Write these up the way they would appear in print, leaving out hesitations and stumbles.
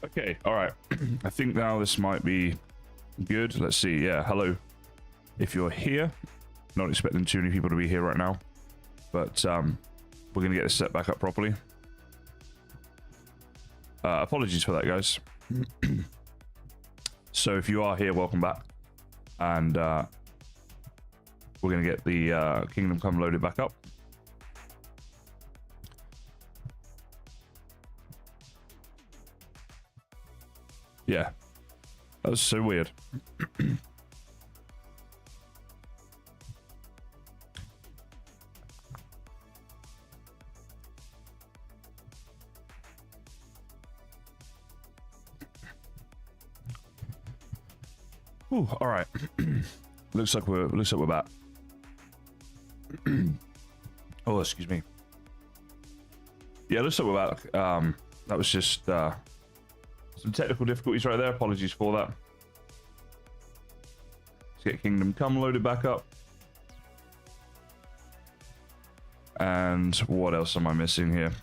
Okay, all right. I think now this might be good. Let's see. Yeah, hello. If you're here, not expecting too many people to be here right now, but we're gonna get this set back up properly. Apologies for that, guys. So if you are here, welcome back, and we're gonna get the Kingdom Come loaded back up. Yeah, that was so weird. Ooh, all right. looks like we're back. Oh, excuse me. Yeah, looks like we're back. That was just some technical difficulties right there. Apologies for that. Let's get Kingdom Come loaded back up. And what else am I missing here?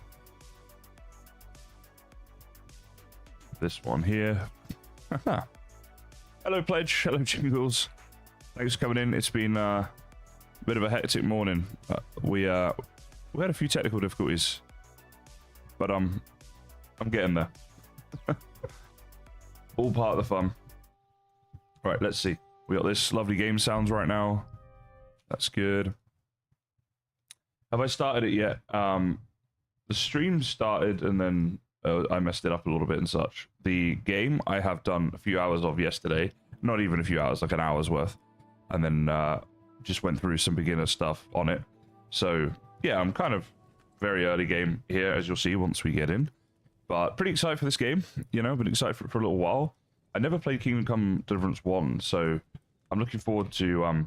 This one here. Hello, Pledge. Hello, Jingles. Thanks for coming in. It's been a bit of a hectic morning. We had a few technical difficulties, but I'm getting there. All part of the fun. All right, let's see. We got this lovely game sounds right now. That's good. Have I started it yet? The stream started and then I messed it up a little bit and such. The game I have done a few hours of yesterday, not even a few hours, like an hour's worth, and then just went through some beginner stuff on it. So yeah, I'm kind of very early game here, as you'll see once we get in. But pretty excited for this game. You know, been excited for it for a little while. I never played Kingdom Come Deliverance 1, so I'm looking forward to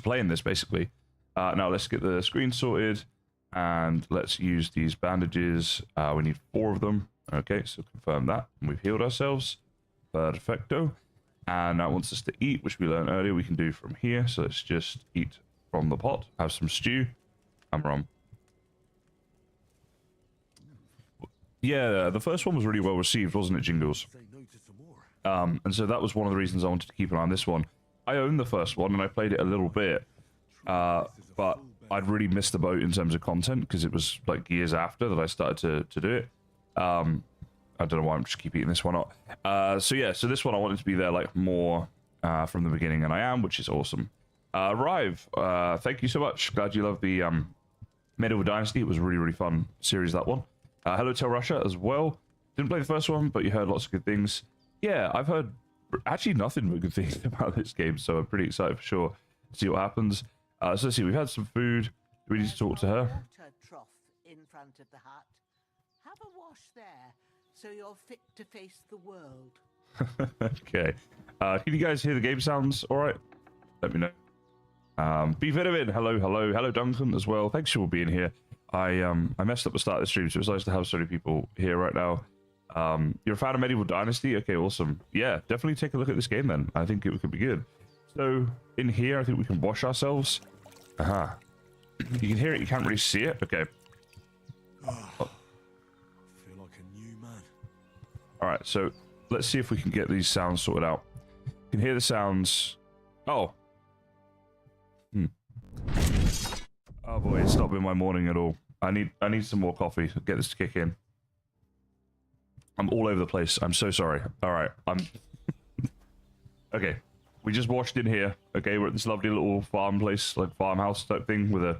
playing this basically. Now let's get the screen sorted. And let's use these bandages. We need 4 of them. Okay, so confirm that. And we've healed ourselves. Perfecto. And that wants us to eat, which we learned earlier we can do from here. So let's just eat from the pot. Have some stew. I'm wrong. Yeah, the first one was really well received, wasn't it, Jingles? And so that was one of the reasons I wanted to keep an eye on this one. I own the first one, and I played it a little bit. But I'd really missed the boat in terms of content because it was like years after that I started to do it. I don't know why I'm just keep eating this one up. So yeah, so this one I wanted to be there like more from the beginning, and I am, which is awesome. Rive, thank you so much. Glad you love the Meadow Dynasty. It was a really, really fun series, that one. Hello Tell Russia as well. Didn't play the first one, but you heard lots of good things. Yeah, I've heard actually nothing but good things about this game, so I'm pretty excited for sure to see what happens. So let's see, we've had some food. We need to talk to her. Water trough in front of the hut. Have a wash there, so you're fit to face the world. Okay. Can you guys hear the game sounds all right? Let me know. Be Vitamin, hello Duncan as well. Thanks for being here. I messed up the start of the stream, so it's nice to have so many people here right now. You're a fan of Medieval Dynasty? Okay, awesome. Yeah, definitely take a look at this game then. I think it could be good. So in here, I think we can wash ourselves. Aha. You can hear it, you can't really see it. Okay. I feel like a new man. All right, so let's see if we can get these sounds sorted out. You can hear the sounds. Oh. Oh boy, it's not been my morning at all. I need some more coffee to get this to kick in. I'm all over the place. I'm so sorry. All right, okay. We just washed in here. Okay, we're at this lovely little farm place, like farmhouse type thing with a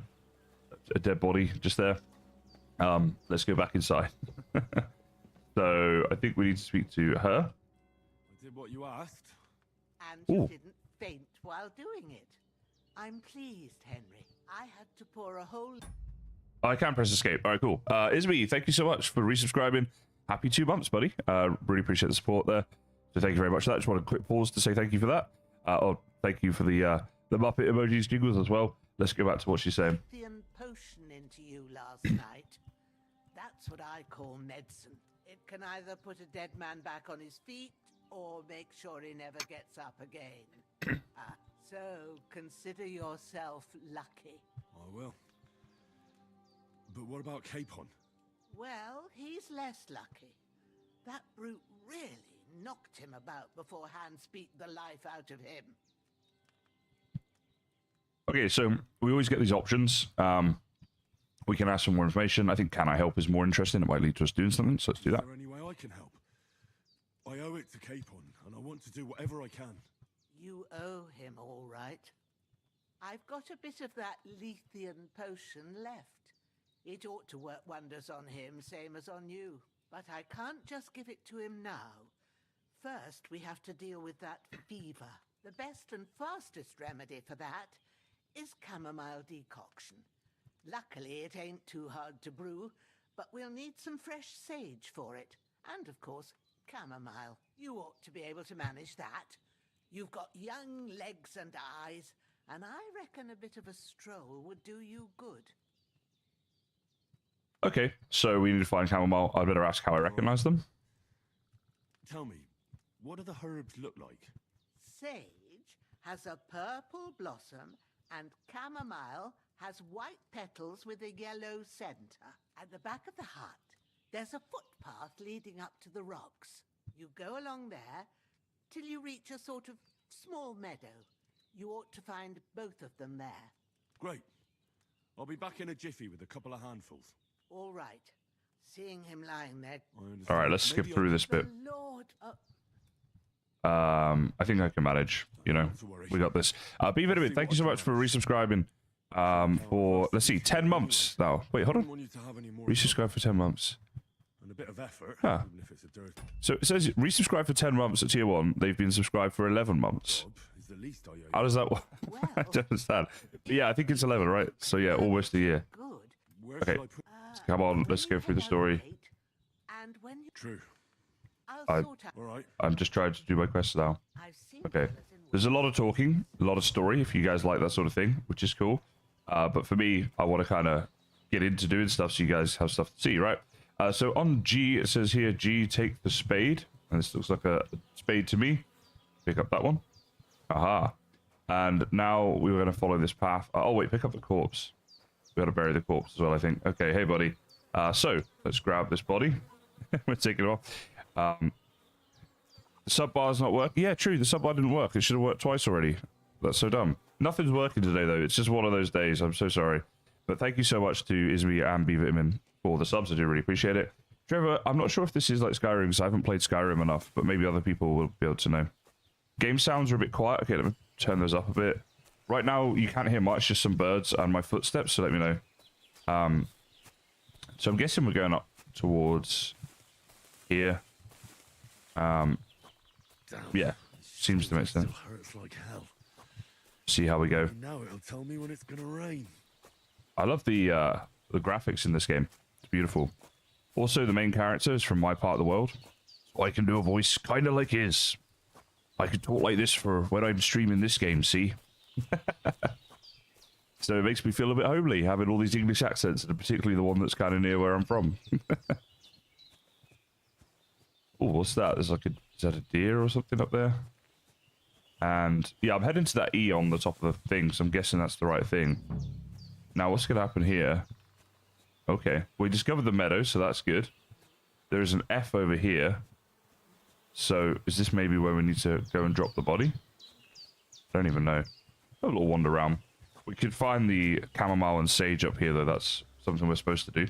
dead body just there. Let's go back inside. So I think we need to speak to her. I did what you asked. And you didn't faint while doing it. I'm pleased, Henry. I had to pour a whole... I can press escape. All right, cool. Isby, thank you so much for resubscribing. Happy 2 months, buddy. Really appreciate the support there. So thank you very much for that. Just want a quick pause to say thank you for that. Thank you for the Muppet emojis, Jingles as well. Let's go back to what she's saying. Potion into you last night. That's what I call medicine. It can either put a dead man back on his feet or make sure he never gets up again. So consider yourself lucky. I will. But what about Capon? Well, he's less lucky. That brute really knocked him about before hands beat the life out of him. Okay, so we always get these options. We can ask for more information. I think can I help is more interesting. It might lead to us doing something, so let's do that. Is there any way I can help? I owe it to Capon, and I want to do whatever I can. You owe him all right. I've got a bit of that Lethean potion left. It ought to work wonders on him, same as on you. But I can't just give it to him now. First, we have to deal with that fever. The best and fastest remedy for that is chamomile decoction. Luckily, it ain't too hard to brew, but we'll need some fresh sage for it. And, of course, chamomile. You ought to be able to manage that. You've got young legs and eyes, and I reckon a bit of a stroll would do you good. Okay, so we need to find chamomile. I'd better ask how I recognize them. Tell me, what do the herbs look like? Sage has a purple blossom, and chamomile has white petals with a yellow center. At the back of the hut, there's a footpath leading up to the rocks. You go along there till you reach a sort of small meadow. You ought to find both of them there. Great. I'll be back in a jiffy with a couple of handfuls. All right. Seeing him lying there... All right, let's skip through this bit. The Lord... I think I can manage. You know, we got this. B-Vitamin, thank you so much for resubscribing. For, let's see, 10 months now. Wait, hold on. Resubscribe for 10 months. And a bit of effort, Huh. even if it's a dirt So it says resubscribe for 10 months at tier 1. They've been subscribed for 11 months. job is the least I owe you. How does that work? I don't understand. But yeah, I think it's 11, right? So yeah, almost a year. Good. Where Okay. shall I put... Come on, let's go through the story. And when you... True. I'll sort out... All right. I'm just trying to do my quests now. I've seen Okay. fellas in There's a lot of talking, a lot of story, if you guys like that sort of thing, which is cool. But for me, I want to kind of get into doing stuff so you guys have stuff to see, right? So on G, it says here, G, take the spade. And this looks like a spade to me. Pick up that one. Aha. And now we were going to follow this path. Oh, wait, pick up the corpse. We got to bury the corpse as well, I think. Okay, hey, buddy. So let's grab this body. We're taking it off. The sub bar's not working. Yeah, true. The sub bar didn't work. It should have worked twice already. That's so dumb. Nothing's working today, though. It's just one of those days. I'm so sorry. But thank you so much to Izzy and B-Vitamin for the subs. I do really appreciate it. Trevor, I'm not sure if this is like Skyrim because I haven't played Skyrim enough, but maybe other people will be able to know. Game sounds are a bit quiet. Okay, let me turn those up a bit. Right now, you can't hear much, just some birds and my footsteps, so let me know. So I'm guessing we're going up towards here. Yeah, seems to make sense. Still hurts like hell. See how we go. Now it'll tell me when it's gonna rain. I love the graphics in this game. It's beautiful. Also, the main character is from my part of the world. So I can do a voice kind of like his. I could talk like this for when I'm streaming this game, see? So it makes me feel a bit homely, having all these English accents, and particularly the one that's kind of near where I'm from. Oh, what's that? There's like a... Is that a deer or something up there? And yeah, I'm heading to that E on the top of the thing, so I'm guessing that's the right thing. Now, what's going to happen here? Okay, we discovered the meadow, so that's good. There's an F over here. So, is this maybe where we need to go and drop the body? I don't even know. Have a little wander around. We could find the chamomile and sage up here, though. That's something we're supposed to do.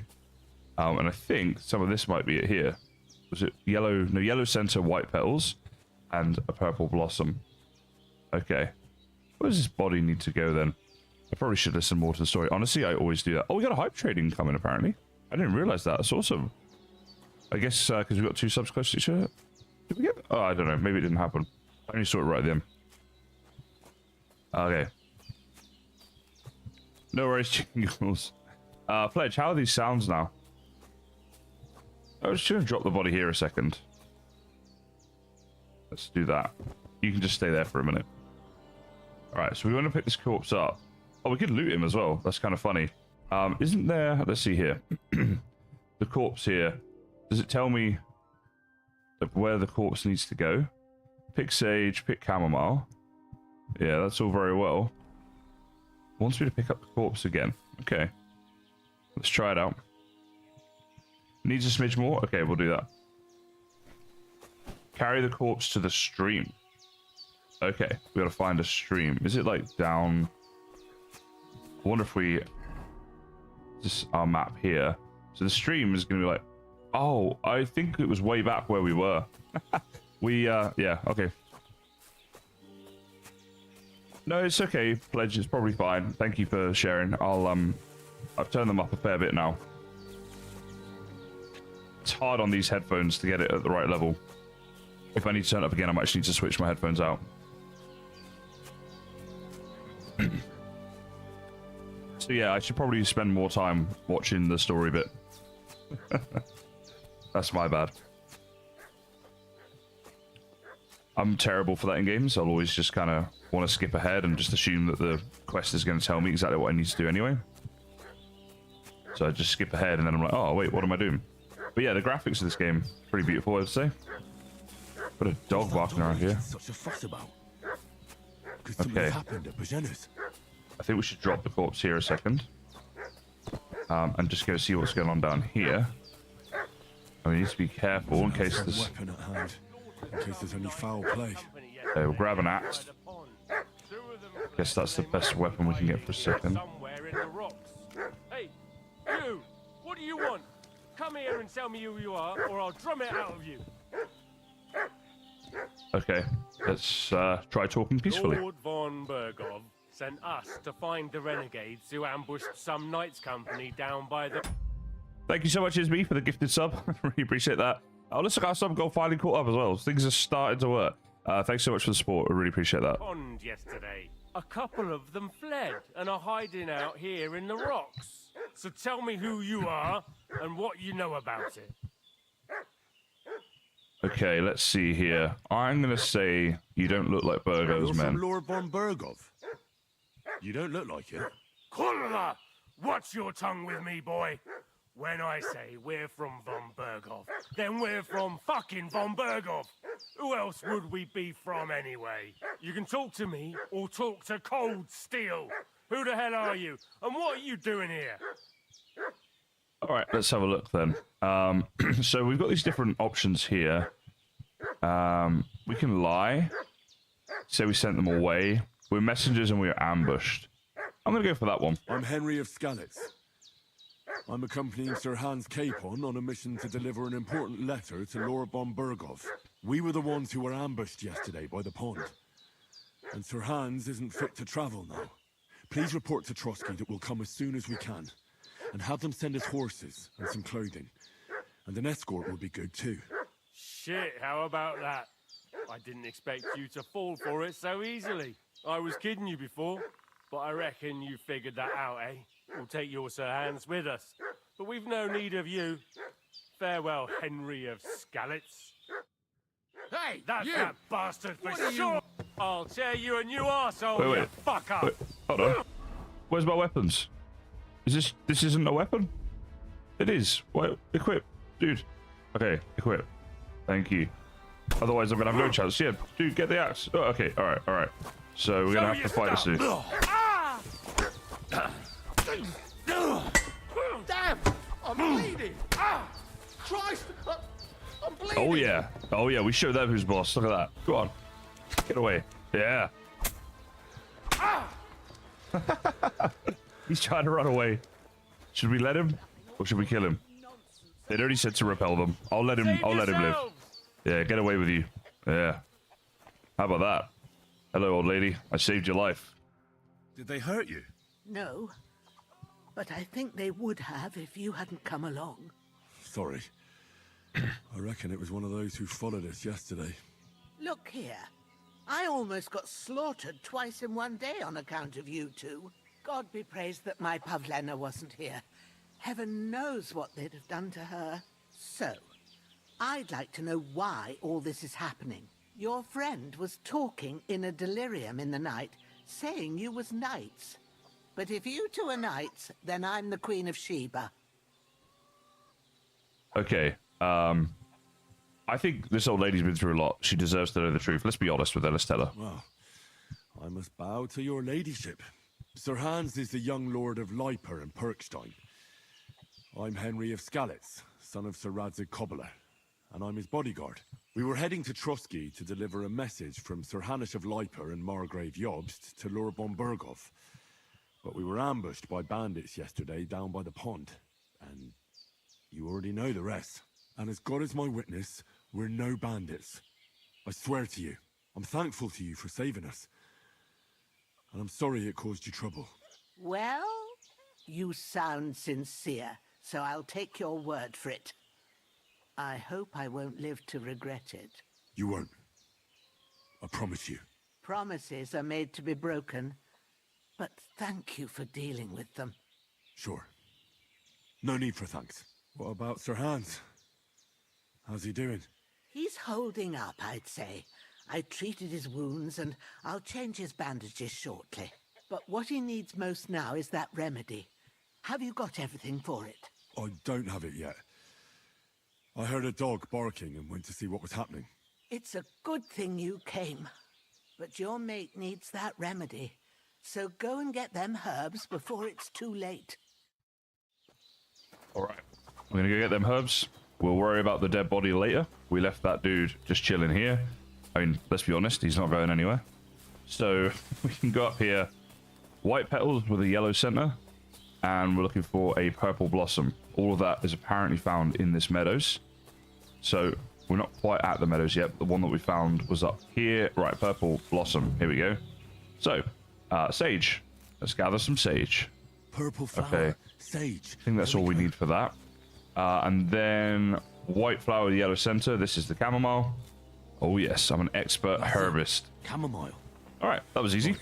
And I think some of this might be it here. Was it yellow? No, yellow center, white petals, and a purple blossom. Okay. Where does this body need to go then? I probably should listen more to the story. Honestly, I always do that. Oh, we got a hype trading coming, apparently. I didn't realize that. That's awesome. I guess because we got 2 subs close to each other. Did we get... Oh, I don't know. Maybe it didn't happen. I only saw it right then. Okay. No worries, jingles. Pledge, how are these sounds now? I was just going to drop the body here a second. Let's do that. You can just stay there for a minute. Alright, so we want to pick this corpse up. Oh, we could loot him as well. That's kind of funny. Isn't there... Let's see here. The corpse here. Does it tell me where the corpse needs to go? Pick sage, pick chamomile. Yeah, that's all very well. Wants me to pick up the corpse again. Okay. Let's try it out. Needs a smidge more? Okay, we'll do that. Carry the corpse to the stream. Okay, we gotta find a stream. Is it like down? I wonder if we... This is our map here. So the stream is gonna be like... Oh, I think it was way back where we were. Yeah, okay. No, it's okay, Pledge. It's probably fine. Thank you for sharing. I've turned them up a fair bit now. It's hard on these headphones to get it at the right level. If I need to turn it up again, I might actually need to switch my headphones out. So yeah, I should probably spend more time watching the story bit. That's my bad. I'm terrible for that in games. I'll always just kind of want to skip ahead and just assume that the quest is going to tell me exactly what I need to do anyway. So I just skip ahead and then I'm like, oh wait, what am I doing? But yeah, the graphics of this game, pretty beautiful, I'd say. Got a dog barking around here. Such a fuss about. Okay. Happened at Bajena's. I think we should drop the corpse here a second. And just go see what's going on down here. And we need to be careful in case there's... Weapon at hand. In case there's any foul play. Okay, we'll grab an axe. Guess that's the best weapon we can get for a second. Hey, you! What do you want? Come here and tell me who you are, or I'll drum it out of you. Okay, let's try talking peacefully. Lord von Bergov sent us to find the renegades who ambushed some knights company down by the... Thank you so much, Isby, for the gifted sub. Really appreciate that. Oh, looks like our sub got finally caught up as well. Things are starting to work. Thanks so much for the support. I really appreciate that. Pond yesterday. A couple of them fled and are hiding out here in the rocks. So tell me who you are and what you know about it. Okay, let's see here. I'm going to say you don't look like Burgo's You're men. from Lord von Bergov. You don't look like it. Kurla! Watch your tongue with me, boy. When I say we're from von Bergov, then we're from fucking von Bergov. Who else would we be from anyway? You can talk to me or talk to Cold Steel. Who the hell are you? And what are you doing here? All right, let's have a look then. So we've got these different options here. We can lie. Say we sent them away. We're messengers and we are ambushed. I'm going to go for that one. I'm Henry of Skalitz. I'm accompanying Sir Hans Capon on a mission to deliver an important letter to Lord von Bergov. We were the ones who were ambushed yesterday by the pond. And Sir Hans isn't fit to travel now. Please report to Trotsky that we'll come as soon as we can. And have them send us horses and some clothing. And an escort will be good too. Shit, how about that? I didn't expect you to fall for it so easily. I was kidding you before, but I reckon you figured that out, eh? We'll take your Sir Hans with us. But we've no need of you. Farewell, Henry of Skalitz. Hey, That's you! that bastard for What are sure! you- I'll tear you a new arsehole, you Wait. fuck up! Wait, hold on. Where's my weapons? Is this isn't a weapon? It is. What? Equip. Dude. Okay, equip. Thank you. Otherwise I'm gonna have no chance. Yeah, dude, get the axe. Oh, okay, alright. So we're gonna have to fight this dude. Damn! I'm bleeding! Christ! I'm bleeding! Oh yeah, we showed them who's boss. Look at that. Go on. Get away. Yeah. He's trying to run away. Should we let him? Or should we kill him? They'd already said to repel them. I'll let him live. Yeah, get away with you. Yeah. How about that? Hello, old lady. I saved your life. Did they hurt you? No, but I think they would have if you hadn't come along. Sorry. I reckon it was one of those who followed us yesterday. Look here. I almost got slaughtered twice in one day on account of you two. God be praised that my Pavlena wasn't here. Heaven knows what they'd have done to her. So, I'd like to know why all this is happening. Your friend was talking in a delirium in the night, saying you was knights. But if you two are knights, then I'm the Queen of Sheba. Okay. I think this old lady's been through a lot. She deserves to know the truth. Let's be honest with her. Let's tell her. Well, I must bow to your ladyship. Sir Hans is the young lord of Leiper and Perkstein. I'm Henry of Skalitz, son of Sir Radzig Cobbler, and I'm his bodyguard. We were heading to Trusky to deliver a message from Sir Hanish of Leiper and Margrave Jobst to Lord von Berghoff. But we were ambushed by bandits yesterday down by the pond. And you already know the rest. And as God is my witness, we're no bandits. I swear to you, I'm thankful to you for saving us. And I'm sorry it caused you trouble. Well, you sound sincere, so I'll take your word for it. I hope I won't live to regret it. You won't. I promise you. Promises are made to be broken, but thank you for dealing with them. Sure. No need for thanks. What about Sir Hans? How's he doing? He's holding up, I'd say. I treated his wounds, and I'll change his bandages shortly. But what he needs most now is that remedy. Have you got everything for it? I don't have it yet. I heard a dog barking and went to see what was happening. It's a good thing you came. But your mate needs that remedy. So go and get them herbs before it's too late. All right. We're going to go get them herbs. We'll worry about the dead body later. We left that dude just chilling here. I mean, let's be honest, he's not going anywhere. So we can go up here. White petals with a yellow center. And we're looking for a purple blossom. All of that is apparently found in this meadows. So we're not quite at the meadows yet. The one that we found was up here. Right, purple blossom. Here we go. So, sage. Let's gather some sage. Purple flower. Okay. Sage. I think that's all we need for that. And then white flower with yellow center. This is the chamomile. Oh yes, I'm an expert herbist. Chamomile. All right, that was easy.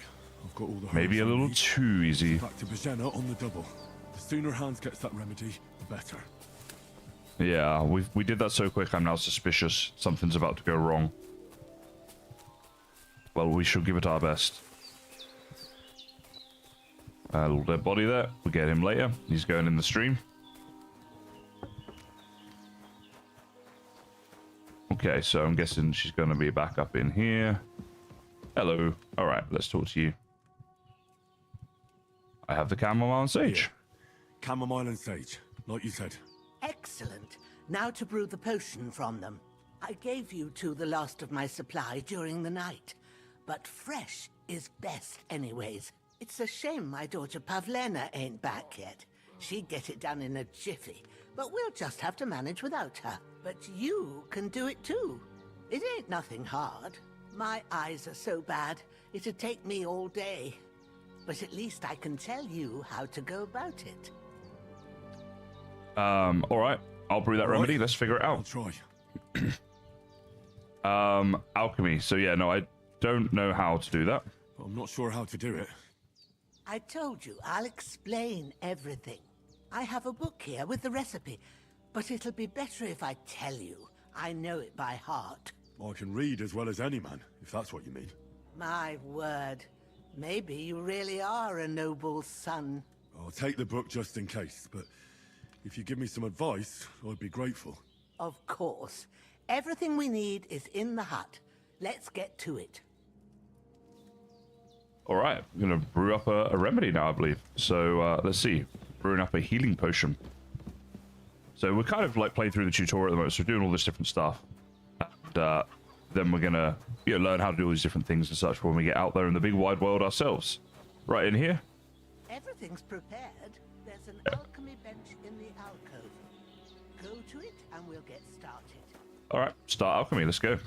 I've got all the Maybe a herbs I little need. too easy. Back to Bajena on the double. The sooner Hans gets that remedy, the better. Yeah, we did that so quick. I'm now suspicious. Something's about to go wrong. Well, we should give it our best. A little dead body there. We'll get him later. He's going in the stream. Okay, so I'm guessing she's going to be back up in here. Hello. All right, let's talk to you. I have the chamomile and sage. Chamomile and sage, like you said. Excellent. Now to brew the potion from them. I gave you two the last of my supply during the night. But fresh is best anyways. It's a shame my daughter Pavlena ain't back yet. She'd get it done in a jiffy. But we'll just have to manage without her. But you can do it too. It ain't nothing hard. My eyes are so bad, it'd take me all day. But at least I can tell you how to go about it. All right. I'll brew that All right. remedy. Let's figure it I'll out. try. Alchemy. So yeah, no, I don't know how to do that. But I'm not sure how to do it. I told you, I'll explain everything. I have a book here with the recipe, but it'll be better if I tell you. I know it by heart. I can read as well as any man, if that's what you mean. My word. Maybe you really are a noble son. I'll take the book just in case, but if you give me some advice, I'd be grateful. Of course. Everything we need is in the hut. Let's get to it. All right, I'm gonna brew up a remedy now, I believe. So let's see, brewing up a healing potion. So we're kind of like playing through the tutorial at the moment, so we're doing all this different stuff, and then we're gonna learn how to do all these different things and such when we get out there in the big wide world ourselves. Right in here. Everything's prepared. There's an alchemy bench in the alcove. Go to it and we'll get started. All right, start alchemy. Let's go.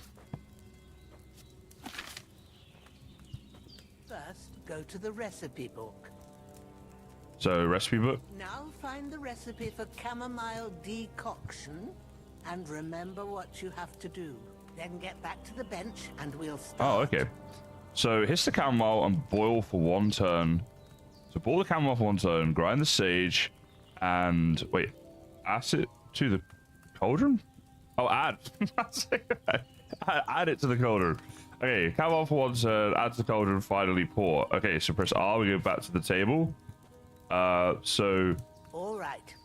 First, go to the recipe book. So recipe book. Now find the recipe for chamomile decoction and remember what you have to do. Then get back to the bench and we'll start. Oh, okay. So hiss the chamomile and boil for 1 turn. So boil the chamomile for 1 turn, grind the sage, and wait, add it to the cauldron? Oh, add. Add it to the cauldron. Okay, chamomile for 1 turn, add to the cauldron, finally pour. Okay, so press R, we go back to the table. So... All right.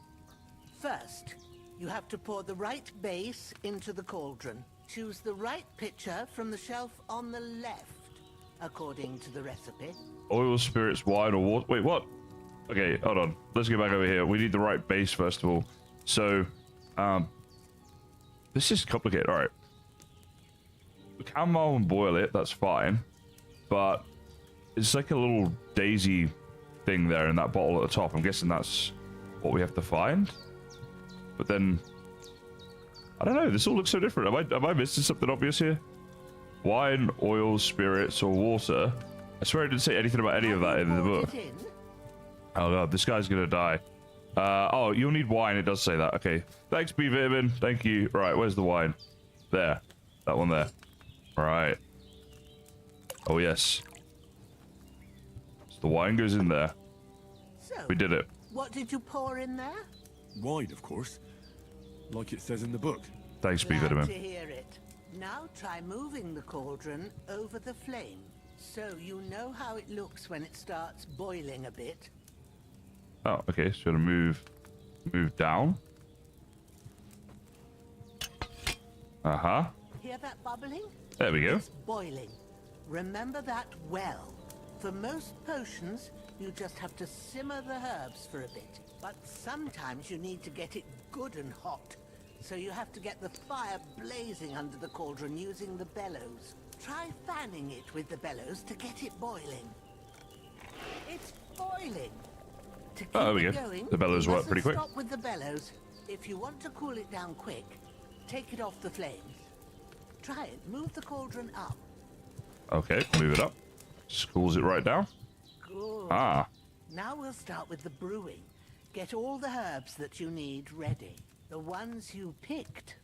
First, you have to pour the right base into the cauldron. Choose the right pitcher from the shelf on the left, according to the recipe. Oil, spirits, wine, or water. Wait, what? Okay, hold on. Let's go back over here. We need the right base first of all. So, this is complicated. All right. chamomile and boil it. That's fine. But it's like a little daisy thing there in that bottle at the top. I'm guessing that's what we have to find. But then, I don't know. This all looks so different. Am I missing something obvious here? Wine, oil, spirits, or water. I swear I didn't say anything about any of that in the book. Oh god, this guy's gonna die. Oh, you'll need wine. It does say that. Okay. Thanks, B Vitamin. Thank you. Right, where's the wine? There. That one there. Right. Oh, yes. So the wine goes in there. So, We did it. what did you pour in there? Wine, of course. Like it says in the book. Thanks, B Glad Vitamin. to hear it. Now try moving the cauldron over the flame, so you know how it looks when it starts boiling a bit. Oh, okay. So gotta move down. Uh-huh. Hear that bubbling? There we go. It's boiling. Remember that well. For most potions, you just have to simmer the herbs for a bit. But sometimes you need to get it good and hot. So you have to get the fire blazing under the cauldron using the bellows. Try fanning it with the bellows to get it boiling. It's boiling. To keep there we it go. going, The bellows you work pretty mustn't quick. Stop with the bellows. If you want to cool it down quick, take it off the flames. Try it. Move the cauldron up. Okay, move it up. Just cools it right down. Good. Ah. Now we'll start with the brewing. Get all the herbs that you need ready. The ones you picked.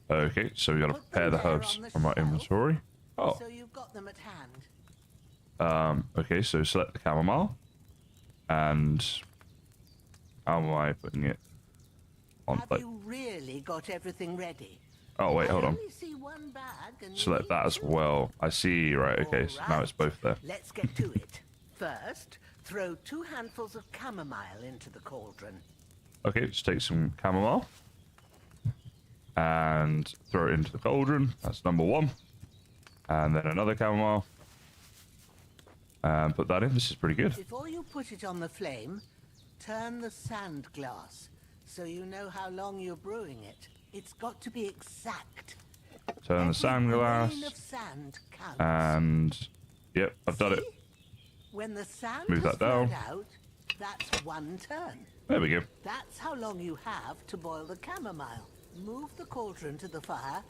Okay, so we gotta Put prepare them the there herbs on the from our shelf, inventory. Oh. So you've got them at hand. Okay, so select the chamomile. And how am I putting it on? Have Like, you really got everything ready? oh wait, hold I on. only see one bag and you Select need that as two. well. I see, right, okay, so now it's both there. Let's get to it. First, throw 2 handfuls of chamomile into the cauldron. Okay, just take some chamomile. And throw it into the cauldron. That's number 1. And then another chamomile. And put that in. This is pretty good. Before you put it on the flame, turn the sand glass so you know how long you're brewing it. It's got to be exact. Turn the Every sand glass. grain of sand counts. And yep, I've done it. When the sand Move has that down. flowed out, that's 1 turn. There we go. That's how long you have to boil the chamomile. Move the cauldron to the fire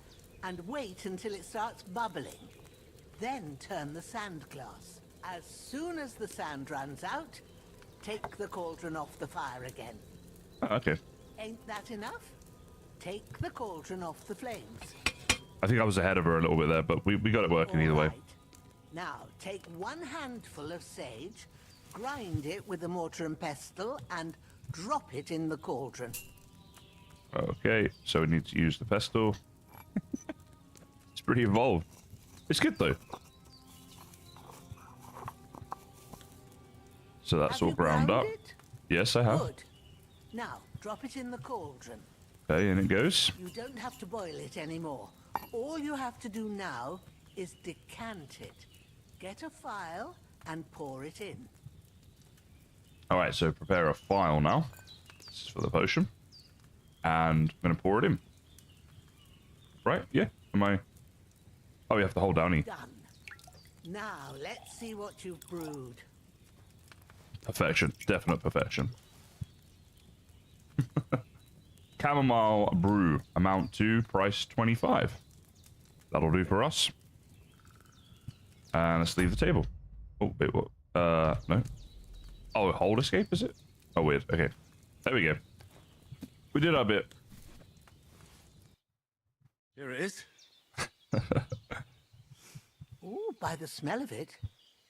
and wait until it starts bubbling. Then turn the sand glass. As soon as the sand runs out, take the cauldron off the fire again. Oh, okay. Ain't that enough? Take the cauldron off the flames. I think I was ahead of her a little bit there, but we got it working either way. Alright. Now, take 1 handful of sage, grind it with a mortar and pestle, and drop it in the cauldron. Okay, so we need to use the pestle. It's pretty involved. It's good though. So that's Have all you ground up. it? Yes, I have. Good. Now, drop it in the cauldron. Okay, and it goes. You don't have to boil it anymore. All you have to do now is decant it. Get a phial and pour it in. Alright, so prepare a phial now. This is for the potion. And I'm going to pour it in. Right? Yeah. Am I... Oh, you have to hold down E. Done. Now, let's see what you've brewed. Perfection. Definite perfection. Chamomile brew. Amount 2. Price 25. That'll do for us. And let's leave the table. Oh, wait, what? No. Oh, hold escape, is it? Oh, weird. Okay. There we go. We did our bit. Here it is. Ooh, by the smell of it,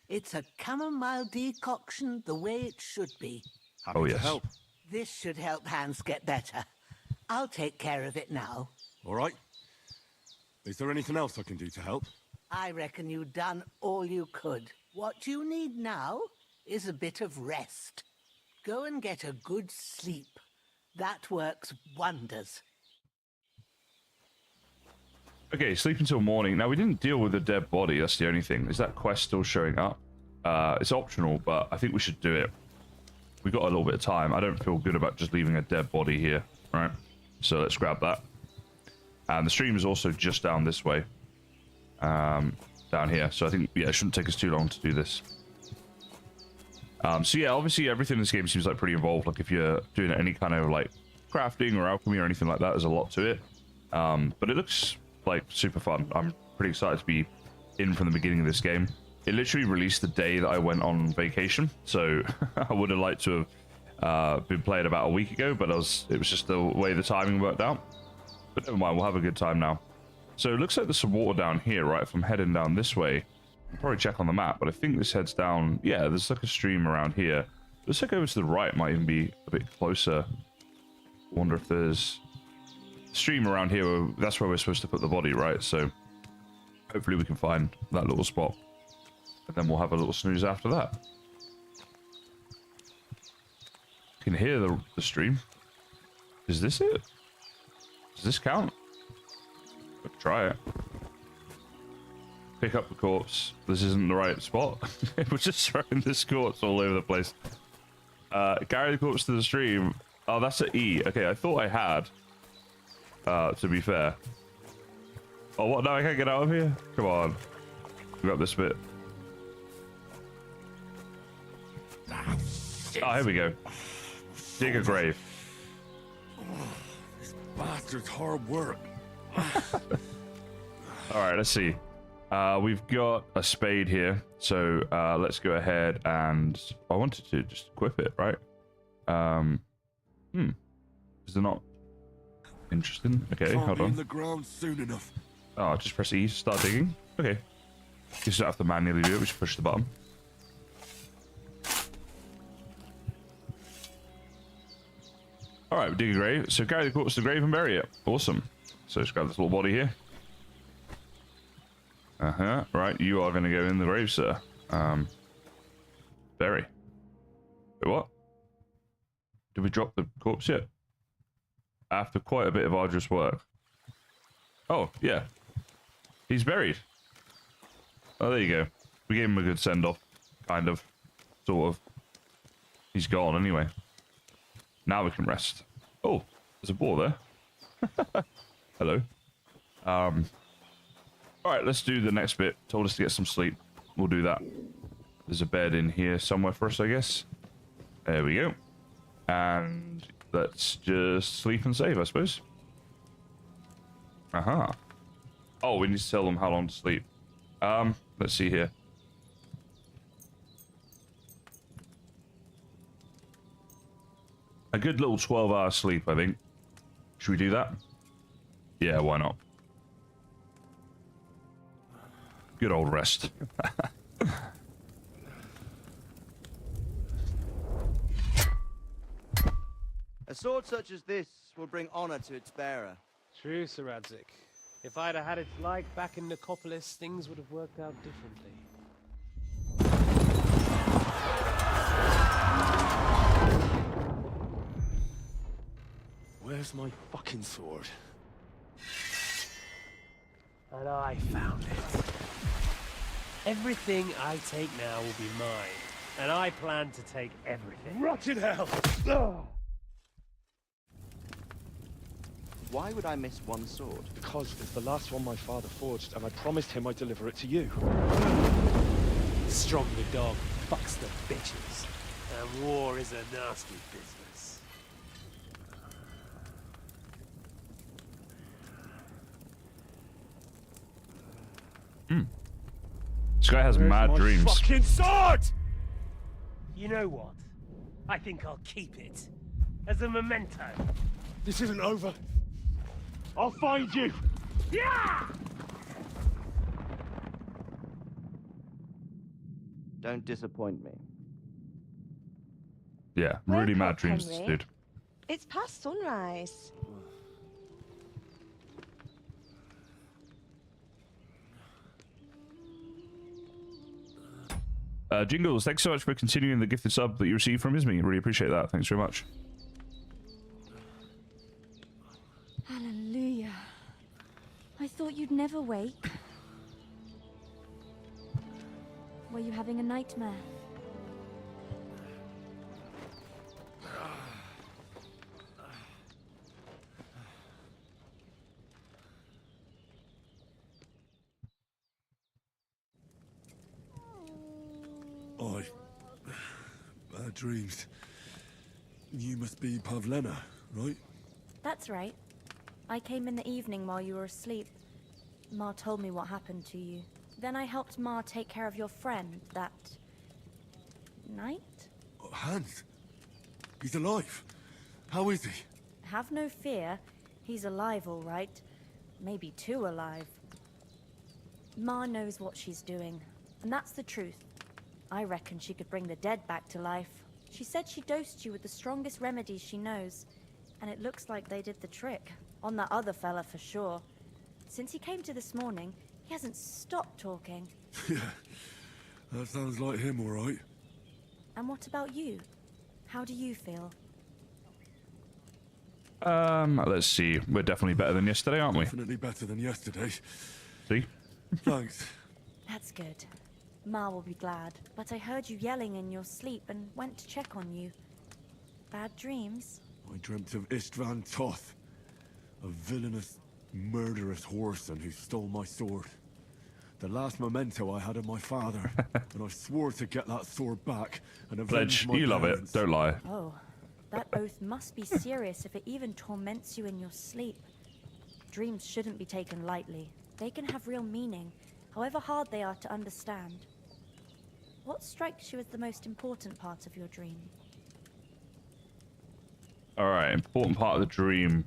it's a chamomile decoction the way it should be. Happy Oh, to yes. help. This should help Hans get better. I'll take care of it now. All right. Is there anything else I can do to help? I reckon you've done all you could. What you need now is a bit of rest. Go and get a good sleep. That works wonders. Okay, sleep until morning. Now, we didn't deal with the dead body. That's the only thing. Is that quest still showing up? It's optional, but I think we should do it. We got a little bit of time. I don't feel good about just leaving a dead body here, right? So let's grab that. And the stream is also just down this way. down here. So I think, yeah, it shouldn't take us too long to do this. So yeah, obviously everything in this game seems like pretty involved. Like if you're doing any kind of like crafting or alchemy or anything like that, there's a lot to it. But it looks like super fun. I'm pretty excited to be in from the beginning of this game. It literally released the day that I went on vacation, so I would have liked to have been playing about a week ago, but it was just the way the timing worked out. But never mind, we'll have a good time now. So it looks like there's some water down here, right? If I'm heading down this way, I'll probably check on the map, but I think this heads down. Yeah, there's like a stream around here. Looks like over to the right might even be a bit closer. Wonder if there's a stream around here. That's where we're supposed to put the body, right? So hopefully we can find that little spot. And then we'll have a little snooze after that. Can hear the stream. Is this it? Does this count? Let's try it. Pick up the corpse. This isn't the right spot. We're just throwing this corpse all over the place. Carry the corpse to the stream. Oh, that's an E. Okay, I thought I had. To be fair. Oh, what? Now I can't get out of here? Come on. We got this bit. Oh, here we go. Dig a grave. This bastard's hard work. Alright, let's see. We've got a spade here. So let's go ahead and... I wanted to just equip it, right? Is it not interesting? Okay, Can't hold be in on. the ground soon enough. Oh, just press E to start digging? Okay. You just don't have to manually do it, we just push the button. Alright, we dig a grave. So carry the corpse to the grave and bury it. Awesome. So just grab this little body here. Right, you are going to go in the grave, sir. Bury. Wait, what? Did we drop the corpse yet? After quite a bit of arduous work. Oh, yeah. He's buried. Oh, there you go. We gave him a good send-off. Kind of. Sort of. He's gone anyway. Now we can rest. Oh, there's a ball there. Hello. Alright, let's do the next bit. Told us to get some sleep. We'll do that. There's a bed in here somewhere for us, I guess. There we go. And let's just sleep and save, I suppose. Oh, we need to tell them how long to sleep. Let's see here. A good little 12-hour sleep, I think. Should we do that? Yeah, why not? Good old rest. A sword such as this will bring honor to its bearer. True, Sir Radzik. If I'd have had it like back in Nicopolis, things would have worked out differently. Where's my fucking sword? And I found it. Everything I take now will be mine, and I plan to take everything. Rotten hell! Why would I miss one sword? Because it's the last one my father forged, and I promised him I'd deliver it to you. Stronger dog fucks the bitches, and war is a nasty business. This guy has mad my dreams. Fucking sword! You know what? I think I'll keep it as a memento. This isn't over. I'll find you! Yeah! Don't disappoint me. Yeah, really Wake mad up, dreams, Henry. dude. It's past sunrise. Jingles, thanks so much for continuing the gifted sub that you received from Ismi. Really appreciate that. Thanks very much. Hallelujah. I thought you'd never wake. Were you having a nightmare? dreams. You must be Pavlena, right? That's right. I came in the evening while you were asleep. Ma told me what happened to you. Then I helped Ma take care of your friend that night? Oh, Hans. He's alive. How is he? Have no fear. He's alive, all right. Maybe too alive. Ma knows what she's doing, and that's the truth. I reckon she could bring the dead back to life. She said she dosed you with the strongest remedies she knows, and it looks like they did the trick. On that other fella for sure. Since he came to this morning, he hasn't stopped talking. Yeah, that sounds like him, all right. And what about you? How do you feel? Let's see. We're definitely better than yesterday, aren't we? Definitely better than yesterday. See? Thanks. That's good. Ma will be glad. But I heard you yelling in your sleep and went to check on you. Bad dreams? I dreamt of Istvan Toth, a villainous, murderous whoreson who stole my sword. The last memento I had of my father, and I swore to get that sword back and avenge Pledge, my you love it. parents. Don't lie. Oh, that oath must be serious if it even torments you in your sleep. Dreams shouldn't be taken lightly. They can have real meaning, however hard they are to understand. What strikes you as the most important part of your dream? Alright, important part of the dream.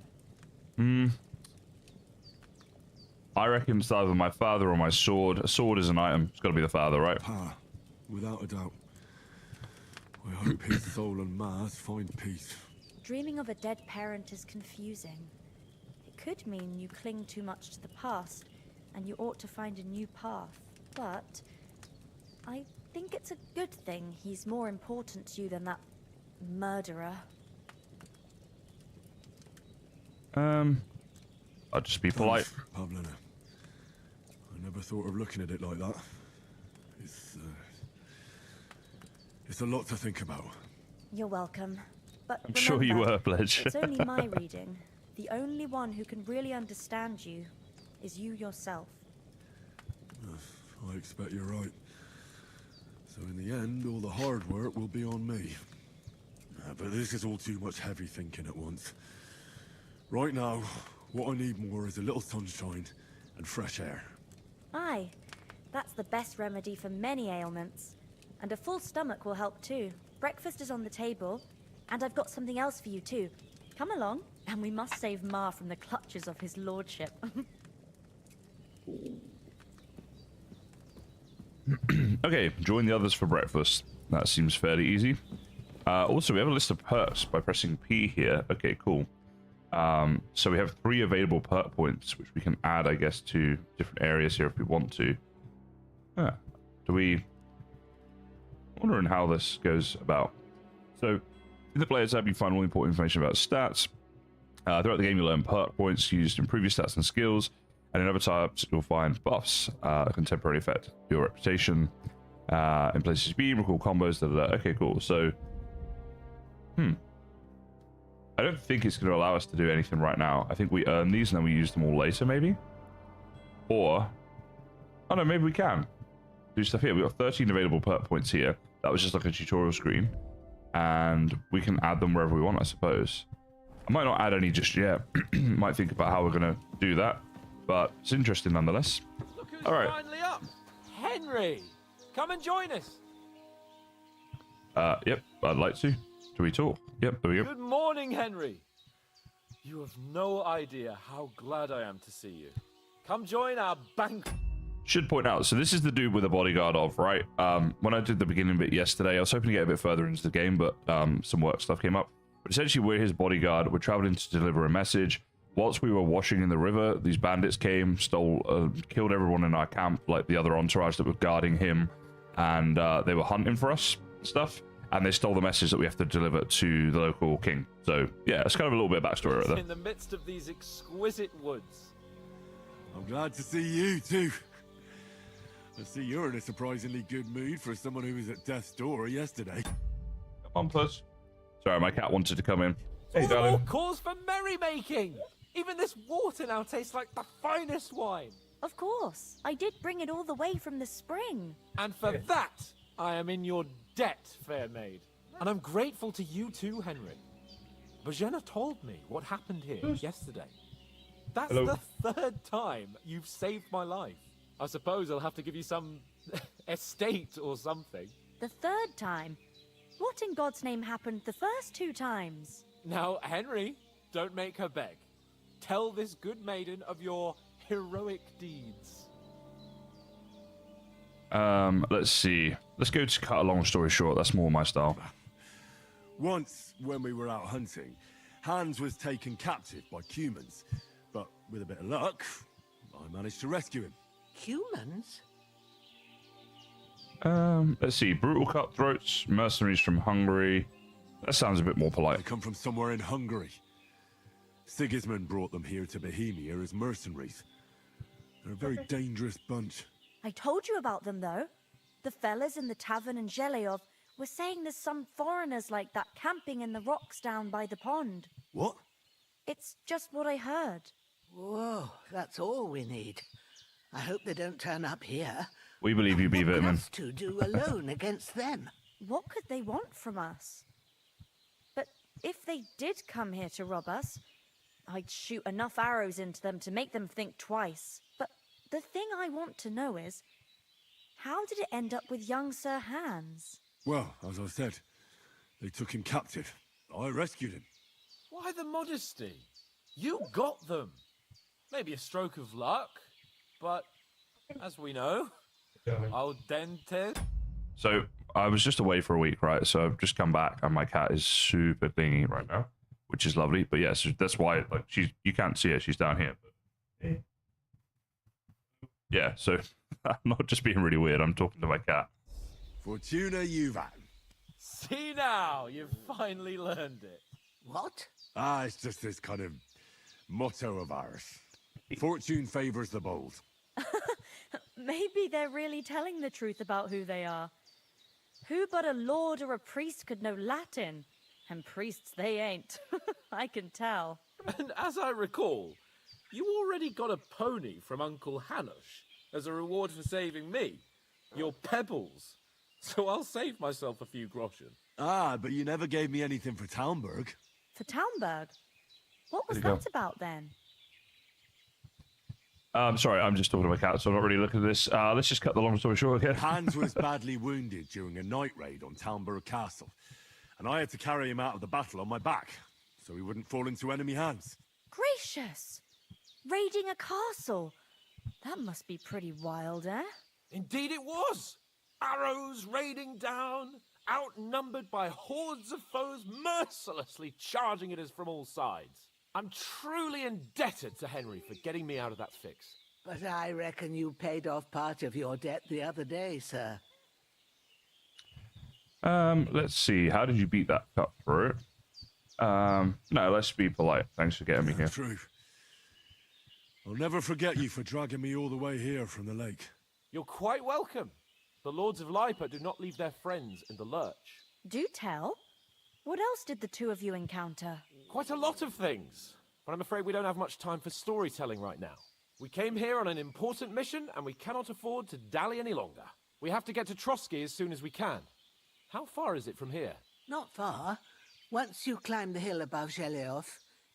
I reckon it's either my father or my sword. A sword is an item. It's got to be the father, right? Pa, without a doubt. I hope his soul and Ma's find peace. Dreaming of a dead parent is confusing. It could mean you cling too much to the past, and you ought to find a new path. But I think it's a good thing he's more important to you than that murderer. I'll just be polite. Thanks, Pavlena. I never thought of looking at it like that. It's a lot to think about. You're welcome. But I'm sure you remember, were, Pledge. It's only my reading. The only one who can really understand you is you yourself. I expect you're right. So in the end, all the hard work will be on me. But this is all too much heavy thinking at once. Right now, what I need more is a little sunshine and fresh air. Aye, that's the best remedy for many ailments. And a full stomach will help too. Breakfast is on the table, and I've got something else for you too. Come along, and we must save Ma from the clutches of his lordship. Okay, join the others for breakfast. That seems fairly easy. Also, we have a list of perks by pressing P here. Okay, cool. So we have 3 available perk points, which we can add, I guess, to different areas here if we want to. Do we... wondering how this goes about. So, in the player's tab, you find all important information about stats. Throughout the game, you learn perk points used to improve your stats and skills. And in other tabs, you'll find buffs, contemporary effect, your reputation, in places to be, recall combos, Okay, cool. So, I don't think it's going to allow us to do anything right now. I think we earn these and then we use them all later, maybe? Or, oh no, maybe we can do stuff here. We've got 13 available perk points here. That was just like a tutorial screen. And we can add them wherever we want, I suppose. I might not add any just yet. Might think about how we're going to do that. But it's interesting nonetheless. Look who's All right. finally up. Henry, come and join us. Yep, I'd like to. Do we talk? Yep, there we go. Good morning, Henry. You have no idea how glad I am to see you. Come join our bank. Should point out, so this is the dude with a bodyguard of, right? When I did the beginning bit yesterday, I was hoping to get a bit further into the game, but some work stuff came up. But essentially, we're his bodyguard. We're traveling to deliver a message. Whilst we were washing in the river, these bandits came, stole, killed everyone in our camp, like the other entourage that were guarding him, and they were hunting for us and stuff. And they stole the message that we have to deliver to the local king. So, yeah, it's kind of a little bit of backstory right there. In the midst of these exquisite woods. I'm glad to see you, too. I see you're in a surprisingly good mood for someone who was at death's door yesterday. Come on, Puss. Sorry, my cat wanted to come in. Hey, All the more darling. cause for merrymaking. Even this water now tastes like the finest wine. Of course. I did bring it all the way from the spring. And for that, I am in your debt, fair maid. And I'm grateful to you too, Henry. Bojena told me what happened here yesterday. That's Hello. the third time you've saved my life. I suppose I'll have to give you some estate or something. The third time? What in God's name happened the first 2 times? Now, Henry, don't make her beg. Tell this good maiden of your heroic deeds. Let's see. Let's go to cut a long story short. That's more my style. Once, when we were out hunting, Hans was taken captive by humans. But with a bit of luck, I managed to rescue him. Humans? Let's see. Brutal cutthroats, mercenaries from Hungary. That sounds a bit more They polite. come from somewhere in Hungary. Sigismund brought them here to Bohemia as mercenaries. They're a very dangerous bunch. I told you about them, though. The fellas in the tavern in Zheleov were saying there's some foreigners like that camping in the rocks down by the pond. What? It's just what I heard. Whoa, that's all we need. I hope they don't turn up here. We believe you, What could B-Vitamin. us two do alone against them? What could they want from us? But if they did come here to rob us, I'd shoot enough arrows into them to make them think twice. But the thing I want to know is, how did it end up with young Sir Hans? Well, as I said, they took him captive. I rescued him. Why the modesty? You got them. Maybe a stroke of luck, but as we know, al dente. So I was just away for a week, right? So I've just come back, and my cat is super clingy right now, which is lovely. But yes, that's why like you can't see her; she's down here. But yeah, so I'm not just being really weird. I'm talking to my cat. Fortuna Juvat. See now, you've finally learned it. What? Ah, it's just this kind of motto of ours. Fortune favors the bold. Maybe they're really telling the truth about who they are. Who but a lord or a priest could know Latin? And priests they ain't. I can tell. And as I recall, you already got a pony from Uncle Hanush as a reward for saving me. Your pebbles. So I'll save myself a few groschen. Ah, but you never gave me anything for Talmberg. For Talmberg? What was There you that about then? Sorry, I'm just talking to my cat, so I'm not really looking at this. Let's just cut the long story short again. Hans was badly wounded during a night raid on Talmberg Castle, and I had to carry him out of the battle on my back, so he wouldn't fall into enemy hands. Gracious! Raiding a castle? That must be pretty wild, eh? Indeed it was. Arrows raining down, outnumbered by hordes of foes mercilessly charging at us from all sides. I'm truly indebted to Henry for getting me out of that fix. But I reckon you paid off part of your debt the other day, sir. Let's see. How did you beat that cutthroat? No, let's be polite. Thanks for getting me here. True. I'll never forget you for dragging me all the way here from the lake. You're quite welcome. The Lords of Lipa do not leave their friends in the lurch. Do tell. What else did the two of you encounter? Quite a lot of things. But I'm afraid we don't have much time for storytelling right now. We came here on an important mission, and we cannot afford to dally any longer. We have to get to Trotsky as soon as we can. How far is it from here? Not far. Once you climb the hill above Zheleov,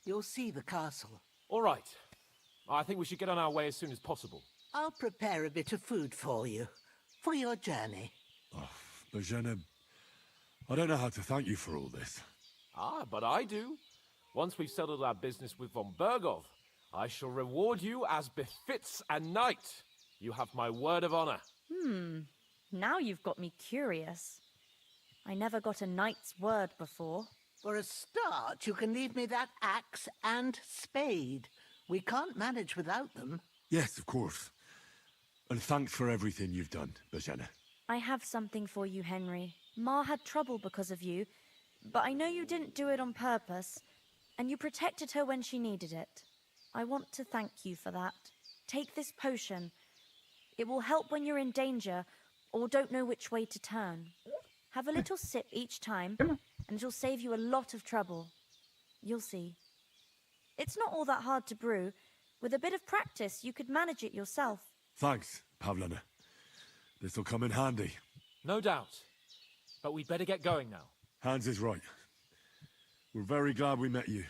you'll see the castle. All right. I think we should get on our way as soon as possible. I'll prepare a bit of food for you, for your journey. Oh, Bojena, I don't know how to thank you for all this. Ah, but I do. Once we've settled our business with von Bergov, I shall reward you as befits a knight. You have my word of honor. Now you've got me curious. I never got a knight's word before. For a start, you can leave me that axe and spade. We can't manage without them. Yes, of course. And thanks for everything you've done, Bojena. I have something for you, Henry. Ma had trouble because of you, but I know you didn't do it on purpose, and you protected her when she needed it. I want to thank you for that. Take this potion. It will help when you're in danger or don't know which way to turn. Have a little sip each time, and it'll save you a lot of trouble. You'll see. It's not all that hard to brew. With a bit of practice, you could manage it yourself. Thanks, Pavlana. This'll come in handy. No doubt. But we'd better get going now. Hans is right. We're very glad we met you.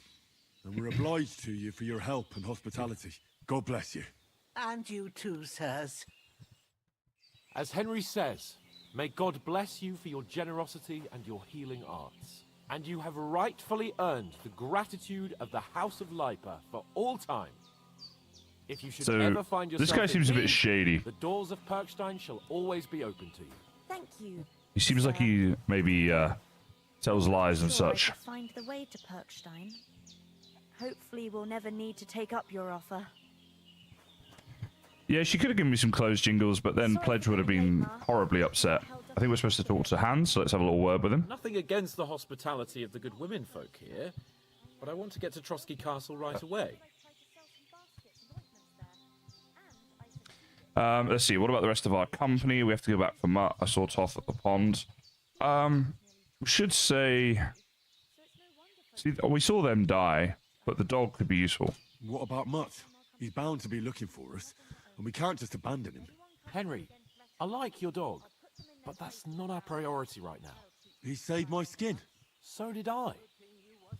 And we're obliged to you for your help and hospitality. God bless you. And you too, sirs. As Henry says, may God bless you for your generosity and your healing arts. And you have rightfully earned the gratitude of the House of Lipa for all time. If you should ever find yourself this guy seems a bit shady. The doors of Perkstein shall always be open to you. Thank you. He seems like he maybe tells lies and Sure, I such. could find the way to Perkstein. Hopefully we'll never need to take up your offer. Yeah, she could have given me some clothes jingles, but then Pledge would have been horribly upset. I think we're supposed to talk to Hans, so let's have a little word with him. Nothing against the hospitality of the good women folk here, but I want to get to Trotsky Castle right away. Let's see, what about the rest of our company? We have to go back for Mutt. I saw Toth at the pond. We should say... See, we saw them die, but the dog could be useful. What about Mutt? He's bound to be looking for us, and we can't just abandon him. Henry, I like your dog, but that's not our priority right now. He saved my skin. So did I.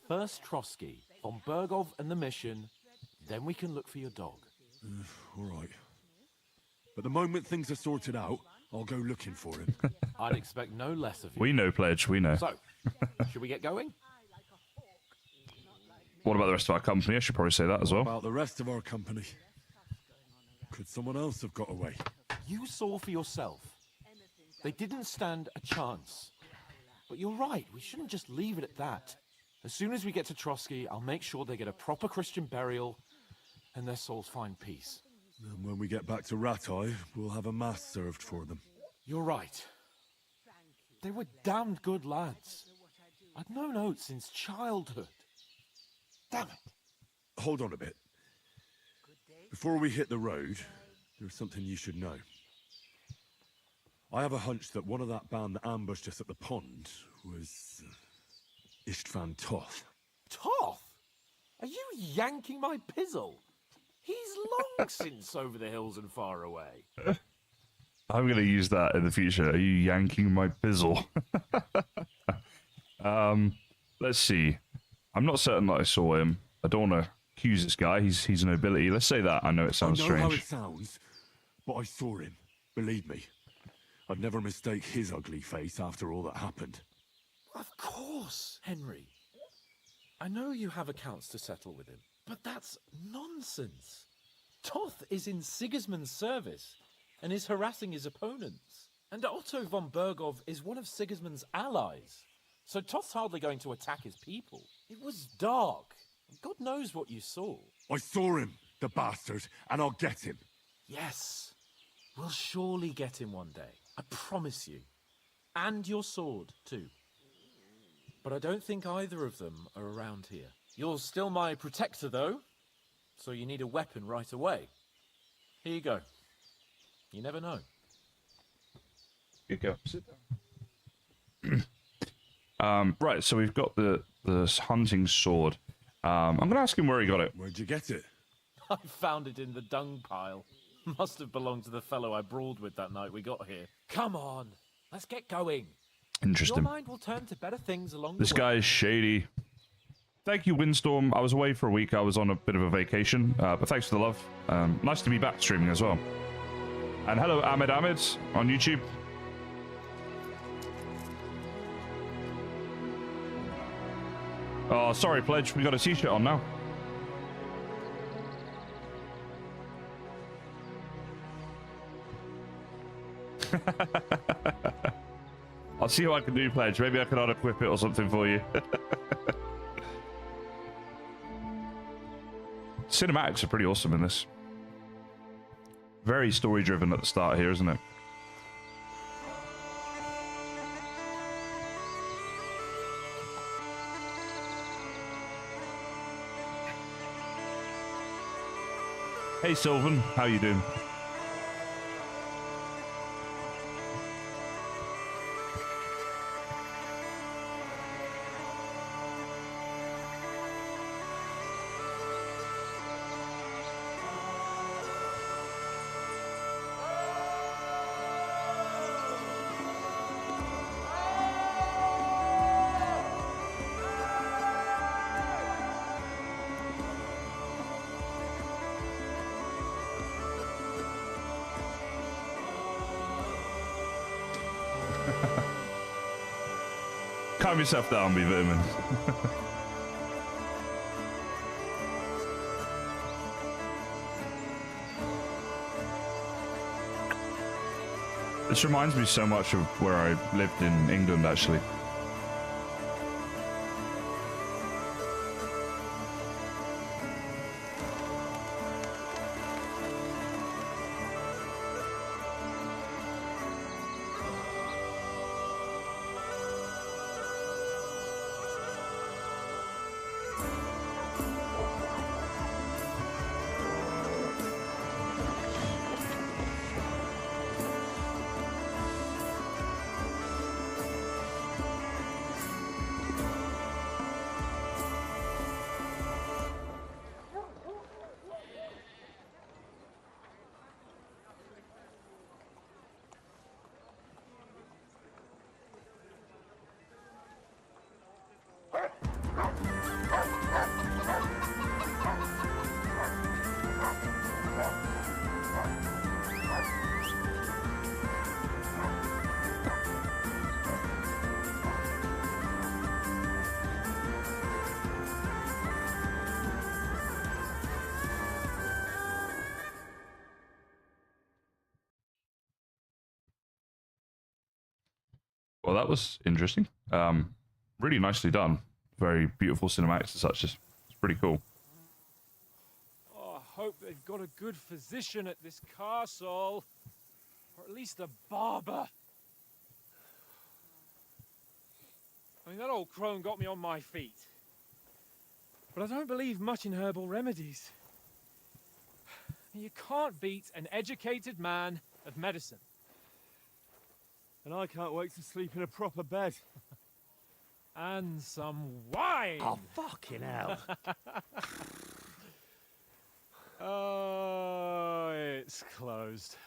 First Trotsky, von Bergov and the mission, then we can look for your dog. All right. But the moment things are sorted out, I'll go looking for him. I'd expect no less of you. We know, Pledge, we know. So, should we get going? What about the rest of our company? I should probably say that as well. What about the rest of our company? Could someone else have got away? You saw for yourself. They didn't stand a chance. But you're right, we shouldn't just leave it at that. As soon as we get to Trotsky, I'll make sure they get a proper Christian burial and their souls find peace. And when we get back to Ratai, we'll have a mass served for them. You're right. They were damned good lads. I'd known Oates since childhood. Damn it. Hold on a bit. Before we hit the road, there's something you should know. I have a hunch that one of that band that ambushed us at the pond was... Istvan Toth. Toth? Are you yanking my pizzle? He's long since over the hills and far away. I'm going to use that in the future. Are you yanking my pizzle? Let's see. I'm not certain that I saw him. I don't want to accuse this guy. He's a nobility. Let's say that. I know it sounds I know how strange. it sounds, but I saw him. Believe me. I'd never mistake his ugly face after all that happened. Of course, Henry. I know you have accounts to settle with him, but that's nonsense. Toth is in Sigismund's service and is harassing his opponents. And Otto von Bergov is one of Sigismund's allies. So Toth's hardly going to attack his people. It was dark. God knows what you saw. I saw him, the bastard, and I'll get him. Yes. We'll surely get him one day. I promise you. And your sword, too. But I don't think either of them are around here. You're still my protector, though. So you need a weapon right away. Here you go. You never know. Good go. Sit down. Right, so we've got the hunting sword. I'm going to ask him where he got it. Where'd you get it? I found it in the dung pile. Must have belonged to the fellow I brawled with that night we got here. Come on, let's get going. Interesting. Your mind will turn to better things along This the way. guy is shady. Thank you, Windstorm. I was away for a week. I was on a bit of a vacation, but thanks for the love. Nice to be back streaming as well. And hello, Ahmed on YouTube. Oh, sorry, Pledge. We got a t-shirt on now. I'll see what I can do, Pledge. Maybe I can unequip it or something for you. Cinematics are pretty awesome in this. Very story-driven at the start here, isn't it? Hey, Sylvan. How you doing? Calm yourself down, be vermin. This reminds me so much of where I lived in England, actually. Well, that was interesting. Really nicely done. Very beautiful cinematics and such. It's pretty cool. Oh, I hope they've got a good physician at this castle. Or at least a barber. I mean, that old crone got me on my feet. But I don't believe much in herbal remedies. You can't beat an educated man of medicine. And I can't wait to sleep in a proper bed. And some wine! Oh, fucking hell. Oh, it's closed.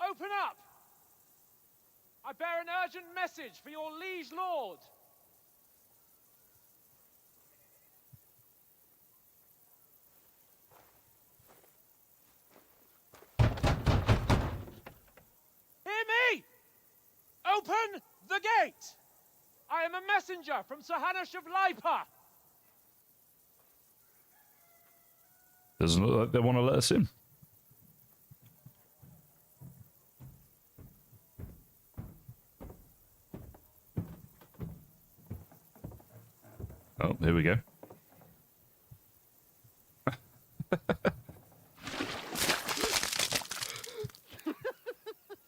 Open up! I bear an urgent message for your liege lord. Hear me! Open the gate! I am a messenger from Sir Hanush of Lipa. Doesn't look like they want to let us in. Oh, here we go.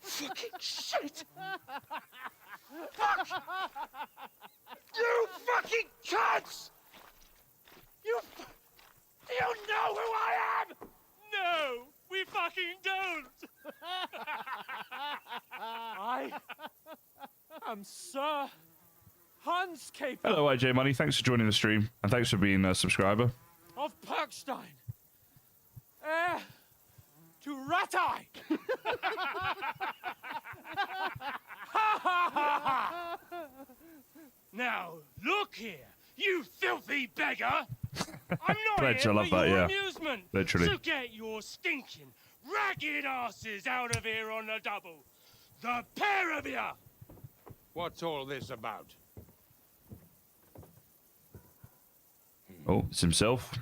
Fucking shit! Fuck! You fucking cunts! You know who I am? No, we fucking don't! I am Sir Hans Caper. Hello, IJ Money. Thanks for joining the stream, and thanks for being a subscriber. Of Perkstein. Heir to Rat-Eye. Now, look here, you filthy beggar. I'm not Pledge, here I love for that, your yeah. amusement. Literally. So get your stinking, ragged asses out of here on the double. The pair of you. What's all this about? Oh, it's himself.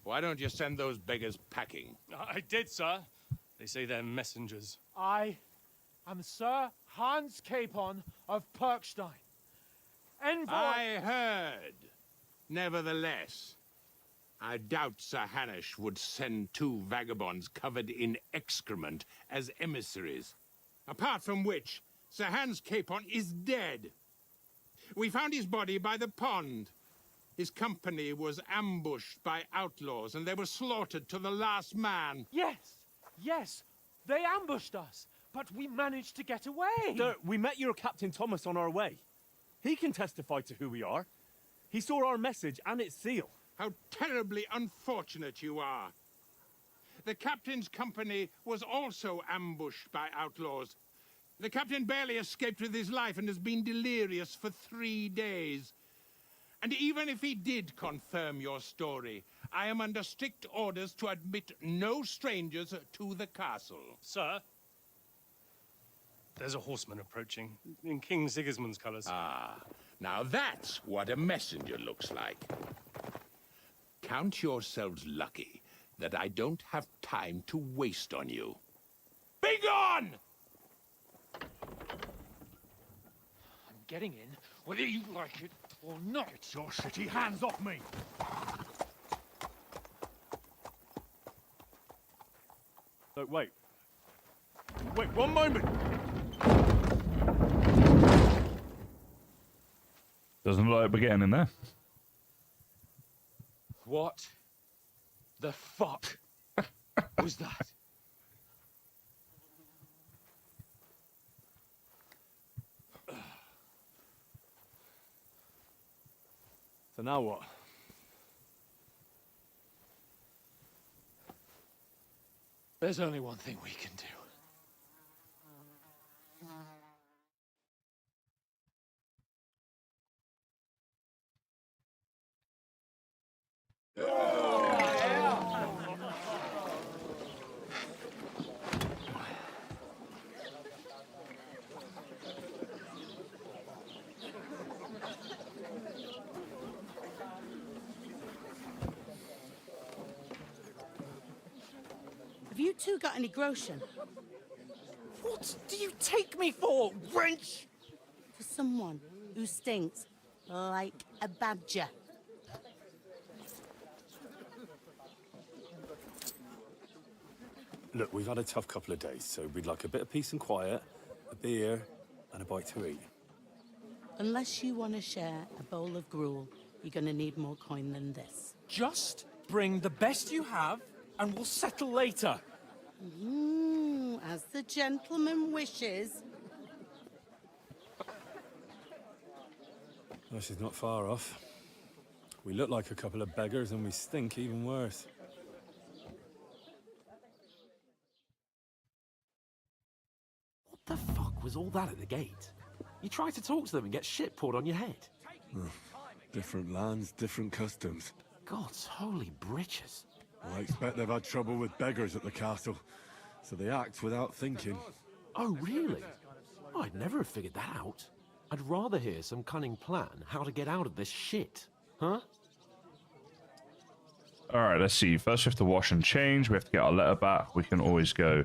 Why don't you send those beggars packing? I did, sir. They say they're messengers. I am Sir Hans Capon of Perkstein. Envoy. I heard. Nevertheless, I doubt Sir Hanush would send two vagabonds covered in excrement as emissaries. Apart from which, Sir Hans Capon is dead. We found his body by the pond. His company was ambushed by outlaws, and they were slaughtered to the last man. Yes, they ambushed us, but we managed to get away. Sir, we met your Captain Thomas on our way. He can testify to who we are. He saw our message and its seal. How terribly unfortunate you are. The captain's company was also ambushed by outlaws. The captain barely escaped with his life and has been delirious for 3 days. And even if he did confirm your story, I am under strict orders to admit no strangers to the castle. Sir, there's a horseman approaching, in King Sigismund's colours. Ah, now that's what a messenger looks like. Count yourselves lucky that I don't have time to waste on you. Be gone! I'm getting in, whether you like it or not. Get your shitty hands off me! No, wait. Wait, one moment! Doesn't look like we're getting in there. What the fuck was that? So now what? There's only one thing we can do. Have you two got any groschen? What do you take me for, wench? For someone who stinks like a badger. Look, we've had a tough couple of days, so we'd like a bit of peace and quiet, a beer, and a bite to eat. Unless you want to share a bowl of gruel, you're going to need more coin than this. Just bring the best you have, and we'll settle later. As the gentleman wishes. Well, she's not far off. We look like a couple of beggars, and we stink even worse. What the fuck was all that at the gate? You try to talk to them and get shit poured on your head. Different lands, different customs. God's holy britches. I expect they've had trouble with beggars at the castle, so they act without thinking. Oh, really? I'd never have figured that out. I'd rather hear some cunning plan how to get out of this shit. Huh? Alright, let's see. First we have to wash and change. We have to get our letter back. We can always go...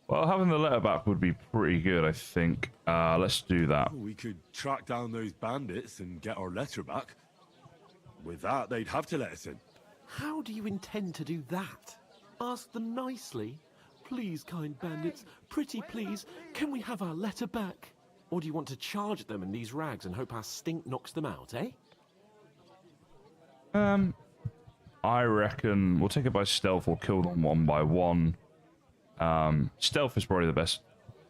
Well, having the letter back would be pretty good, I think. Let's do that. We could track down those bandits and get our letter back. With that, they'd have to let us in. How do you intend to do that? Ask them nicely. Please, kind bandits, pretty please, can we have our letter back? Or do you want to charge at them in these rags and hope our stink knocks them out, eh? I reckon we'll take it by stealth or kill them one by one. Stealth is probably the best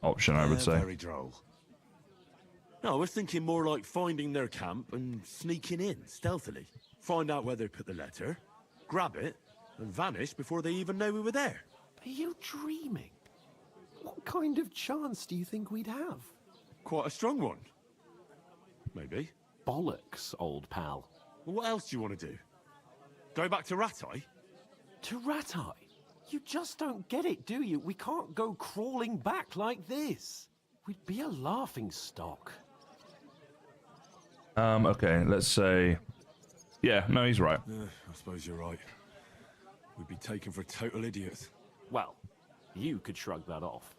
option, I would say. Very droll. No, I was thinking more like finding their camp and sneaking in stealthily. Find out where they put the letter, grab it, and vanish before they even know we were there. Are you dreaming? What kind of chance do you think we'd have? Quite a strong one. Maybe. Bollocks, old pal. Well, what else do you want to do? Go back to Ratai? To Ratai? You just don't get it, do you? We can't go crawling back like this. We'd be a laughing stock. Okay, let's say... Yeah, no, he's right. I suppose you're right. We'd be taken for total idiots. Well, you could shrug that off.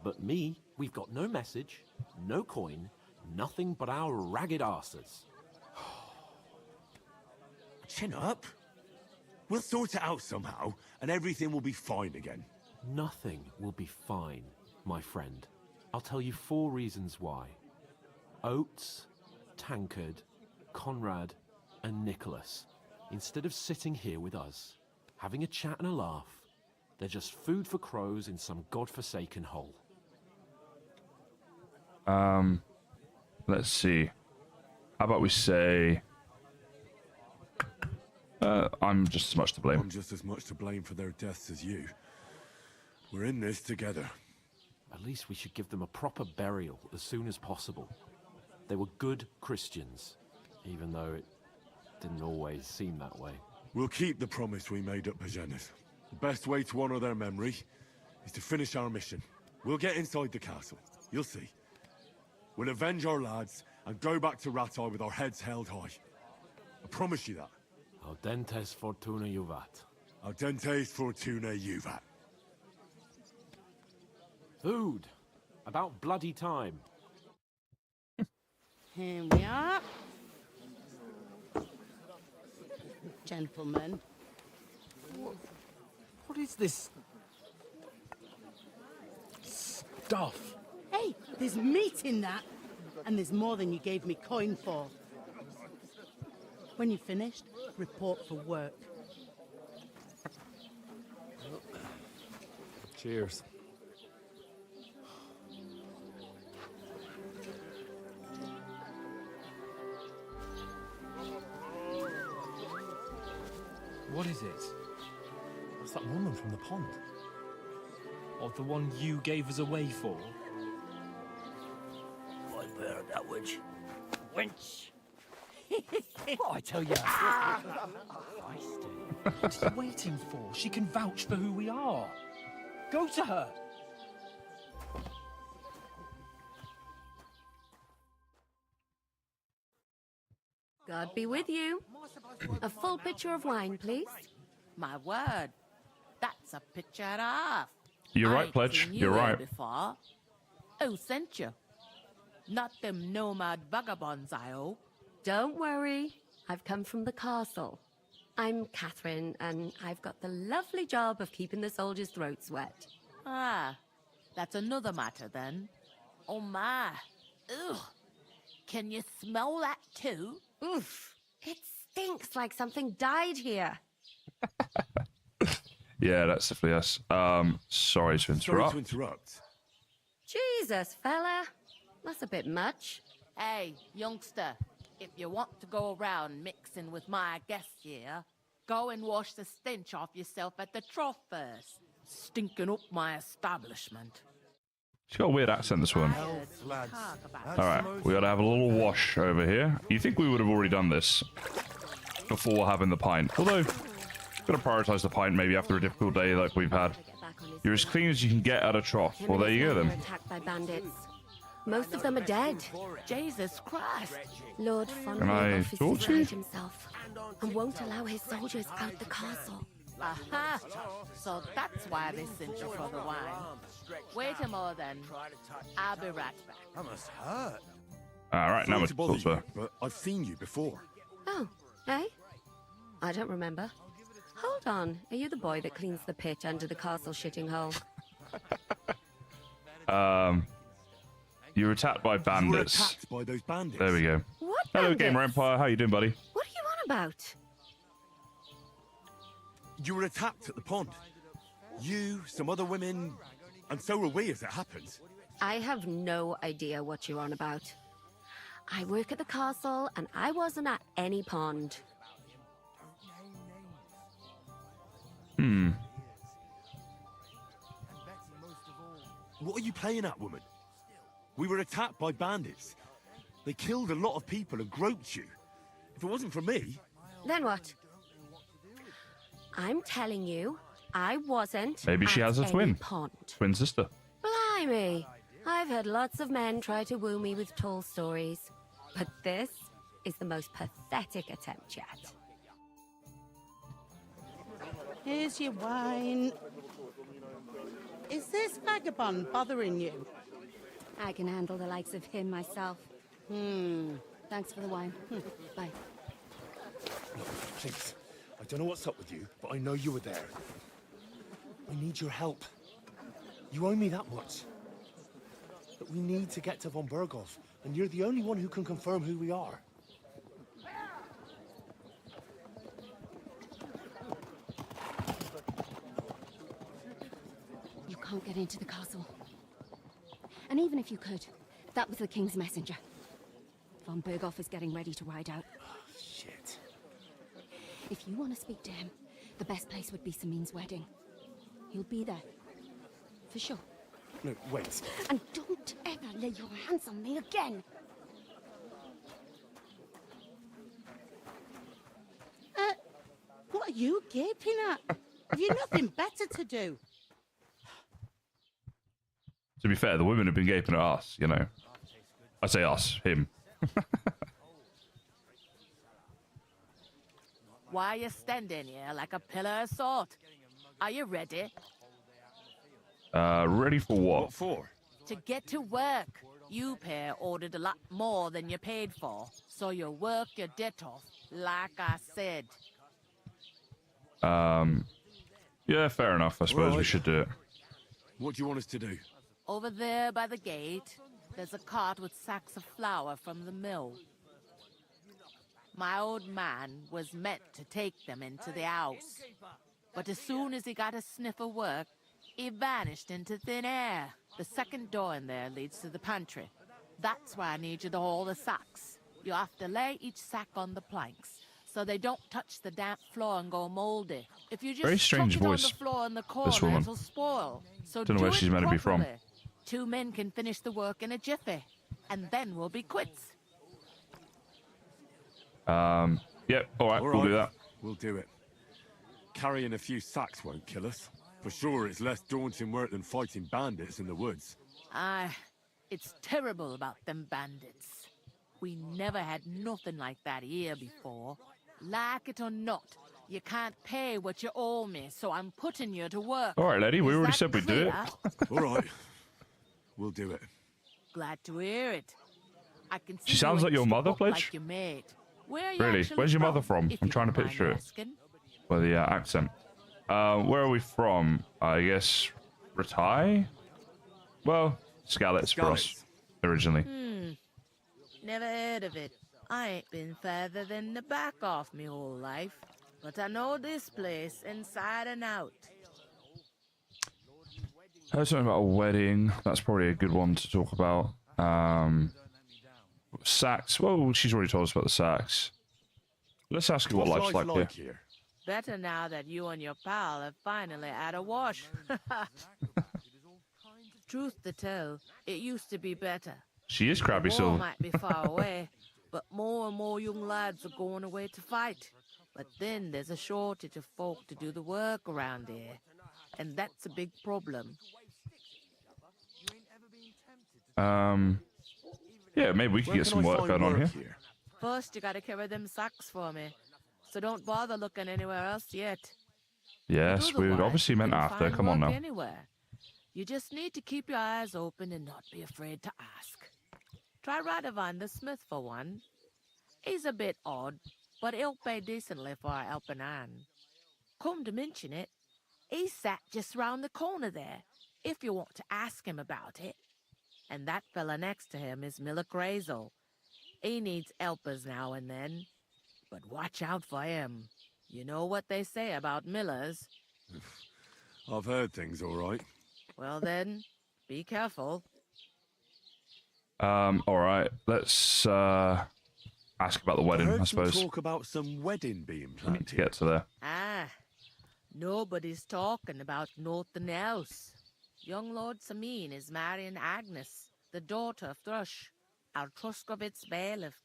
But me, we've got no message, no coin, nothing but our ragged arses. Chin up. We'll sort it out somehow, and everything will be fine again. Nothing will be fine, my friend. I'll tell you 4 reasons why. Oates, Tankard, Conrad, and Nicholas, instead of sitting here with us, having a chat and a laugh, they're just food for crows in some godforsaken hole. Let's see. How about we say... I'm just as much to blame. I'm just as much to blame for their deaths as you. We're in this together. At least we should give them a proper burial as soon as possible. They were good Christians, even though it didn't always seem that way. We'll keep the promise we made at Pagenis. The best way to honor their memory is to finish our mission. We'll get inside the castle. You'll see. We'll avenge our lads and go back to Ratai with our heads held high. I promise you that. Audentes fortuna juvat. Audentes fortuna juvat. Food! About bloody time. Here we are. Gentlemen. What is this stuff? Hey, there's meat in that. And there's more than you gave me coin for. When you're finished, report for work. Cheers. What is it? What's that woman from the pond? Or the one you gave us away for? What about that witch? Wench! What I tell you? What are you waiting for? She can vouch for who we are. Go to her. God be with you. A full pitcher of wine, please. My word, that's a picture and a half. You're I right, ain't Pledge. seen You're you here right. Before. Who sent you? Not them nomad vagabonds, I hope. Don't worry. I've come from the castle. I'm Catherine, and I've got the lovely job of keeping the soldiers' throats wet. Ah, that's another matter then. Oh my. Ugh. Can you smell that too? Oof. It stinks like something died here. Yeah, that's definitely us. Sorry to interrupt. Sorry to interrupt. Jesus, fella. That's a bit much. Hey, youngster, if you want to go around mixing with my guests here, go and wash the stench off yourself at the trough first. Stinking up my establishment. She's got a weird accent, this one. Alright, we gotta have a little wash over here. You think we would have already done this before having the pint. Although, gotta prioritize the pint maybe after a difficult day like we've had. You're as clean as you can get at a trough. Well, there you go then. Attacked by bandits. Most of them are dead. Jesus Christ. Lord von Can I Berghoff is talk to you? beside himself and won't allow his soldiers out the castle. Aha! So that's why they sent you for the wine. Wait a moment then. I'll be right back. That must hurt. Alright, now Sorry we're to bother talking to you, her. but I've seen you before. Oh, eh? I don't remember. Hold on. Are you the boy that cleans the pit under the castle shitting hole? You were attacked by You were bandits. attacked by those bandits. There we go. What Hello, bandits? Gamer Empire. How you doing, buddy? What are you on about? You were attacked at the pond. You, some other women, and so were we as it happened. I have no idea what you're on about. I work at the castle, and I wasn't at any pond. What are you playing at, woman? We were attacked by bandits. They killed a lot of people and groped you. If it wasn't for me... Then what? I'm telling you, I wasn't Maybe she at has a any twin. pond. Twin sister. Blimey! I've had lots of men try to woo me with tall stories, but this is the most pathetic attempt yet. Here's your wine. Is this vagabond bothering you? I can handle the likes of him myself. Thanks for the wine. Bye. Look, please. I don't know what's up with you, but I know you were there. I need your help. You owe me that much. But we need to get to von Berghoff, and you're the only one who can confirm who we are. You can't get into the castle. And even if you could, that was the king's messenger. Von Berghoff is getting ready to ride out. Shit. If you want to speak to him, the best place would be Samin's wedding. He'll be there. For sure. No, wait. And don't ever lay your hands on me again. What are you gaping at? Have you nothing better to do? To be fair, the women have been gaping at us, you know. I say us, him. Why are you standing here like a pillar of salt? Are you ready? Ready for what? What for? To get to work. You pair ordered a lot more than you paid for, so you work your debt off, like I said. Yeah, fair enough. I suppose we should do it. What do you want us to do? Over there by the gate, there's a cart with sacks of flour from the mill. My old man was meant to take them into the house, but as soon as he got a sniff of work, he vanished into thin air. The second door in there leads to the pantry. That's why I need you to haul the sacks. You have to lay each sack on the planks, so they don't touch the damp floor and go moldy. If you just Very strange chuck it voice, on the floor in the this corner, woman. it'll spoil. So Don't know do where it she's meant to be from. properly. 2 men can finish the work in a jiffy, and then we'll be quits. Yep, alright, we'll do that. We'll do it. Carrying a few sacks won't kill us. For sure, it's less daunting work than fighting bandits in the woods. It's terrible about them bandits. We never had nothing like that here before. Like it or not, you can't pay what you owe me, so I'm putting you to work. Alright, lady, we Is already that said we'd do it. clear? Alright. We'll do it. Glad to hear it. I can see She sounds you like your ain't mother, stuck up Pledge. like your mate. Where are you Really? actually Where's your mother from? if I'm you trying to don't picture mind it. asking? By the accent. Where are we from? I guess Ratai? Well, Skalitz for us, originally. Never heard of it. I ain't been further than the back off me whole life. But I know this place inside and out. I heard something about a wedding. That's probably a good one to talk about. Sacks. Well, she's already told us about the sacks. Let's ask her what life's like here. Better now that you and your pal have finally had a wash. Truth to tell, it used to be better. She is crabby The war silver. might be far away, but more and more young lads are going away to fight. But then there's a shortage of folk to do the work around here, and that's a big problem. Yeah, maybe we could get some work done on here. First, you gotta carry them sacks for me, so don't bother looking anywhere else yet. Yes, But we would otherwise, obviously meant you'll after. find Come on work now. Anywhere. You just need to keep your eyes open and not be afraid to ask. Try Radovan the smith for one. He's a bit odd, but he'll pay decently for a helping hand. Come to mention it, he's sat just round the corner there, if you want to ask him about it. And that fella next to him is Miller Crazel. He needs helpers now and then, but watch out for him. You know what they say about Millers. I've heard things, all right. Well then, be careful. All right. Let's ask about the wedding, I heard I suppose. some talk about some wedding being We need planned to get to there. Nobody's talking about nothing else. Young Lord Samin is marrying Agnes, the daughter of Thrush, our Truskovitz bailiff.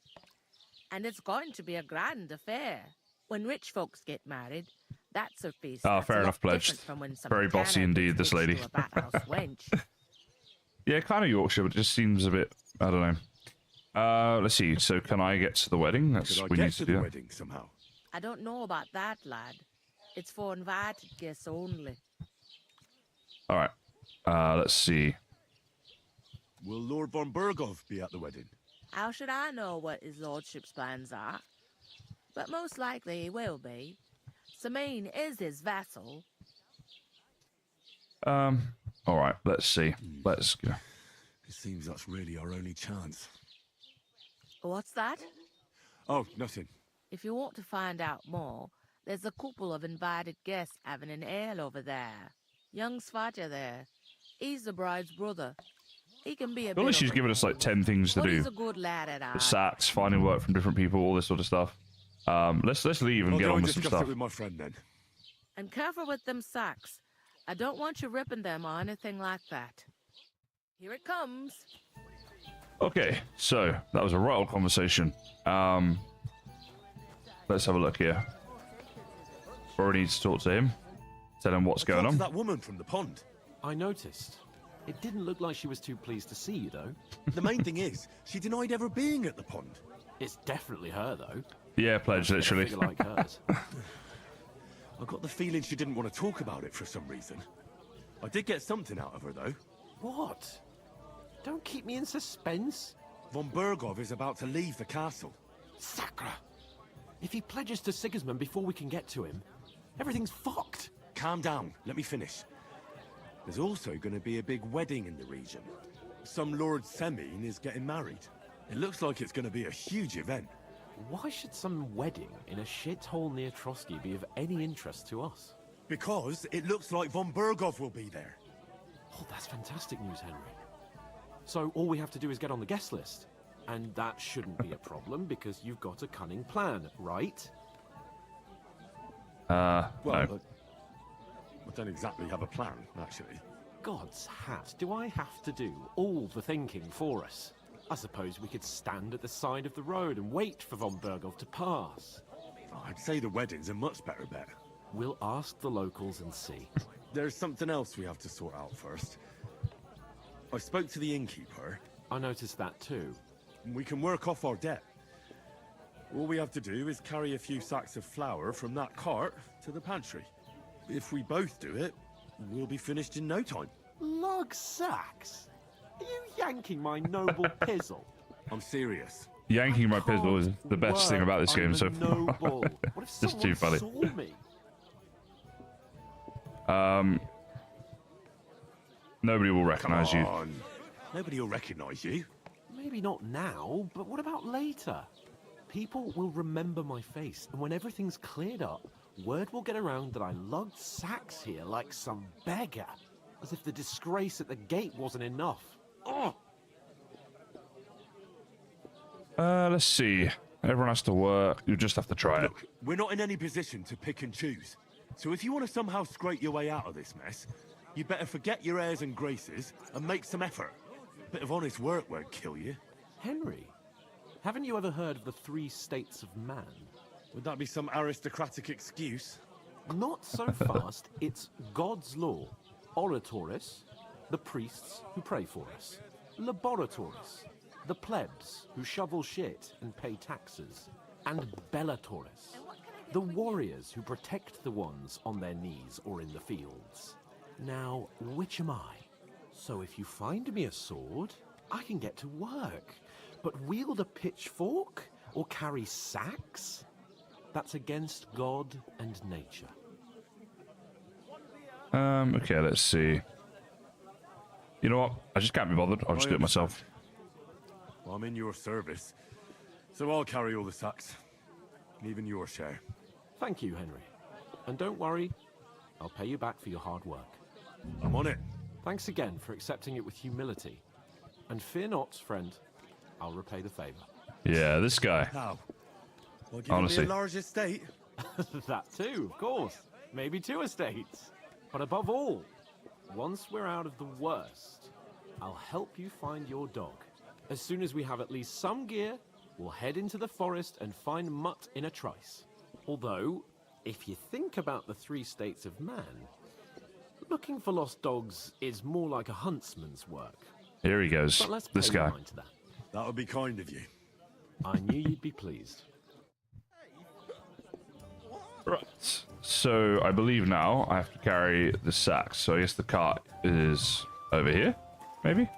And it's going to be a grand affair. When rich folks get married, that's a feast. Oh, that's fair a lot enough, Pledged. different from when some Very bossy tanner indeed, gets this lady. hitched to a bathhouse wench. Yeah, kind of Yorkshire, but it just seems a bit, I don't know. Let's see. So can I get to the wedding? That's Could I we get need to to the do. wedding somehow? I don't know about that, lad. It's for invited guests only. All right. Let's see. Will Lord von Berghoff be at the wedding? How should I know what his lordship's plans are? But most likely he will be. Samin is his vassal. All right. Let's see. Let's go. It seems that's really our only chance. What's that? Oh, nothing. If you want to find out more, there's a couple of invited guests having an ale over there. Young Svaja there. He's the bride's brother. He can be a Surely bit she's of a given us like 10 things to but do. he's a good lad at heart. Sacks, finding work from different people, all this sort of stuff. Let's leave and I'll get go on and with some discuss stuff. it with my friend then. And careful with them sacks. I don't want you ripping them or anything like that. Here it comes. Okay, so that was a right old conversation. Let's have a look here. Already need to talk to him. Tell him what's going on. That woman from the pond. I noticed. It didn't look like she was too pleased to see you, though. The main thing is, she denied ever being at the pond. It's definitely her, though. Yeah, pledge, literally. Figure like hers. I got the feeling she didn't want to talk about it for some reason. I did get something out of her, though. What? Don't keep me in suspense. Von Bergov is about to leave the castle. Sacra! If he pledges to Sigismund before we can get to him, everything's fucked. Calm down. Let me finish. There's also going to be a big wedding in the region. Some Lord Semine is getting married. It looks like it's going to be a huge event. Why should some wedding in a shithole near Trotsky be of any interest to us? Because it looks like Von Bergov will be there. Oh, that's fantastic news, Henry. So all we have to do is get on the guest list. And that shouldn't be a problem because you've got a cunning plan, right? Well, no. I don't exactly have a plan, actually. God's hat, do I have to do all the thinking for us? I suppose we could stand at the side of the road and wait for Von Bergov to pass. I'd say the wedding's a much better bet. We'll ask the locals and see. There's something else we have to sort out first. I spoke to the innkeeper. I noticed that too. We can work off our debt. All we have to do is carry a few sacks of flour from that cart to the pantry. If we both do it, we'll be finished in no time. Lug sacks? Are you yanking my noble pizzle? I'm serious. Yanking my pizzle is the best thing about this game so far. Noble. What if Just too funny. saw me? Nobody will recognize you. Nobody will recognize you. Maybe not now, but what about later? People will remember my face, and when everything's cleared up, word will get around that I lugged sacks here like some beggar. As if the disgrace at the gate wasn't enough. Oh! Let's see. Everyone has to work. You just have to try it. Look, we're not in any position to pick and choose. So if you want to somehow scrape your way out of this mess, you better forget your airs and graces and make some effort. A bit of honest work won't kill you. Henry, haven't you ever heard of the 3 states of man? Would that be some aristocratic excuse? Not so fast. It's God's law. Oratoris, the priests who pray for us. Laboratoris, the plebs who shovel shit and pay taxes. And Bellatoris, the warriors who protect the ones on their knees or in the fields. Now, which am I? So if you find me a sword, I can get to work. But wield a pitchfork or carry sacks? That's against God and nature. Okay, let's see. You know what? I just can't be bothered. I'll just do it myself. Well, I'm in your service, so I'll carry all the sacks. Even your share. Thank you, Henry. And don't worry, I'll pay you back for your hard work. I'm on it. Thanks again for accepting it with humility. And fear not, friend, I'll repay the favor. Yeah, this guy. How? Well, honestly. Me a large estate? That too, of course. Maybe 2 estates. But above all, once we're out of the worst, I'll help you find your dog. As soon as we have at least some gear, we'll head into the forest and find Mutt in a trice. Although, if you think about the 3 states of man, looking for lost dogs is more like a huntsman's work. Here he goes. But let's This pay no guy. mind to that. That would be kind of you. I knew you'd be pleased. Right. So I believe now I have to carry the sacks. So I guess the cart is over here, maybe?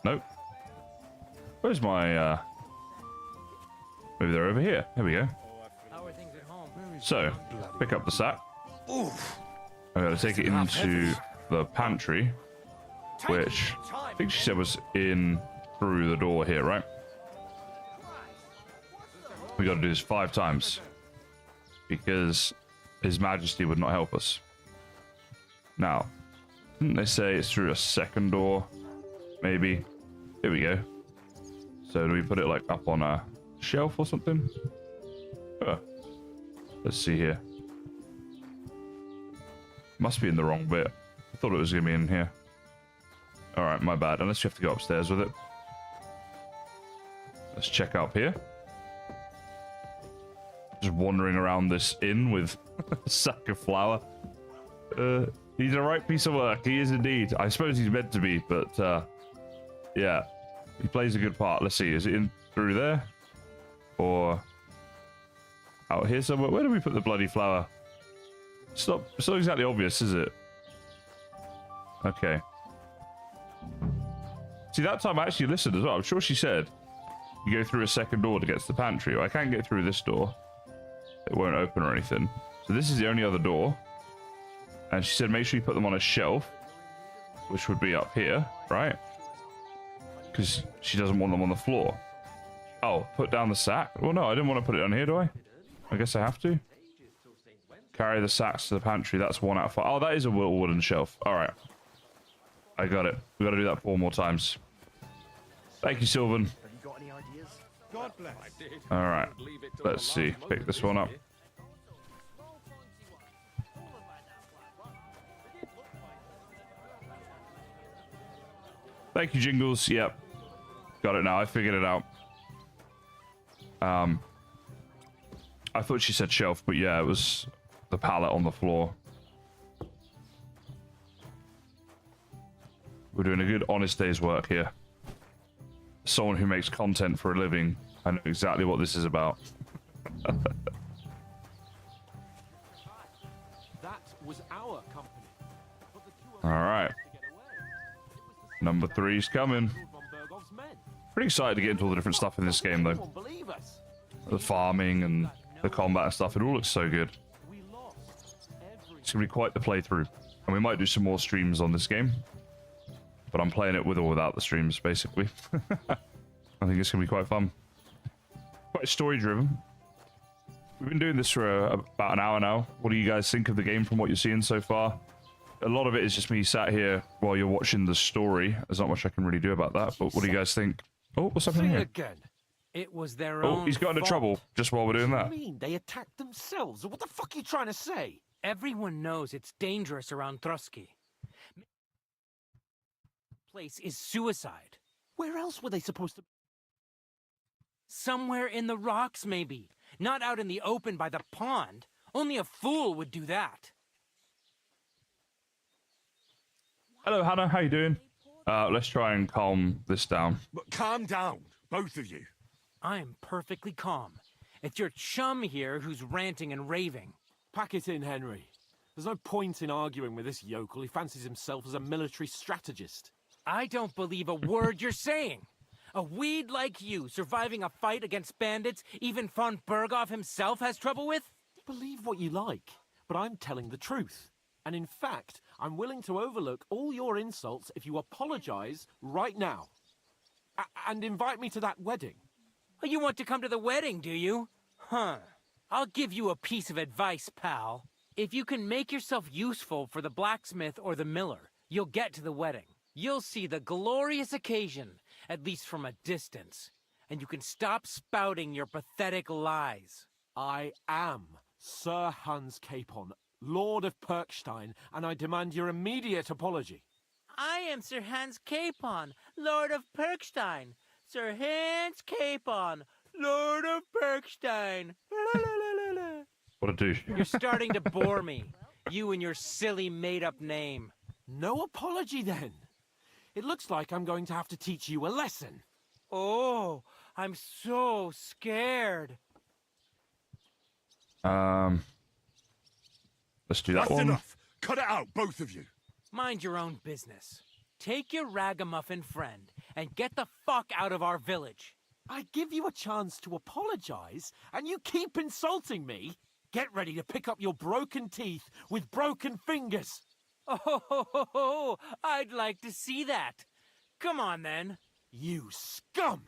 Nope. Where's my maybe they're over here. Here we go. So pick up the sack. I gotta take it into the pantry, which I think she said was in through the door here, right? We gotta do this 5 times because His Majesty would not help us. Now, didn't they say it's through a second door? Maybe. Here we go. So do we put it like up on a shelf or something? Let's see here. Must be in the wrong bit. I thought it was gonna be in here. All right, my bad. Unless you have to go upstairs with it. Let's check up here. Just wandering around this inn with a sack of flour. He's a right piece of work. He is indeed. I suppose he's meant to be, but yeah, he plays a good part. Let's see. Is it in through there, or out here somewhere? Where do we put the bloody flour? It's not exactly obvious, is it? Okay. See, that time I actually listened as well. I'm sure she said you go through a second door to get to the pantry. I can't get through this door. It won't open or anything. So this is the only other door. And she said make sure you put them on a shelf, which would be up here, right? Because she doesn't want them on the floor. Oh, put down the sack? Well, no, I didn't want to put it on here, do I? I guess I have to. Carry the sacks to the pantry. That's 1 out of 5. Oh, that is a wooden shelf. All right. I got it. We got to do that 4 more times. Thank you, Sylvan. Have you got any ideas? God bless. All right. Let's see. Pick this one up. Thank you, Jingles. Yep. Got it now. I figured it out. I thought she said shelf, but yeah, it was the pallet on the floor. We're doing a good, honest day's work here. Someone who makes content for a living. I know exactly what this is about. That was our company. All right. Number 3's coming. Pretty excited to get into all the different stuff in this game, though. The farming and the combat and stuff. It all looks so good. It's going to be quite the playthrough. And we might do some more streams on this game. But I'm playing it with or without the streams, basically. I think it's going to be quite fun. Quite story-driven. We've been doing this for about an hour now. What do you guys think of the game from what you're seeing so far? A lot of it is just me sat here while you're watching the story. There's not much I can really do about that, but what do you guys think? Oh, what's happening here? Again. It was their own Oh, he's got into fault. trouble just while we're doing that. What do you mean? They attacked themselves? What the fuck are you trying to say? Everyone knows it's dangerous around Trusky. Place is suicide. Where else were they supposed to... Somewhere in the rocks, maybe. Not out in the open by the pond. Only a fool would do that. Hello, Hannah. How you doing? Let's try and calm this down. But calm down, both of you. I'm perfectly calm. It's your chum here who's ranting and raving. Pack it in, Henry. There's no point in arguing with this yokel. He fancies himself as a military strategist. I don't believe a word you're saying. A weed like you surviving a fight against bandits even von Berghoff himself has trouble with? Believe what you like, but I'm telling the truth. And in fact, I'm willing to overlook all your insults if you apologize right now. And invite me to that wedding. Oh, you want to come to the wedding, do you? Huh. I'll give you a piece of advice, pal. If you can make yourself useful for the blacksmith or the miller, you'll get to the wedding. You'll see the glorious occasion, at least from a distance. And you can stop spouting your pathetic lies. I am Sir Hans Capon, Lord of Perkstein, and I demand your immediate apology. I am Sir Hans Capon, Lord of Perkstein. Sir Hans Capon, Lord of Perkstein. What a douche. You're starting to bore me. You and your silly made-up name. No apology, then. It looks like I'm going to have to teach you a lesson. Oh, I'm so scared. Let's do that That's one. enough. Cut it out, both of you. Mind your own business. Take your ragamuffin friend and get the fuck out of our village. I give you a chance to apologize, and you keep insulting me. Get ready to pick up your broken teeth with broken fingers. Oh, I'd like to see that. Come on, then. You scum!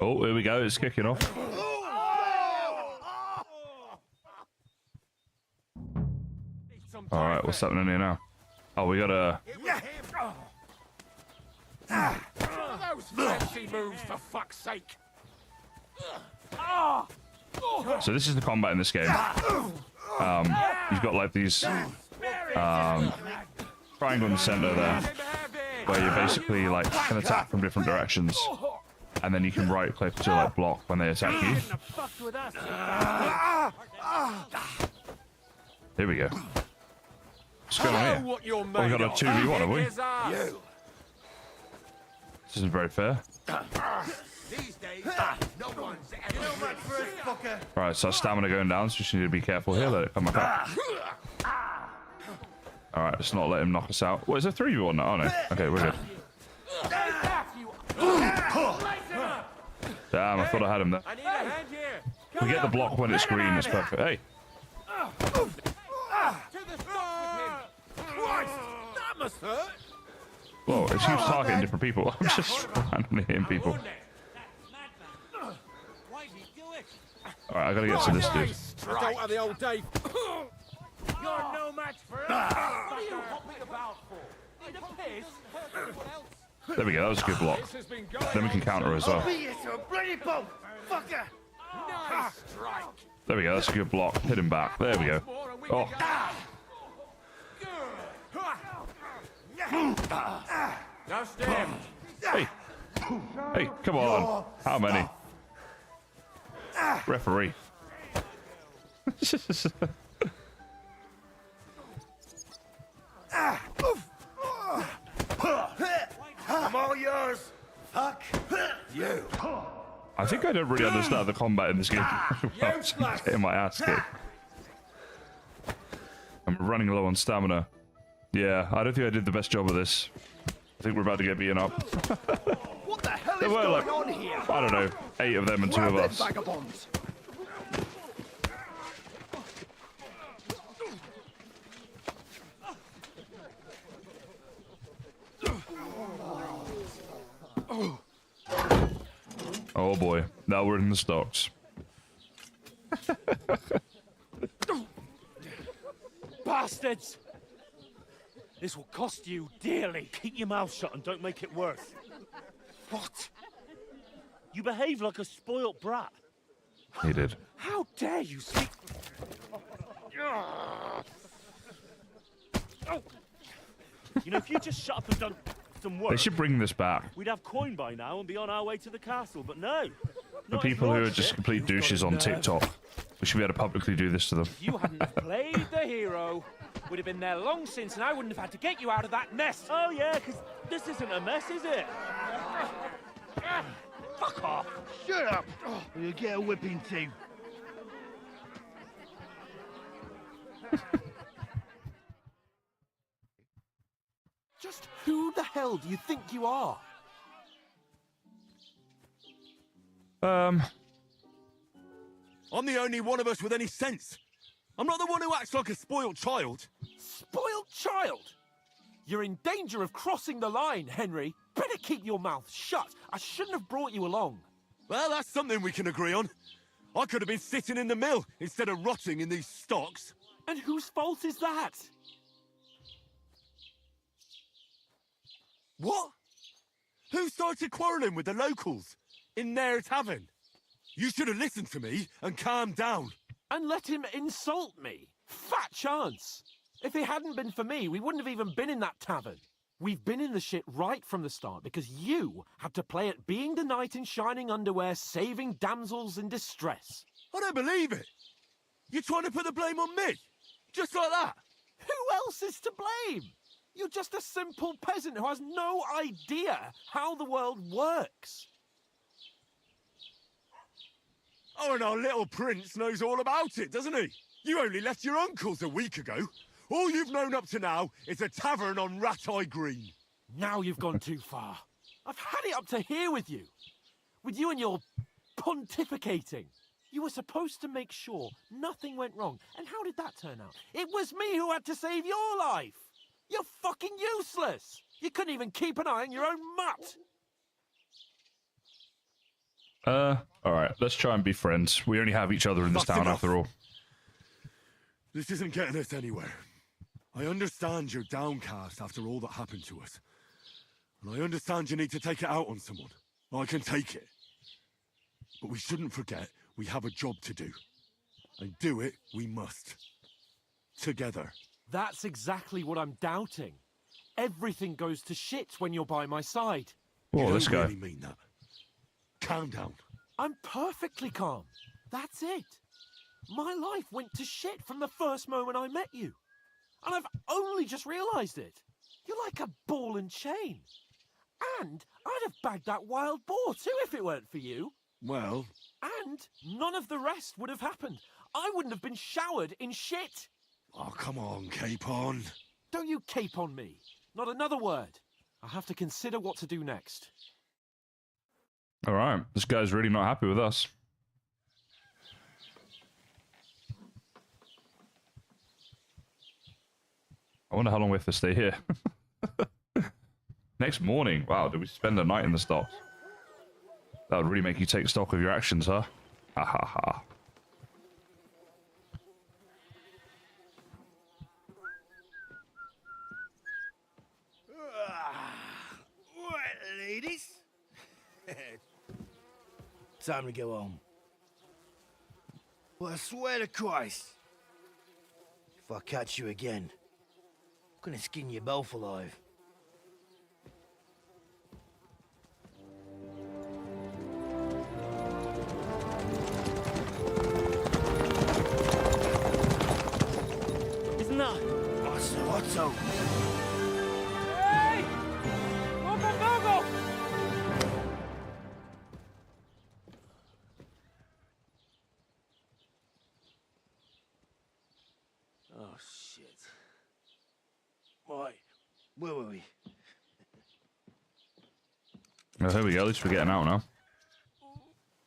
Oh, here we go. It's kicking off. All right, what's happening here now? Oh, we got a... Those flashy moves, for fuck's sake! Ah! So this is the combat in this game. You've got like these triangle in the center there, where you basically like can attack from different directions, and then you can right click to like block when they attack you. Here we go. What's going on here? Oh, we got a 2v1, have we? This isn't very fair. These days, no one's ever Right, so our stamina going down, so we just need to be careful here. Let it come back up. Alright, let's not let him knock us out. What, is it 3v1 now? Oh no. Okay, we're good. Damn, I thought I had him there. We get the block when it's green, it's perfect. Hey! That must hurt. Whoa, it keeps targeting different people. I'm just randomly hitting people. Alright, I gotta get to this dude. I don't have the old Dave. You're no match for us. What are you hopping about for? In a piss? There we go, that was a good block. Then we can counter as well. Nice strike. There we go, that's a good block. Hit him back. There we go. Oh. Now stand. Hey. Hey, come on. How many? Referee. I'm all yours. Fuck you. I think I don't really understand the combat in this game. I'm just getting my ass kicked. I'm running low on stamina. Yeah, I don't think I did the best job of this. I think we're about to get beaten up. What the hell There is were going like, on here? I don't know, 8 of them and 2 of us. Vagabonds. Oh boy, now we're in the stocks. Bastards! This will cost you dearly. Keep your mouth shut and don't make it worse. What? You behave like a spoilt brat. He did. How dare you speak? You know, if you just shut up and done some work, They should bring this back. we'd have coin by now and be on our way to the castle. But no. The people who are just complete douches on TikTok. We should be able to publicly do this to them. If you hadn't have played the hero, we'd have been there long since, and I wouldn't have had to get you out of that mess. Oh yeah, because this isn't a mess, is it? Fuck off. Shut up. Oh, you'll get a whipping too. Just who the hell do you think you are? I'm the only one of us with any sense. I'm not the one who acts like a spoiled child. Spoiled child? You're in danger of crossing the line, Henry. Better keep your mouth shut. I shouldn't have brought you along. Well, that's something we can agree on. I could have been sitting in the mill instead of rotting in these stocks. And whose fault is that? What? Who started quarrelling with the locals in their tavern? You should have listened to me and calmed down. And let him insult me? Fat chance. If it hadn't been for me, we wouldn't have even been in that tavern. We've been in the shit right from the start because you had to play at being the knight in shining underwear, saving damsels in distress. I don't believe it. You're trying to put the blame on me? Just like that? Who else is to blame? You're just a simple peasant who has no idea how the world works. Oh, and our little prince knows all about it, doesn't he? You only left your uncle's a week ago. All you've known up to now is a tavern on Rat-Eye Green. Now you've gone too far. I've had it up to here with you. With you and your pontificating. You were supposed to make sure nothing went wrong. And how did that turn out? It was me who had to save your life. You're fucking useless. You couldn't even keep an eye on your own mutt. Alright, let's try and be friends. We only have each other in this That's town enough. after all. This isn't getting us anywhere. I understand you're downcast after all that happened to us. And I understand you need to take it out on someone. I can take it. But we shouldn't forget We have a job to do. And do it we must. Together. That's exactly what I'm doubting. Everything goes to shit when you're by my side. Oh, this guy. Really mean that. Calm down. I'm perfectly calm. That's it. My life went to shit from the first moment I met you. And I've only just realised it. You're like a ball and chain. And I'd have bagged that wild boar too if it weren't for you. Well... And none of the rest would have happened. I wouldn't have been showered in shit. Oh, come on, Capon. Don't you cape on me. Not another word. I'll have to consider what to do next. All right. This guy's really not happy with us. I wonder how long we have to stay here. Next morning. Wow, did we spend a night in the stocks? That would really make you take stock of your actions, huh? Ha ha ha. Right, ladies. Time to go home. But I swear to Christ, if I catch you again, I'm gonna skin you both alive. Isn't that? Otto. Hey! Go! Oh, shit. Right, where were we? Oh, here we go. At least we're getting out now.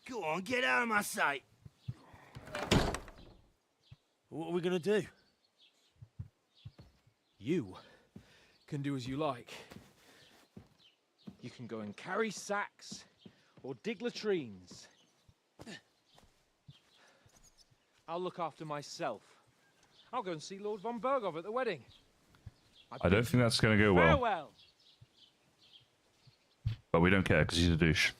Go on, get out of my sight. What are we gonna do? You can do as you like. You can go and carry sacks or dig latrines. I'll look after myself. I'll go and see Lord von Berghoff at the wedding. I don't think that's going to go well. Farewell. But we don't care because he's a douche.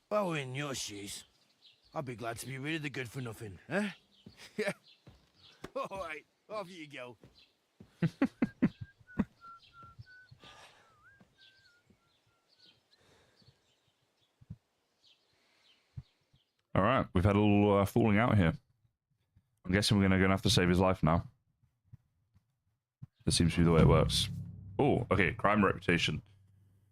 If I were in your shoes, I'd be glad to be rid of the good for nothing, eh? Yeah. All right, off you go. All right, we've had a little falling out here. I'm guessing we're going to have to save his life now. That seems to be the way it works. Oh, okay, crime reputation.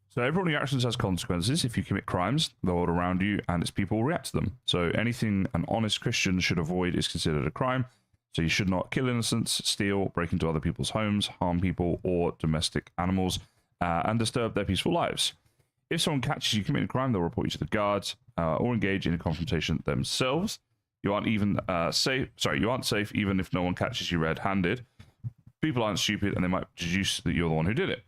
So every your actions has consequences. If you commit crimes, the world around you and its people react to them. So anything an honest Christian should avoid is considered a crime. So you should not kill innocents, steal, break into other people's homes, harm people or domestic animals, and disturb their peaceful lives. If someone catches you committing a crime, they'll report you to the guards or engage in a confrontation themselves. You aren't even safe. Sorry, you aren't safe even if no one catches you red-handed. People aren't stupid, and they might deduce that you're the one who did it.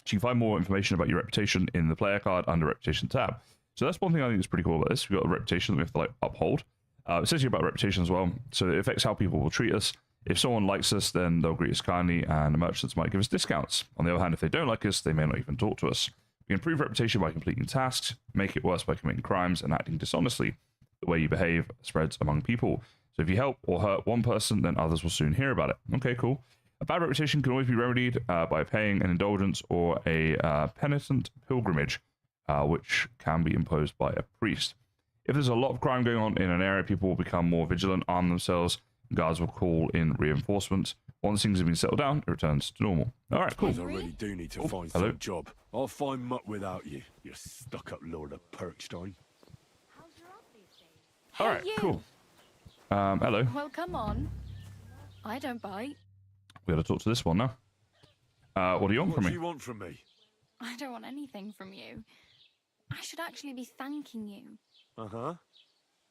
So you can find more information about your reputation in the player card under Reputation tab. So that's one thing I think is pretty cool about this. We've got a reputation that we have to like uphold. It says here about reputation as well. So it affects how people will treat us. If someone likes us, then they'll greet us kindly, and the merchants might give us discounts. On the other hand, if they don't like us, they may not even talk to us. We can improve reputation by completing tasks, make it worse by committing crimes and acting dishonestly. The way you behave spreads among people. So if you help or hurt one person, then others will soon hear about it. Okay, cool. A bad reputation can always be remedied by paying an indulgence or a penitent pilgrimage, which can be imposed by a priest. If there's a lot of crime going on in an area, people will become more vigilant, arm themselves, and guards will call in reinforcements. Once things have been settled down, it returns to normal. All right, cool. I really do need to find some job. I'll find muck without you, you stuck-up Lord of Perkstein. All right, cool. Hello. Well, come on. I don't bite. We got to talk to this one now. What do you want from me? What do you want from me? I don't want anything from you. I should actually be thanking you. Uh-huh.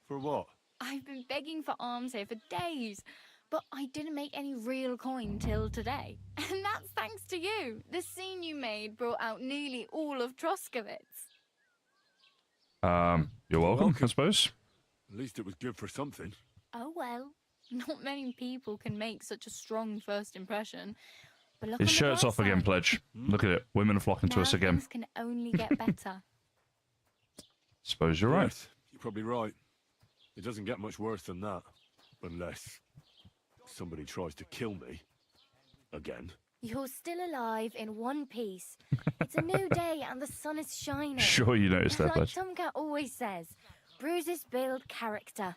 For what? I've been begging for alms here for days, but I didn't make any real coin till today. And that's thanks to you. The scene you made brought out nearly all of Troskowitz. You're welcome, I suppose. At least it was good for something. Oh well. Not many people can make such a strong first impression. But look His on the shirt's bright off again, side. Pledge. Look at it. Women are flocking to Now us again. things can only get better. Suppose you're right. Yes, you're probably right. It doesn't get much worse than that. Unless somebody tries to kill me. Again. You're still alive in one piece. It's a new day and the sun is shining. Sure you noticed that, Like Pledge. Tomcat always says, bruises build character.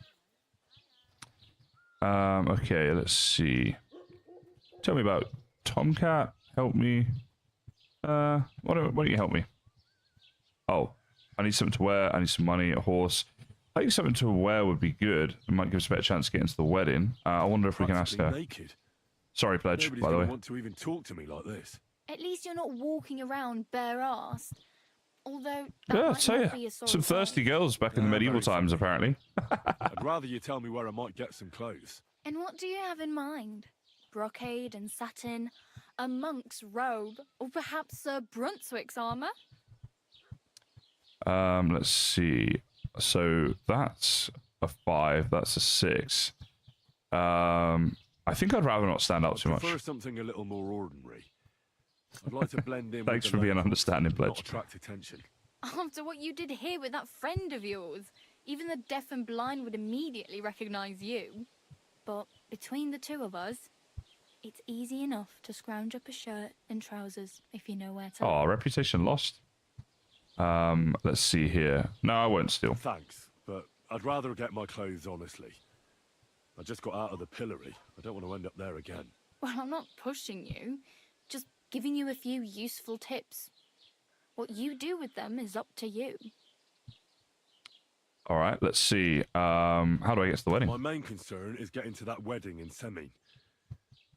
Okay, let's see. Tell me about Tomcat. Help me. Why don't you help me? Oh, I need something to wear. I need some money, a horse. I think something to wear would be good. It might give us a better chance to get into the wedding. I wonder if we can ask her. Naked. Sorry, Pledge, Nobody's by the gonna way. want to even talk to me like this. At least you're not walking around bare-assed. Although that Yeah, I'll might tell not be you. a sore Some thirsty girls back in the medieval times, apparently. I'd rather you tell me where I might get some clothes. And what do you have in mind? Brocade and satin, a monk's robe, or perhaps Sir Brunswick's armor? Let's see. So that's a 5. That's a 6. I think I'd rather not stand out too much. Prefer something a little more ordinary. I'd like to blend in. Thanks with for the being locals, understanding, not Pledge. attract attention. After what you did here with that friend of yours, even the deaf and blind would immediately recognize you. But between the two of us, it's easy enough to scrounge up a shirt and trousers if you know where to. Oh, reputation lost. Let's see here. No, I won't steal. Thanks, but I'd rather get my clothes honestly. I just got out of the pillory. I don't want to end up there again. Well, I'm not pushing you, just giving you a few useful tips. What you do with them is up to you. All right, let's see. How do I get to the wedding? My main concern is getting to that wedding in Semin.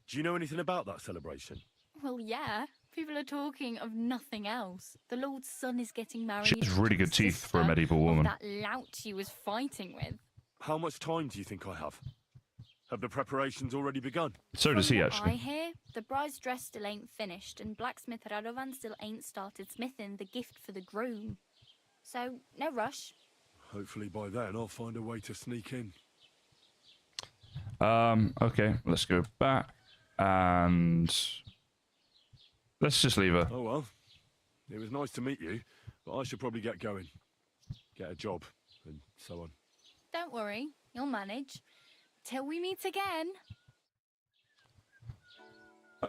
Do you know anything about that celebration? Well, yeah. People are talking of nothing else. The Lord's son is getting married. She has really to good the teeth for a sister medieval of woman. That lout he was fighting with. How much time do you think I have? Have the preparations already begun? So does he, From what actually. I hear, the bride's dress still ain't finished, and blacksmith Radovan still ain't started smithing the gift for the groom. So, no rush. Hopefully by then I'll find a way to sneak in. Okay, let's go back and let's just leave her. Oh well. It was nice to meet you, but I should probably get going. Get a job, and so on. Don't worry, you'll manage. Till we meet again.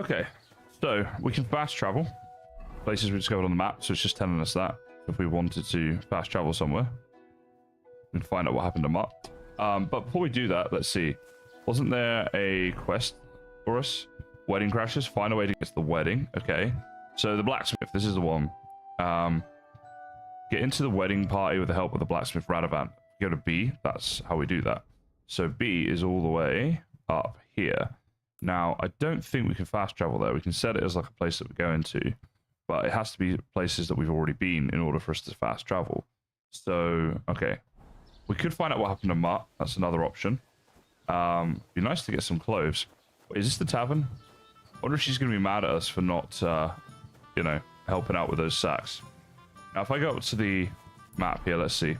Okay, so we can fast travel. Places we discovered on the map, so it's just telling us that. If we wanted to fast travel somewhere, we can find out what happened to Mutt. But before we do that, let's see. Wasn't there a quest for us? Wedding crashes. Find a way to get to the wedding. Okay. So the blacksmith. This is the one. Get into the wedding party with the help of the blacksmith Radovan. Go to B. That's how we do that. So B is all the way up here. Now, I don't think we can fast travel there. We can set it as like a place that we're going to, but it has to be places that we've already been in order for us to fast travel. So, okay. We could find out what happened to Mutt. That's another option. Be nice to get some clothes. Wait, is this the tavern? I wonder if she's going to be mad at us for not, you know, helping out with those sacks. Now, if I go up to the map here, let's see.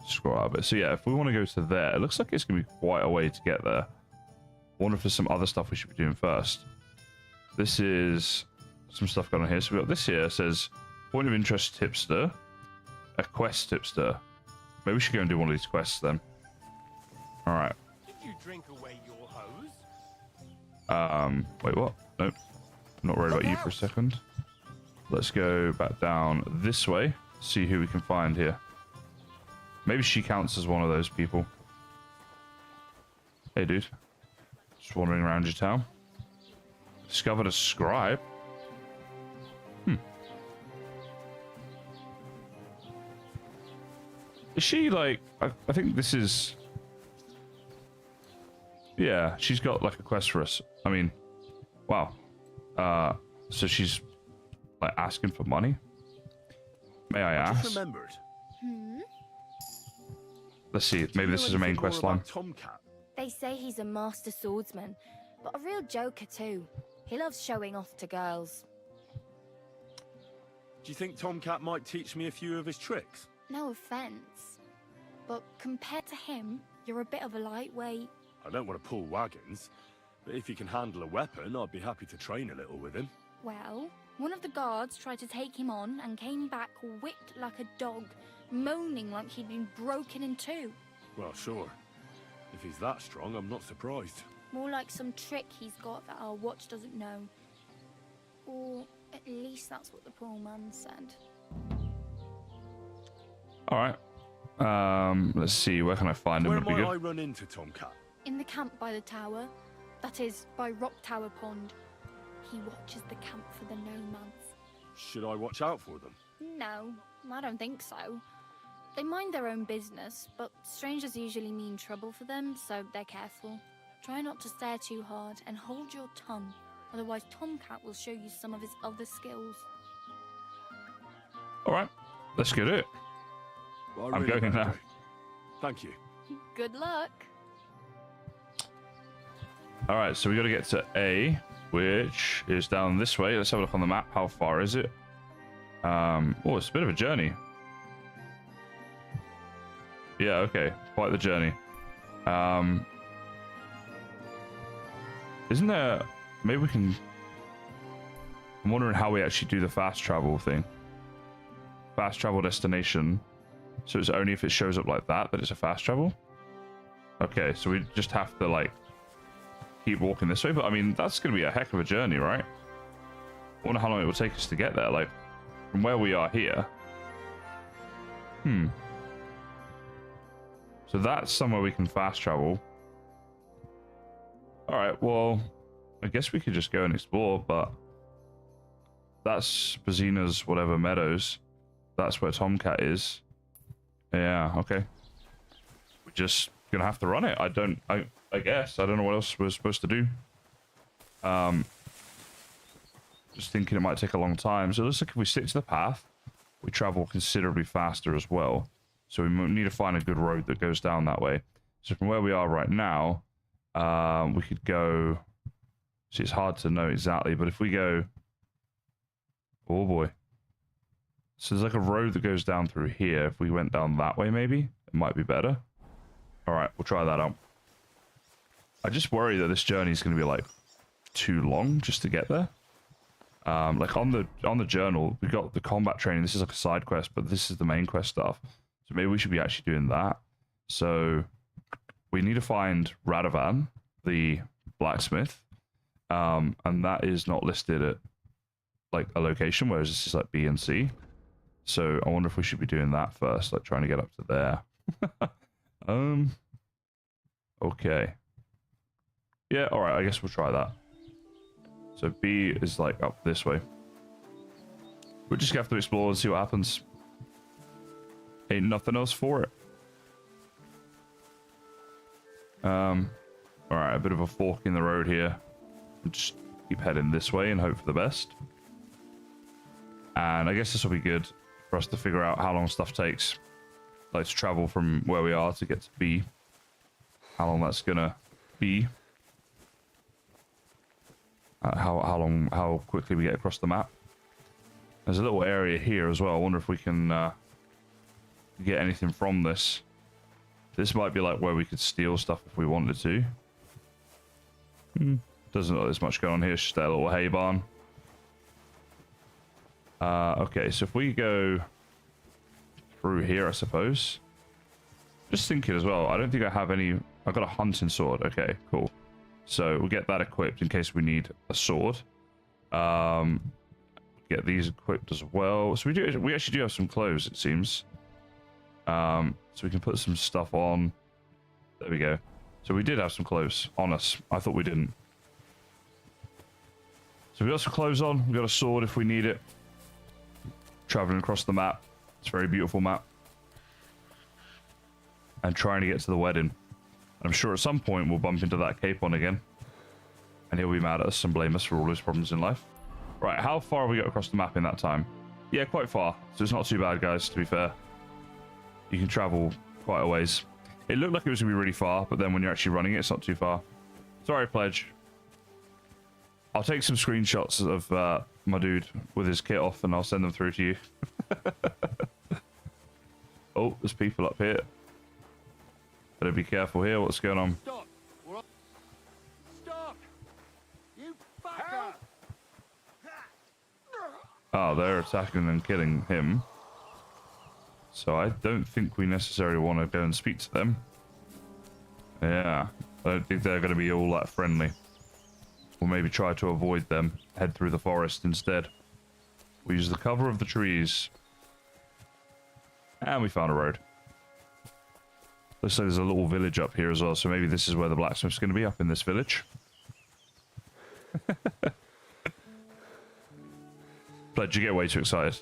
Scroll out a bit. So yeah, if we want to go to there, it looks like it's going to be quite a way to get there. I wonder if there's some other stuff we should be doing first. This is some stuff going on here. So we got this here. It says, point of interest tipster. A quest tipster. Maybe we should go and do one of these quests then. Alright. Did you drink away your hose? Wait, what? Nope. I'm not worried about you for a second. Let's go back down this way. See who we can find here. Maybe she counts as one of those people. Hey, dude. Just wandering around your town. Discovered a scribe. Is she like... I think this is... Yeah, she's got like a quest for us. I mean, wow. So she's like asking for money? May I ask? Just remembered. Let's see, maybe this is a main quest line. Tomcat. They say he's a master swordsman, but a real joker too. He loves showing off to girls. Do you think Tomcat might teach me a few of his tricks? No offense, but compared to him, you're a bit of a lightweight. I don't want to pull wagons, But if he can handle a weapon, I'd be happy to train a little with him. Well, one of the guards tried to take him on and came back whipped like a dog, moaning like he'd been broken in two. Well, sure. If he's that strong, I'm not surprised. More like some trick he's got that our watch doesn't know. Or at least that's what the poor man said. All right. Let's see. Where can I find him? Where Would be might good. I run into Tomcat? In the camp by the tower. That is, by Rock Tower Pond. He watches the camp for the nomads. Should I watch out for them? No, I don't think so. They mind their own business, but strangers usually mean trouble for them, so they're careful. Try not to stare too hard and hold your tongue, otherwise Tomcat will show you some of his other skills. All right. Let's get it. Well, I'm going now. Thank you. Good luck. All right, so we got to get to A, which is down this way. Let's have a look on the map. How far is it? Oh, it's a bit of a journey. Yeah, okay, quite the journey. Isn't there? Maybe we can. I'm wondering how we actually do the fast travel thing. Fast travel destination. So it's only if it shows up like that it's a fast travel. Okay, so we just have to like keep walking this way, but I mean that's gonna be a heck of a journey, right? I wonder how long it will take us to get there, like from where we are here. So that's somewhere we can fast travel. All right, well, I guess we could just go and explore, but that's Bazina's whatever meadows. That's where Tomcat is. Yeah, okay. We're just gonna have to run it. I guess. I don't know what else we're supposed to do. Just thinking it might take a long time. So it looks like if we stick to the path, we travel considerably faster as well. So we need to find a good road that goes down that way. So from where we are right now, we could go... See, it's hard to know exactly, but if we go... Oh boy. So there's like a road that goes down through here. If we went down that way, maybe it might be better. All right, we'll try that out. I just worry that this journey is going to be like too long just to get there. Like on the journal, we got the combat training. This is like a side quest, but this is the main quest stuff. So maybe we should be actually doing that. So we need to find Radovan, the blacksmith, and that is not listed at like a location, whereas this is like B and C. So I wonder if we should be doing that first, like trying to get up to there. Okay. Yeah, all right, I guess we'll try that. So B is like up this way. We'll just have to explore and see what happens. Ain't nothing else for it. All right, a bit of a fork in the road here. We'll just keep heading this way and hope for the best. And I guess this will be good for us to figure out how long stuff takes. Like to travel from where we are to get to B. How long that's gonna be. How quickly we get across the map. There's a little area here as well. I wonder if we can get anything from this. This might be like where we could steal stuff if we wanted to. Doesn't look like there's much going on here. It's just that little hay barn. Okay, so if we go through here, I suppose. Just thinking as well, I don't think I have any... I've got a hunting sword. Okay, cool. So we'll get that equipped in case we need a sword. Get these equipped as well. So we actually do have some clothes, it seems. So we can put some stuff on. There we go. So we did have some clothes on us. I thought we didn't. So we got some clothes on. We got a sword if we need it. Traveling across the map. It's a very beautiful map. And trying to get to the wedding. I'm sure at some point we'll bump into that Capon again. And he'll be mad at us and blame us for all his problems in life. Right, how far have we got across the map in that time? Yeah, quite far. So it's not too bad, guys, to be fair. You can travel quite a ways. It looked like it was going to be really far, but then when you're actually running it, it's not too far. Sorry, Pledge. I'll take some screenshots of my dude with his kit off and I'll send them through to you. Oh, there's people up here. Better be careful here. What's going on? Stop! Stop! out there attacking and killing him. So I don't think we necessarily want to go and speak to them. Yeah, I don't think they're going to be all that friendly. We'll maybe try to avoid them, head through the forest instead. We use the cover of the trees. And we found a road. Looks like there's a little village up here as well, so maybe this is where the blacksmith's going to be, up in this village. Pledge, you get way too excited.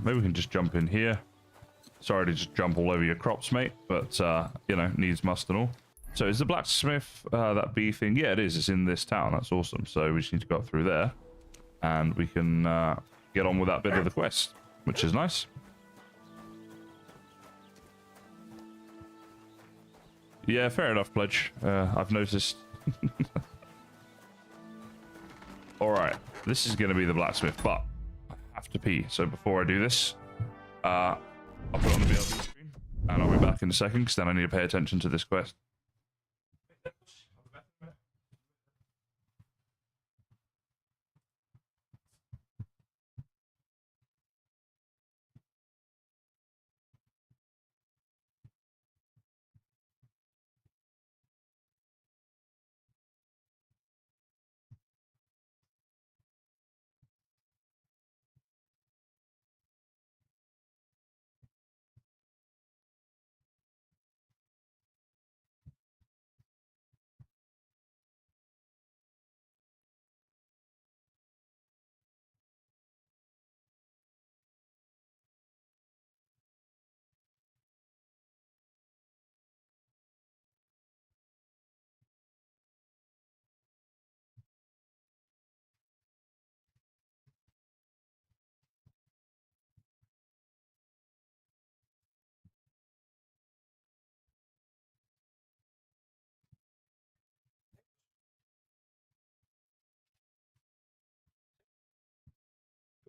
Maybe we can just jump in here. Sorry to just jump all over your crops, mate, but, you know, needs must and all. So is the blacksmith, that bee thing? Yeah, it is. It's in this town. That's awesome. So we just need to go up through there, and we can get on with that bit of the quest, which is nice. Yeah, fair enough, Pledge. I've noticed. Alright, this is going to be the blacksmith, but I have to pee. So before I do this, I'll put on the BLB screen, and I'll be back in a second, because then I need to pay attention to this quest.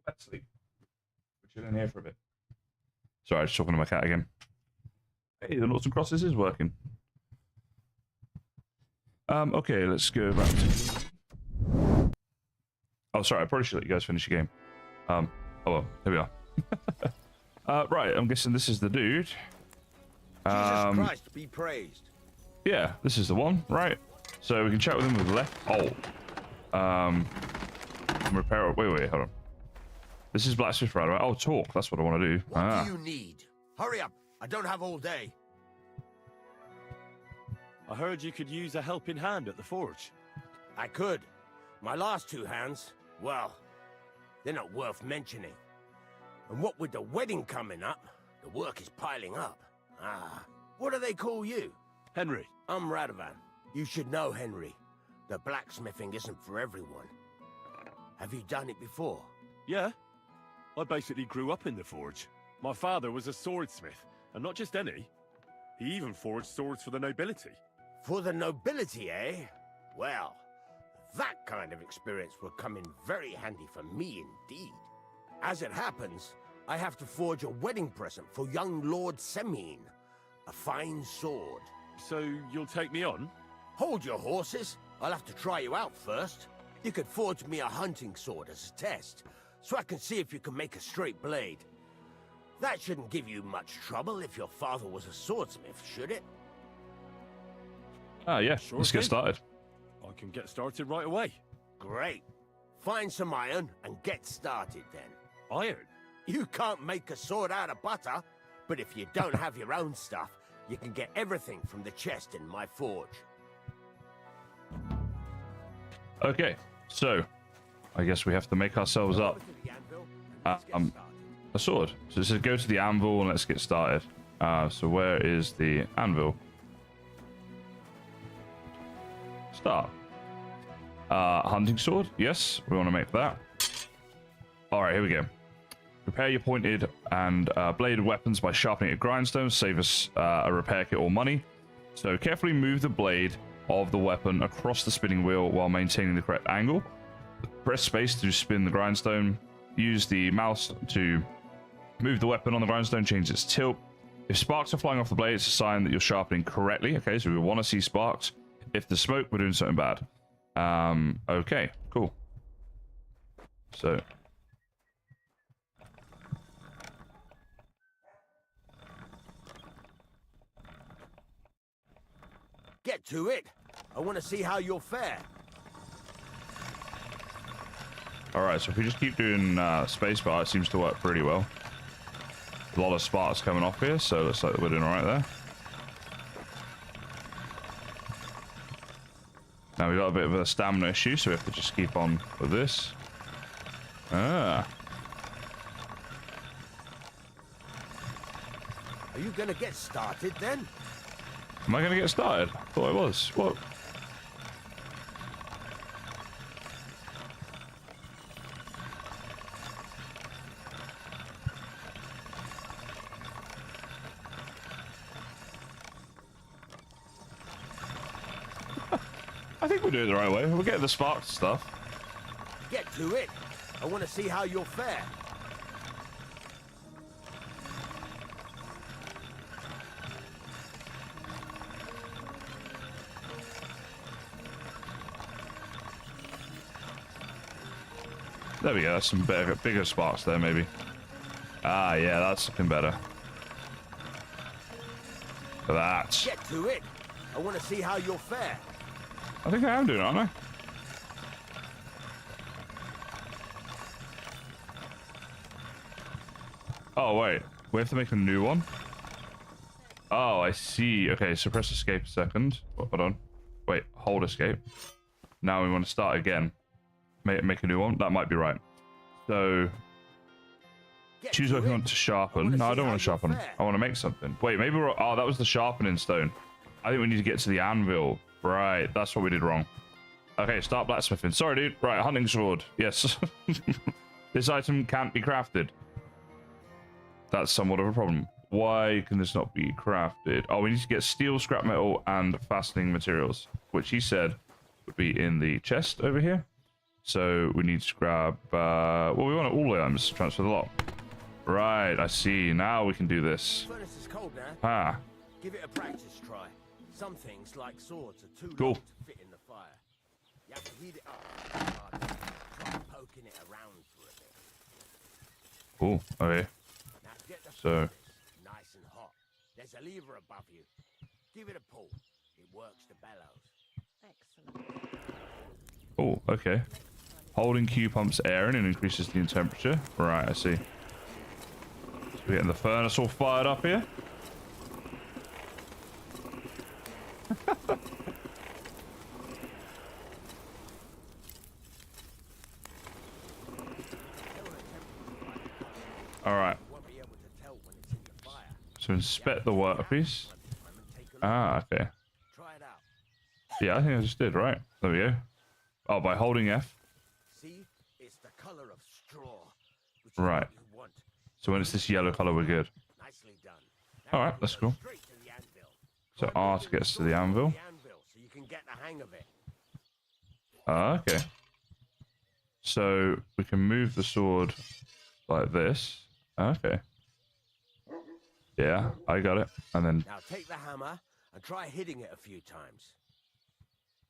Back to sleep. We're chilling here for a bit. Sorry, I was talking to my cat again. Hey, the noughts and crosses is working. Okay, let's go back to... Oh, sorry, I probably should let you guys finish your game. Oh well, here we are. Right, I'm guessing this is the dude. Jesus Christ, be praised. Yeah, this is the one, right? So we can chat with him with the left. Repair... Wait, hold on. This is Blacksmith, right? Oh, talk. That's what I want to do. What do you need? Hurry up. I don't have all day. I heard you could use a helping hand at the forge. I could. My last two hands, well, they're not worth mentioning. And what with the wedding coming up, the work is piling up. What do they call you? Henry. I'm Radovan. You should know, Henry. The blacksmithing isn't for everyone. Have you done it before? Yeah. I basically grew up in the forge. My father was a swordsmith, and not just any. He even forged swords for the nobility. For the nobility, eh? Well, that kind of experience will come in very handy for me indeed. As it happens, I have to forge a wedding present for young Lord Semine. A fine sword. So you'll take me on? Hold your horses. I'll have to try you out first. You could forge me a hunting sword as a test, so I can see if you can make a straight blade. That shouldn't give you much trouble if your father was a swordsmith, should it? Yeah, Sure let's get thing. started. I can get started right away. Great. Find some iron and get started then. Iron? You can't make a sword out of butter, but if you don't have your own stuff, you can get everything from the chest in my forge. Okay, so I guess we have to make ourselves up a sword. So it says go to the anvil and let's get started. So where is the anvil? Start. Hunting sword. Yes, we want to make that. All right, here we go. Repair your pointed and bladed weapons by sharpening a grindstone. Save us a repair kit or money. So carefully move the blade of the weapon across the spinning wheel while maintaining the correct angle. Press space to spin the grindstone. Use the mouse to move the weapon on the grindstone, change its tilt. If sparks are flying off the blade, it's a sign that you're sharpening correctly. Okay, so we want to see sparks. If the smoke, we're doing something bad. Okay, cool. So... Get to it. I want to see how you'll fare. Alright, so if we just keep doing spacebar, it seems to work pretty well. A lot of sparks coming off here, so looks like we're doing alright there. Now we've got a bit of a stamina issue, so we have to just keep on with this. Ah. Are you going to get started then? Am I going to get started? I thought I was. What? I think we're doing it the right way. We're getting the sparks stuff. Get to it. I want to see how you'll fare. There we go. That's some bigger sparks there, maybe. Ah, yeah, that's looking better. For that. Get to it. I want to see how you'll fare. I think I am doing it, aren't I? Oh, wait. We have to make a new one? Oh, I see. Okay, so press escape a second. Oh, hold on. Wait, hold escape. Now we want to start again. Make a new one. That might be right. So... choose what you want to sharpen. No, I don't want to sharpen. I want to make something. Wait, maybe we're... oh, that was the sharpening stone. I think we need to get to the anvil. Right, that's what we did wrong. Okay, start blacksmithing. Sorry, dude. Right, hunting sword. Yes. This item can't be crafted. That's somewhat of a problem. Why can this not be crafted? Oh, we need to get steel, scrap metal, and fastening materials, which he said would be in the chest over here. So we need to grab... well, we want all the items. Transfer the lot. Right, I see. Now we can do this. Furnace is cold now. Ah. Give it a practice try. Some things, like swords, are too cool. long to fit in the fire. You have to heat it up. Try poking it around for a bit. Cool. Okay. Now get the So... furnace nice and hot. There's a lever above you. Give it a pull. It works the bellows. Excellent. oh, okay. Holding Q pumps air in and increases the temperature. Right, I see. So we're getting the furnace all fired up here. All right. So inspect the workpiece. Ah, okay. Yeah, I think I just did, right. There we go. Oh, by holding F. See, it's the color of straw. Which Right. is what you want. So when it's this yellow color, we're good. Nicely done. All right, that's cool. So R to get us to the anvil. So you can get the hang of it. Okay. So we can move the sword like this. Okay. Yeah, I got it. And then, Now take the hammer and try hitting it a few times.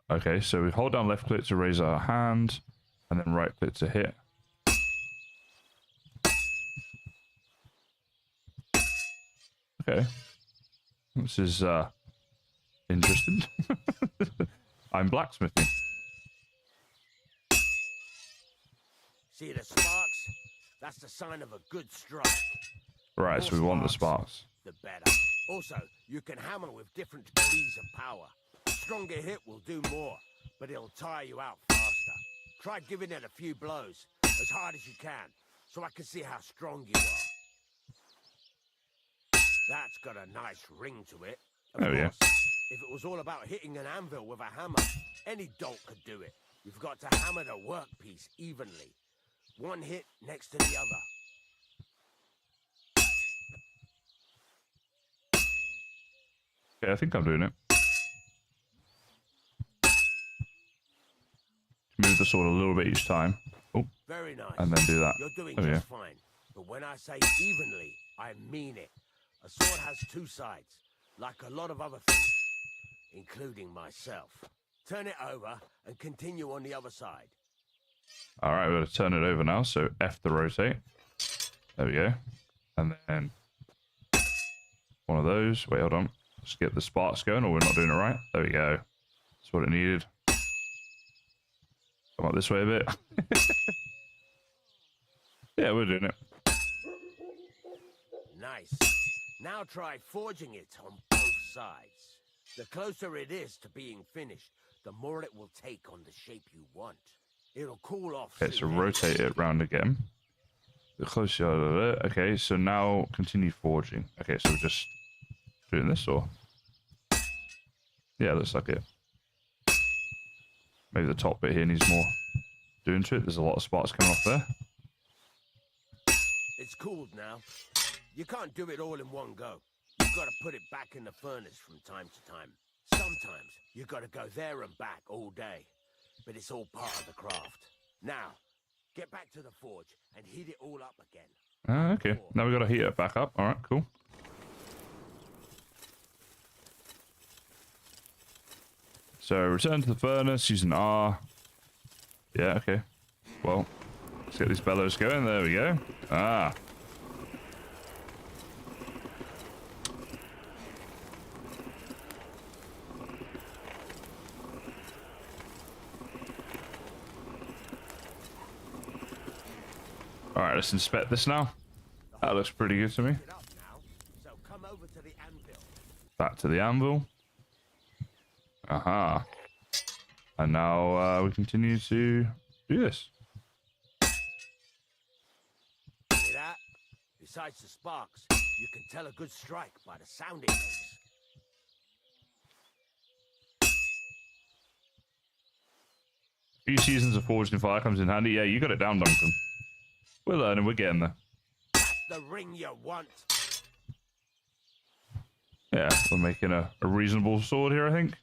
okay, so we hold down left click to raise our hand, and then right click to hit. Okay. This is interesting. I'm blacksmithing. See the sparks? That's the sign of a good strike. Right, so we want the sparks. The better. Also, you can hammer with different degrees of power. A stronger hit will do more, but it'll tire you out faster. Try giving it a few blows, as hard as you can, so I can see how strong you are. That's got a nice ring to it. Of Oh, yeah. course, if it was all about hitting an anvil with a hammer, any dolt could do it. You've got to hammer the workpiece evenly. One hit next to the other. Okay, I think I'm doing it. Move the sword a little bit each time. Oh, Very nice. and then do that. You're doing There we just go. fine. But when I say evenly, I mean it. A sword has two sides, like a lot of other things, including myself. Turn it over and continue on the other side. All right, we're going to turn it over now. So F to rotate. There we go. And then one of those. Wait, hold on. Let's get the sparks going, or we're not doing it right. There we go. That's what it needed. Come up this way a bit. Yeah, we're doing it. Nice. Now try forging it on both sides. The closer it is to being finished, the more it will take on the shape you want. It'll cool off. Okay, so rotate it round again. The closer you are. Okay, so now continue forging. Okay, so we're just doing this, or? Yeah, looks like it. Maybe the top bit here needs more doing to it. There's a lot of sparks coming off there. It's cooled now. You can't do it all in one go. You've got to put it back in the furnace from time to time. Sometimes you've got to go there and back all day. But it's all part of the craft. Now, get back to the forge and heat it all up again. Okay, now we got to heat it back up. All right, cool. So return to the furnace using R. Yeah, okay. Well, let's get these bellows going. There we go. Ah. All right, let's inspect this now. That looks pretty good to me. Back to the anvil. Aha. And now we continue to do this. See that? Besides the sparks, you can tell a good strike by the sound it makes. Few seasons of Forged in Fire comes in handy. Yeah, you got it down, Duncan. We're learning, we're getting there. That's the ring you want. Yeah, we're making a reasonable sword here, I think.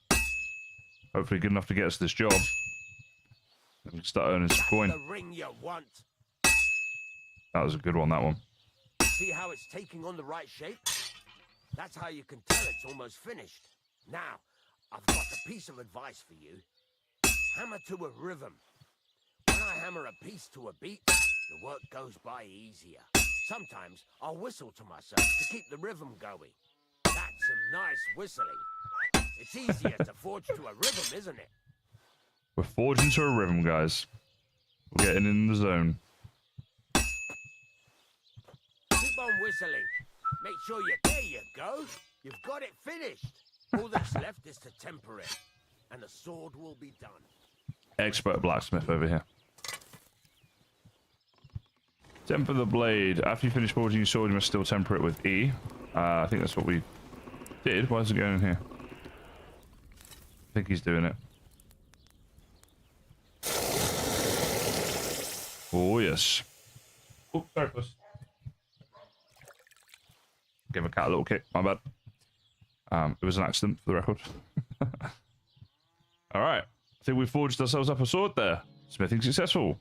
Hopefully good enough to get us this job. And we can start earning some coin. The ring you want. That was a good one, that one. See how it's taking on the right shape? That's how you can tell it's almost finished. Now, I've got a piece of advice for you. Hammer to a rhythm. When I hammer a piece to a beat, the work goes by easier. Sometimes I'll whistle to myself to keep the rhythm going. That's some nice whistling. It's easier to forge to a rhythm, isn't it? We're forging to a rhythm, guys. We're getting in the zone. Keep on whistling. Make sure there you go. You've got it finished. All that's left is to temper it, and the sword will be done. Expert blacksmith over here. Temper the blade. After you finish forging your sword, you must still temper it with E. I think that's what we did. Why is it going in here? I think he's doing it. Oh, yes. Oh, sorry, puss. Give a cat a little kick. My bad. It was an accident, for the record. All right. I think we forged ourselves up a sword there. Smithing successful.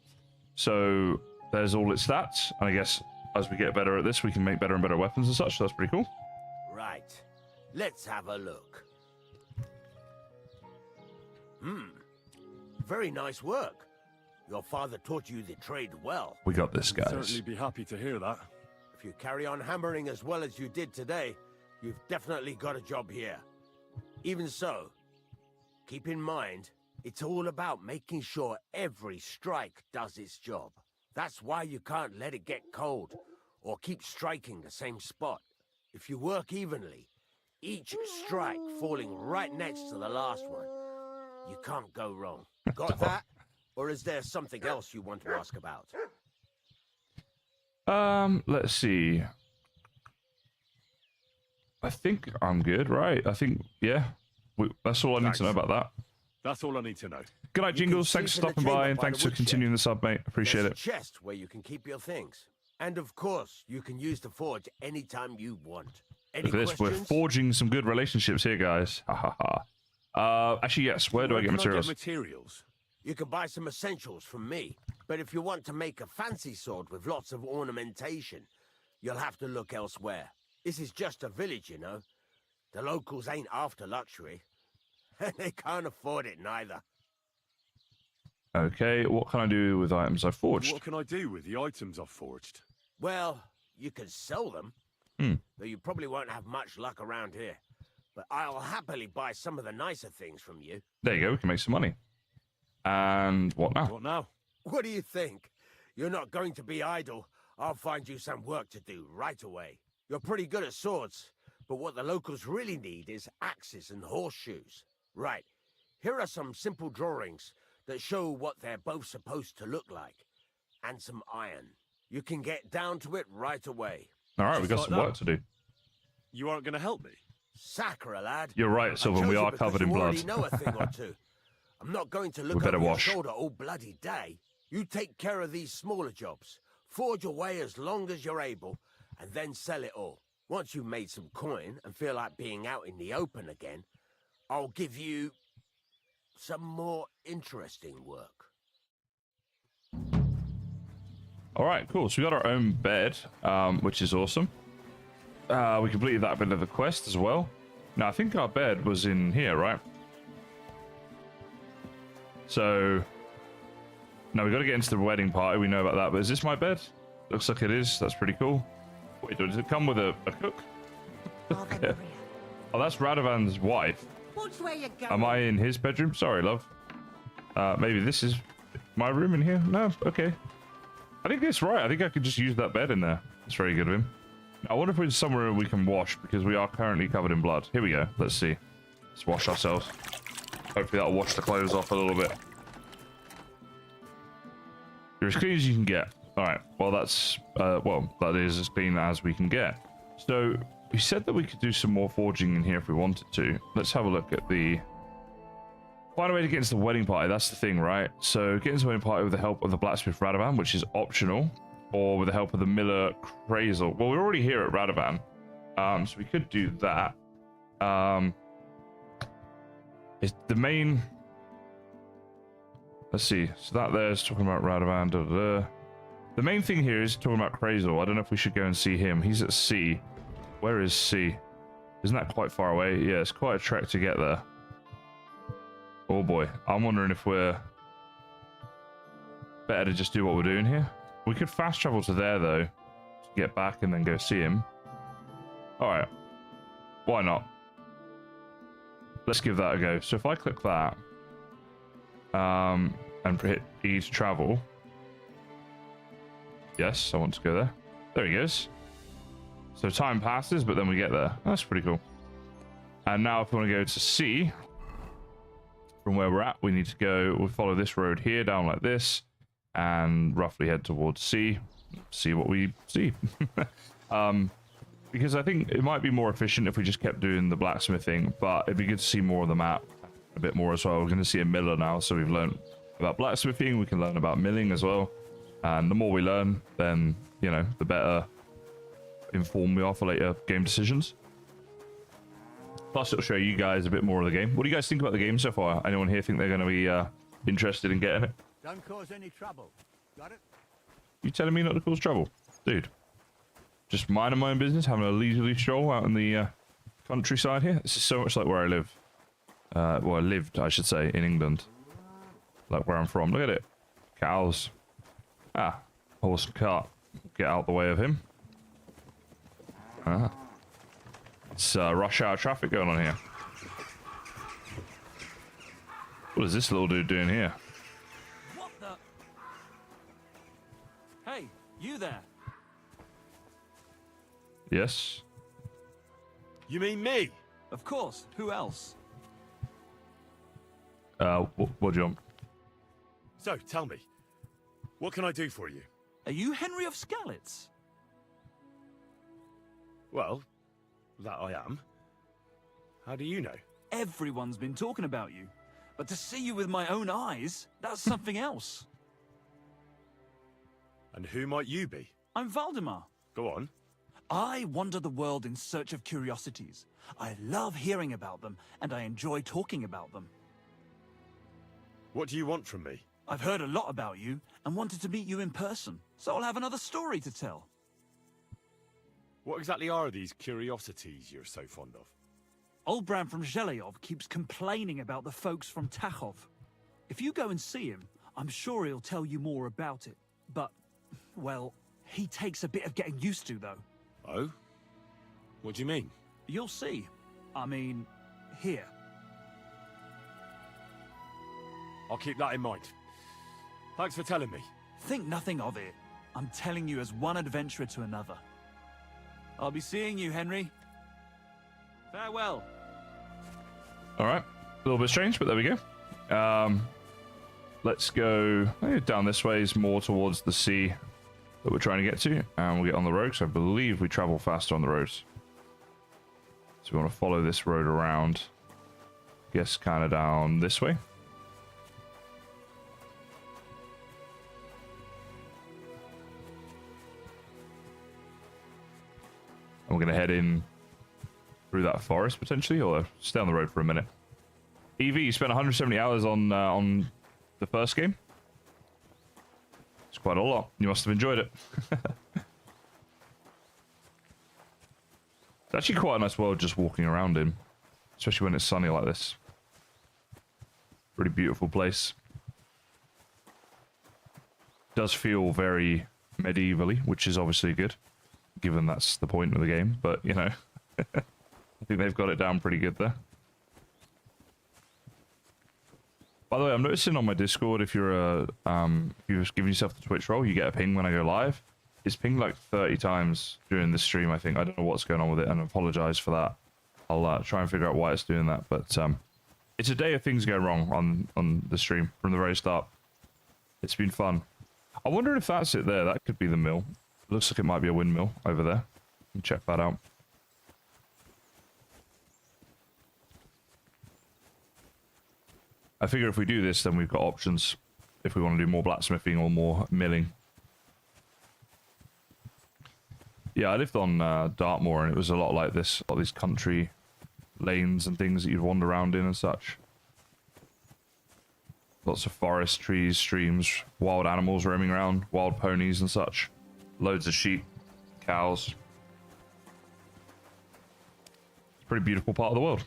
So there's all its stats. And I guess as we get better at this, we can make better and better weapons and such. So that's pretty cool. Right. Let's have a look. Very nice work. Your father taught you the trade well. We got this, guys. Certainly be happy to hear that. If you carry on hammering as well as you did today, you've definitely got a job here. Even so, keep in mind, it's all about making sure every strike does its job. That's why you can't let it get cold, or keep striking the same spot. If you work evenly, each strike falling right next to the last one, you can't go wrong. Got that? Or is there something else you want to ask about? Let's see. I think I'm good, right? I think, yeah. That's all I need to know about that. That's all I need to know. Good night, Jingles. Thanks for stopping by, and thanks for continuing the sub, mate. Appreciate it. There's a chest where you can keep your things. And of course, you can use the forge anytime you want. Any Look at this. We're forging some good relationships here, guys. Ha ha ha. Actually, yes. Where do I get materials? You can buy some essentials from me. But if you want to make a fancy sword with lots of ornamentation, you'll have to look elsewhere. This is just a village, you know. The locals ain't after luxury. And they can't afford it neither. Okay, what can I do with items I forged? What can I do with the items I've forged? Well, you can sell them. Though you probably won't have much luck around here. But I'll happily buy some of the nicer things from you. There you go, we can make some money. And what now? What now? What do you think? You're not going to be idle. I'll find you some work to do right away. You're pretty good at swords, but what the locals really need is axes and horseshoes. Right, here are some simple drawings that show what they're both supposed to look like. And some iron. You can get down to it right away. All right, we've got some work to do. You aren't going to help me? Sacre, lad. You're right, Sylvan, we are covered in blood. You know a thing or two. I'm not going to look We better over your wash. shoulder all bloody day. You take care of these smaller jobs. Forge away as long as you're able, and then sell it all. Once you've made some coin and feel like being out in the open again, I'll give you some more interesting work. All right, cool. So we got our own bed, which is awesome. We completed that bit of the quest as well. Now, I think our bed was in here, right? So, now we got to get into the wedding party. We know about that, but is this my bed? Looks like it is. That's pretty cool. Wait, does it come with a cook? Okay. Oh, that's Radovan's wife. Watch where you're going. Am I in his bedroom? Sorry, love. Maybe this is my room in here? No? Okay. I think that's right. I think I could just use that bed in there. That's very good of him. I wonder if we're somewhere we can wash, because we are currently covered in blood. Here we go. Let's see. Let's wash ourselves. Hopefully that'll wash the clothes off a little bit. You're as clean as you can get. Alright. Well, that's... well, that is as clean as we can get. So, we said that we could do some more forging in here if we wanted to. Let's have a look at the... Find a way to get into the wedding party. That's the thing, right? So, get into the wedding party with the help of the Blacksmith Radovan, which is optional. Or with the help of the Miller Crazel. Well, we're already here at Radovan. So we could do that. Is the main... Let's see. So that there's talking about Radovan. Da, da, da. The main thing here is talking about Crazel. I don't know if we should go and see him. He's at sea. Where is sea? Isn't that quite far away? Yeah, it's quite a trek to get there. Oh boy. I'm wondering if we're better to just do what we're doing here. We could fast travel to there, though, to get back and then go see him. Alright. Why not? Let's give that a go. So if I click that, and hit E to travel. Yes, I want to go there. There he goes. So time passes, but then we get there. That's pretty cool. And now if we want to go to C, from where we're at, we need to go, we'll follow this road here, down like this. And roughly head towards C, see what we see. Because I think it might be more efficient if we just kept doing the blacksmithing, but it'd be good to see more of the map a bit more as well. We're going to see a miller now, so we've learned about blacksmithing, we can learn about milling as well. And the more we learn, then, you know, the better informed we are for later game decisions. Plus, it'll show you guys a bit more of the game. What do you guys think about the game so far? Anyone here think they're going to be interested in getting it? Don't cause any trouble. Got it? You telling me not to cause trouble? Dude. Just minding my own business, having a leisurely stroll out in the countryside here. This is so much like where I live. Well, I lived, I should say, in England. Like where I'm from. Look at it. Cows. Ah, horse and cart. Get out the way of him. Ah. It's rush hour traffic going on here. What is this little dude doing here? What the? Hey, you there? Yes? You mean me? Of course. Who else? What do you want? So, tell me, what can I do for you? Are you Henry of Skalitz? Well, that I am. How do you know? Everyone's been talking about you. But to see you with my own eyes, that's something else. And who might you be? I'm Valdemar. Go on. I wander the world in search of curiosities. I love hearing about them, and I enjoy talking about them. What do you want from me? I've heard a lot about you, and wanted to meet you in person, so I'll have another story to tell. What exactly are these curiosities you're so fond of? Old Bram from Zheleyov keeps complaining about the folks from Tachov. If you go and see him, I'm sure he'll tell you more about it. But, well, he takes a bit of getting used to, though. Oh? What do you mean? You'll see. I mean, here. I'll keep that in mind. Thanks for telling me. Think nothing of it. I'm telling you as one adventurer to another. I'll be seeing you, Henry. Farewell. All right. A little bit strange, but there we go. Let's go down this way. Is more towards the sea that we're trying to get to. And we'll get on the road, because I believe we travel faster on the roads. So we want to follow this road around. Guess kind of down this way. And we're going to head in through that forest, potentially, or stay on the road for a minute. Evie, you spent 170 hours on the first game. It's quite a lot. You must have enjoyed it. It's actually quite a nice world just walking around in, especially when it's sunny like this. Pretty beautiful place. Does feel very medievally, which is obviously good, given that's the point of the game, but you know, I think they've got it down pretty good there. By the way, I'm noticing on my Discord, if you're if you're giving yourself the Twitch role, you get a ping when I go live. It's pinged like 30 times during the stream, I think. I don't know what's going on with it, and I apologize for that. I'll try and figure out why it's doing that, but it's a day of things going wrong on the stream from the very start. It's been fun. I wonder if that's it there. That could be the mill. It looks like it might be a windmill over there. Can check that out. I figure if we do this, then we've got options if we want to do more blacksmithing or more milling. Yeah, I lived on Dartmoor, and it was a lot like this. All these country lanes and things that you'd wander around in and such. Lots of forest, trees, streams, wild animals roaming around, wild ponies and such. Loads of sheep, cows. It's a pretty beautiful part of the world.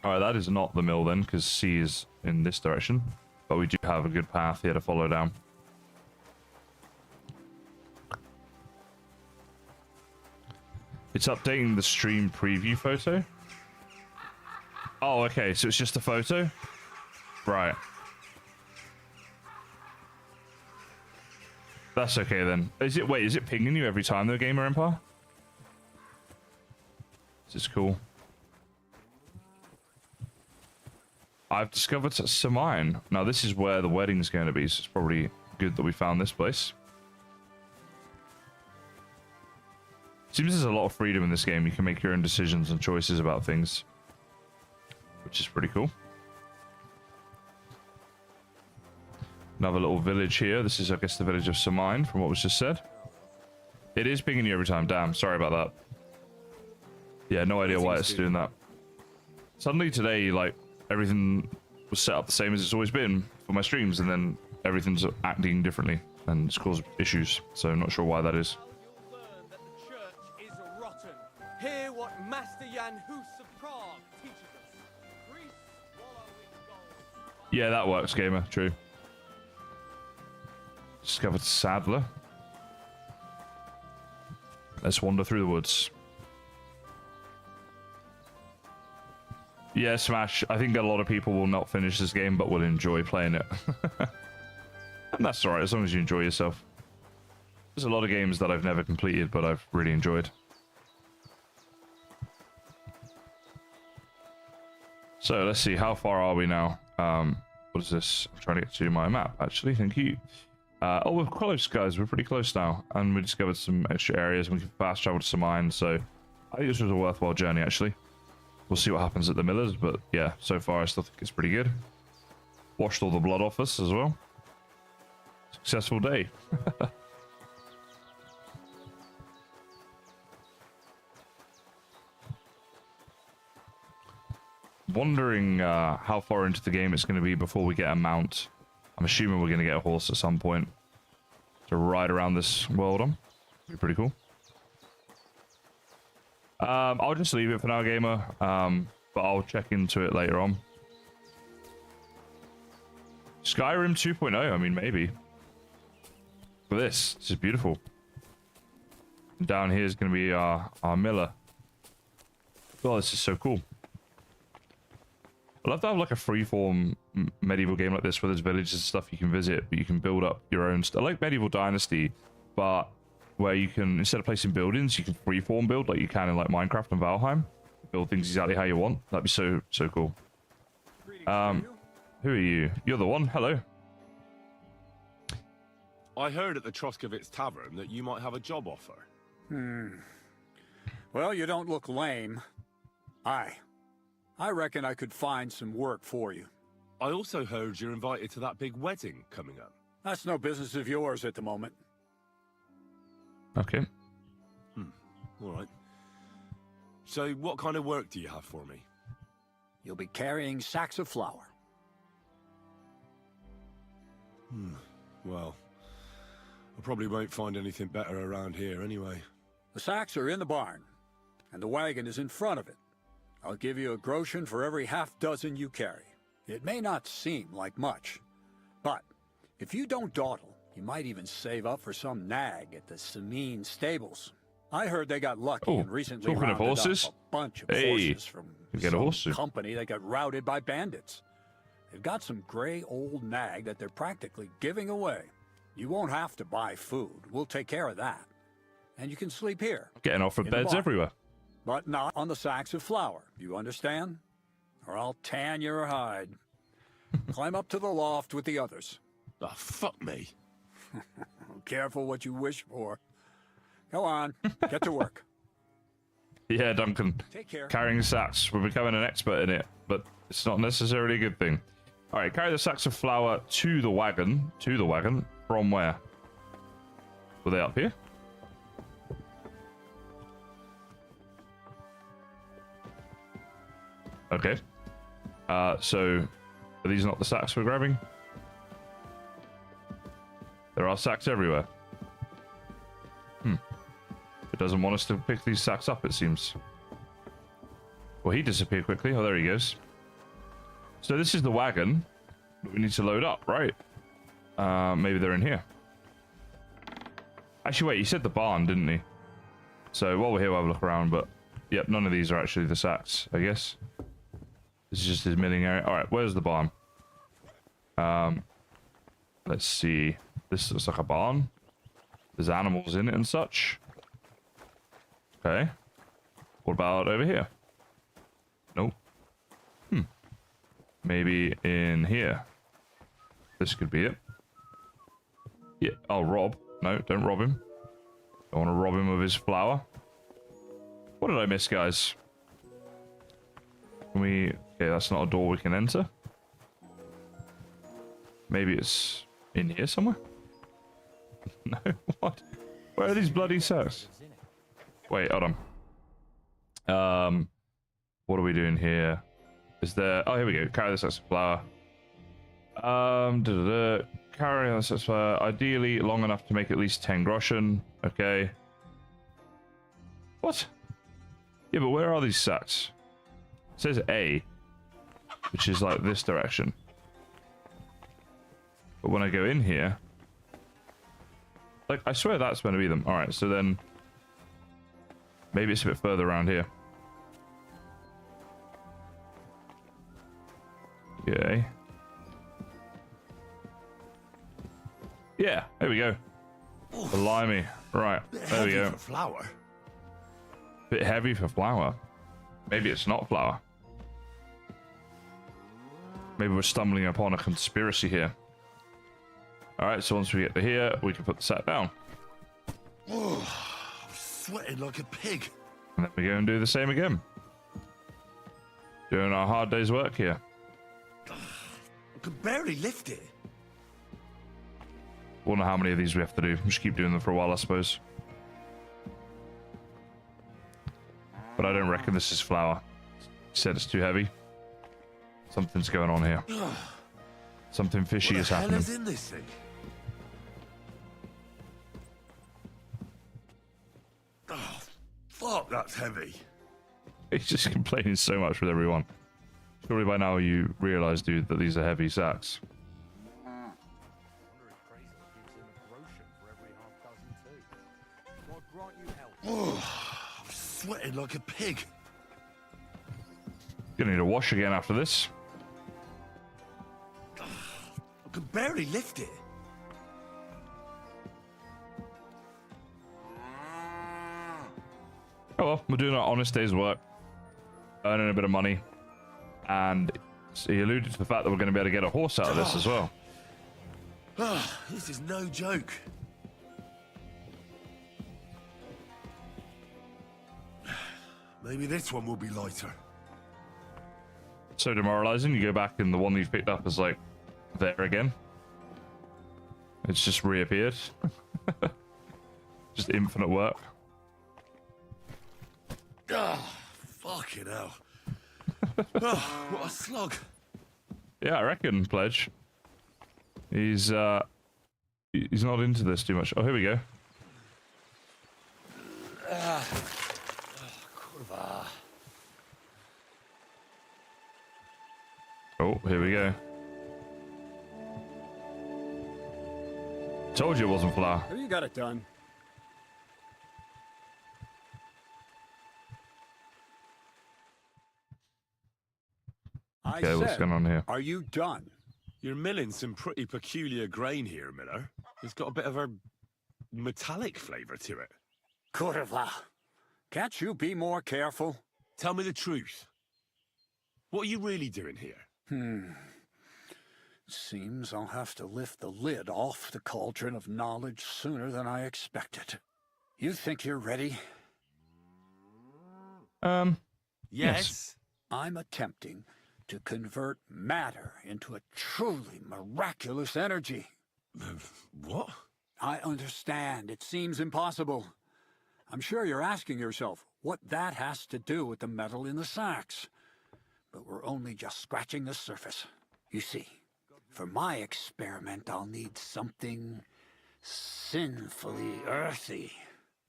Alright, that is not the mill then, because sea is in this direction. But we do have a good path here to follow down. It's updating the stream preview photo. Oh, okay, so it's just a photo? Right. That's okay then. Is it pinging you every time though, Gamer Empire? This is cool. I've discovered Samine. Now this is where the wedding's going to be, so it's probably good that we found this place. Seems there's a lot of freedom in this game. You can make your own decisions and choices about things, which is pretty cool. Another little village here. This is, I guess, the village of Samine, from what was just said. It is pinging you every time. Damn, sorry about that. Yeah, no idea why it's doing that. Suddenly today, like, everything was set up the same as it's always been for my streams, and then everything's acting differently, and it's caused issues. So I'm not sure why that is. Hear what Master Jan Hus of Prague teaches us. Greece swallowing gold. Yeah, that works, Gamer. True. Discovered Saddler. Let's wander through the woods. Yeah, Smash. I think a lot of people will not finish this game, but will enjoy playing it. And that's alright, as long as you enjoy yourself. There's a lot of games that I've never completed, but I've really enjoyed. So let's see, how far are we now? What is this? I'm trying to get to my map, actually. Thank you. Oh, we're close, guys. We're pretty close now, and we discovered some extra areas, and we can fast travel to some mines. So I think this was a worthwhile journey, actually. We'll see what happens at the Millers, but yeah, so far I still think it's pretty good. Washed all the blood off us as well. Successful day. Wondering how far into the game it's going to be before we get a mount. I'm assuming we're going to get a horse at some point to ride around this world on. Be pretty cool. I'll just leave it for now, gamer. But I'll check into it later on. Skyrim 2.0, I mean, maybe. For this is beautiful. And down here is going to be our miller. Oh, this is so cool. I love to have like a freeform medieval game like this where there's villages and stuff you can visit, but you can build up your own stuff. I like Medieval Dynasty, but where you can, instead of placing buildings, you can freeform build like you can in like Minecraft and Valheim. Build things exactly how you want. That'd be so cool. Who are you? You're the one. Hello. I heard at the Troskovitz Tavern that you might have a job offer. Well, you don't look lame. I reckon I could find some work for you. I also heard you're invited to that big wedding coming up. That's no business of yours at the moment. Okay. All right. So what kind of work do you have for me? You'll be carrying sacks of flour. Well, I probably won't find anything better around here anyway. The sacks are in the barn, and the wagon is in front of it. I'll give you a groschen for every half dozen you carry. It may not seem like much, but if you don't dawdle, you might even save up for some nag at the Sameen stables. I heard they got lucky and recently talking of rounded horses, up a bunch of horses from get a horse some company that got routed by bandits. They've got some gray old nag that they're practically giving away. You won't have to buy food. We'll take care of that. And you can sleep here. Getting offered beds everywhere. But not on the sacks of flour. You understand? Or I'll tan your hide. Climb up to the loft with the others. Oh, fuck me. Careful what you wish for. Go on. Get to work. Yeah, Duncan. Take care. Carrying sacks. We're becoming an expert in it, but it's not necessarily a good thing. All right, carry the sacks of flour to the wagon. To the wagon. From where? Were they up here? Okay. So, are these not the sacks we're grabbing? There are sacks everywhere. It doesn't want us to pick these sacks up, it seems. Well, he disappeared quickly. Oh, there he goes. So this is the wagon that we need to load up, right? Maybe they're in here. Actually, wait, he said the barn, didn't he? So while we're here, we'll have a look around, but... Yep, none of these are actually the sacks, I guess. This is just his milling area. Alright, where's the barn? Let's see. This looks like a barn. There's animals in it and such. Okay. What about over here? Nope. Maybe in here. This could be it. Yeah. Oh, rob. No, don't rob him. Don't want to rob him of his flour. What did I miss, guys? Can we... Okay, that's not a door we can enter. Maybe it's in here somewhere? No, what? Where are these bloody sacks? Wait, hold on. What are we doing here? Is there... Oh, here we go. Carry the sacks of flour. Carry the sacks of flour. Ideally, long enough to make at least 10 groschen. Okay. What? Yeah, but where are these sacks? It says A, which is like this direction. But when I go in here... Like, I swear that's going to be them. Alright, so then... Maybe it's a bit further around here. Okay. Yeah, there we go. Blimey. Right, there we go. For flour. Bit heavy for flour. Maybe it's not flour. Maybe we're stumbling upon a conspiracy here. Alright, so once we get to here, we can put the sack down. Oh, I'm sweating like a pig. And then we go and do the same again. Doing our hard day's work here. I can barely lift it. Wonder how many of these we have to do. Just keep doing them for a while, I suppose. But I don't reckon this is flour. He said it's too heavy. Something's going on here. Something fishy is happening. What the hell is in this thing? Oh, Fuck, that's heavy. He's just complaining so much with everyone. Surely by now you realise, dude, that these are heavy sacks. Oh, I'm sweating like a pig. Gonna need a wash again after this. I can barely lift it. Oh well, we're doing our honest day's work, earning a bit of money, and he alluded to the fact that we're going to be able to get a horse out of this as well. This is no joke. Maybe this one will be lighter. So demoralizing. You go back and the one that you've picked up is like there again. It's just reappeared. Just infinite work. Fucking hell. What a slug. Yeah, I reckon, Pledge. He's not into this too much. Oh, here we go. Oh, here we go. Told you it wasn't flour. Have you got it done? Okay, what's going on here? Are you done? You're milling some pretty peculiar grain here, Miller. It's got a bit of a metallic flavour to it. Kurva. Can't you be more careful? Tell me the truth. What are you really doing here? Seems I'll have to lift the lid off the cauldron of knowledge sooner than I expected. You think you're ready? Yes. I'm attempting to convert matter into a truly miraculous energy. What? I understand. It seems impossible. I'm sure you're asking yourself what that has to do with the metal in the sacks. But we're only just scratching the surface. You see, for my experiment, I'll need something sinfully earthy.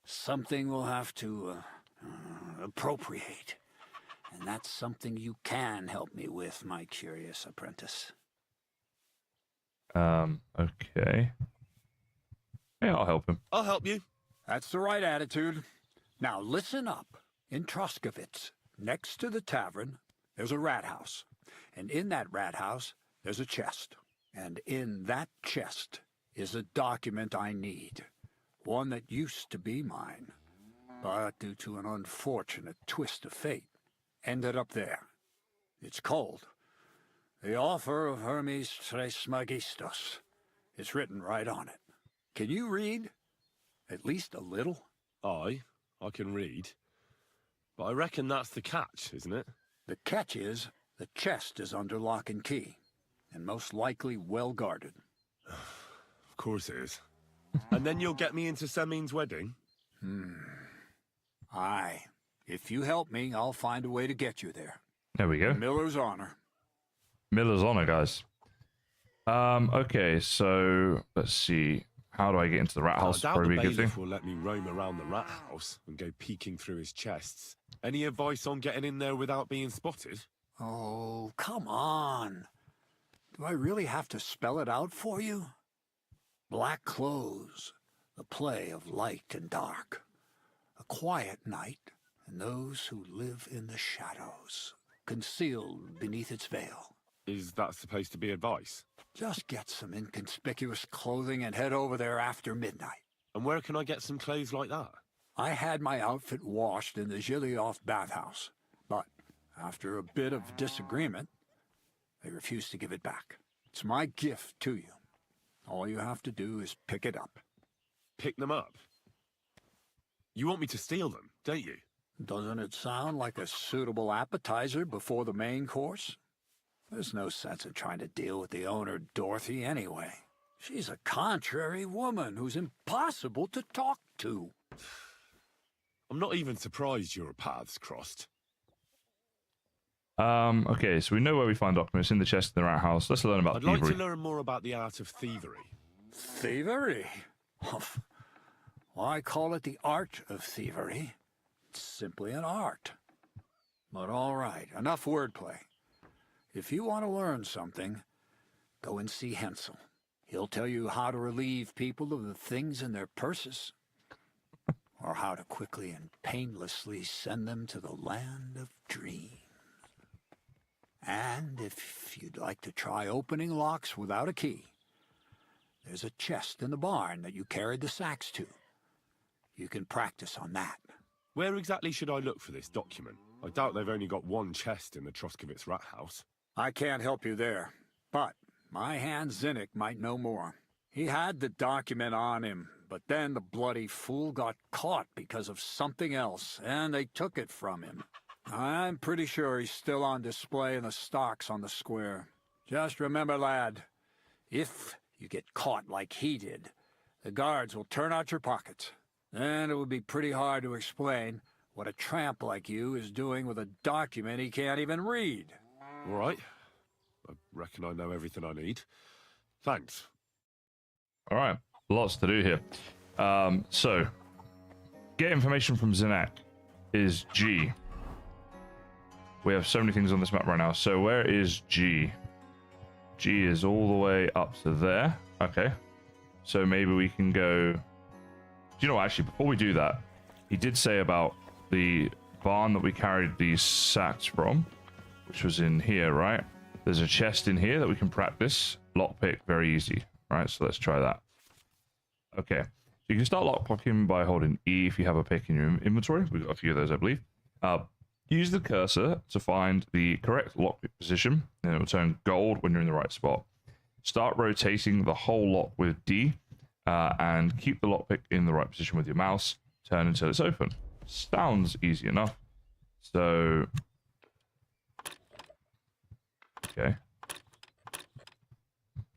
Something we'll have to appropriate. And that's something you can help me with, my curious apprentice. Okay. Yeah, I'll help him. I'll help you. That's the right attitude. Now listen up. In Troskovitz, next to the tavern, there's a rat house. And in that rat house, there's a chest. And in that chest is a document I need. One that used to be mine. But due to an unfortunate twist of fate, ended up there. It's called The Offer of Hermes Trismegistos. It's written right on it. Can you read? At least a little? I can read. But I reckon that's the catch, isn't it? The catch is the chest is under lock and key, and most likely well guarded. Of course it is. And then you'll get me into Semin's wedding? Aye. If you help me, I'll find a way to get you there. There we go. Miller's honor. Miller's honor, guys. Okay, so let's see. How do I get into the rat house? I doubt Probably the a good thing. bailiff will let me roam around the rat house and go peeking through his chests. Any advice on getting in there without being spotted? Oh, come on. Do I really have to spell it out for you? Black clothes, the play of light and dark. A quiet night, and those who live in the shadows, concealed beneath its veil. Is that supposed to be advice? Just get some inconspicuous clothing and head over there after midnight. And where can I get some clothes like that? I had my outfit washed in the Gilioff bathhouse, but after a bit of disagreement, they refused to give it back. It's my gift to you. All you have to do is pick it up. Pick them up? You want me to steal them, don't you? Doesn't it sound like a suitable appetizer before the main course? There's no sense in trying to deal with the owner, Dorothy, anyway. She's a contrary woman who's impossible to talk to. I'm not even surprised your paths crossed. Okay, so we know where we find documents in the chest in the rat house. Let's learn about I'd thievery. like to learn more about the art of thievery. Thievery? Well, I call it the art of thievery. It's simply an art. But all right, enough wordplay. If you want to learn something, go and see Hensel. He'll tell you how to relieve people of the things in their purses, or how to quickly and painlessly send them to the land of dreams. And if you'd like to try opening locks without a key, there's a chest in the barn that you carried the sacks to. You can practice on that. Where exactly should I look for this document? I doubt they've only got one chest in the Troskovitz rat house. I can't help you there, but my hand Zinnik might know more. He had the document on him, but then the bloody fool got caught because of something else, and they took it from him. I'm pretty sure he's still on display in the stocks on the square. Just remember, lad, if you get caught like he did, the guards will turn out your pockets. And it would be pretty hard to explain what a tramp like you is doing with a document he can't even read. All right. I reckon I know everything I need. Thanks. All right. Lots to do here. So, get information from Zinnik is G. We have so many things on this map right now. So where is G? G is all the way up to there. Okay. So maybe we can go... Do you know what, actually, before we do that, he did say about the barn that we carried these sacks from, which was in here, right? There's a chest in here that we can practice. Lockpick, very easy. Right, so let's try that. Okay. You can start lockpicking by holding E if you have a pick in your inventory. We've got a few of those, I believe. Use the cursor to find the correct lockpick position, and it will turn gold when you're in the right spot. Start rotating the whole lock with D, and keep the lockpick in the right position with your mouse. Turn until it's open. Sounds easy enough. So, okay.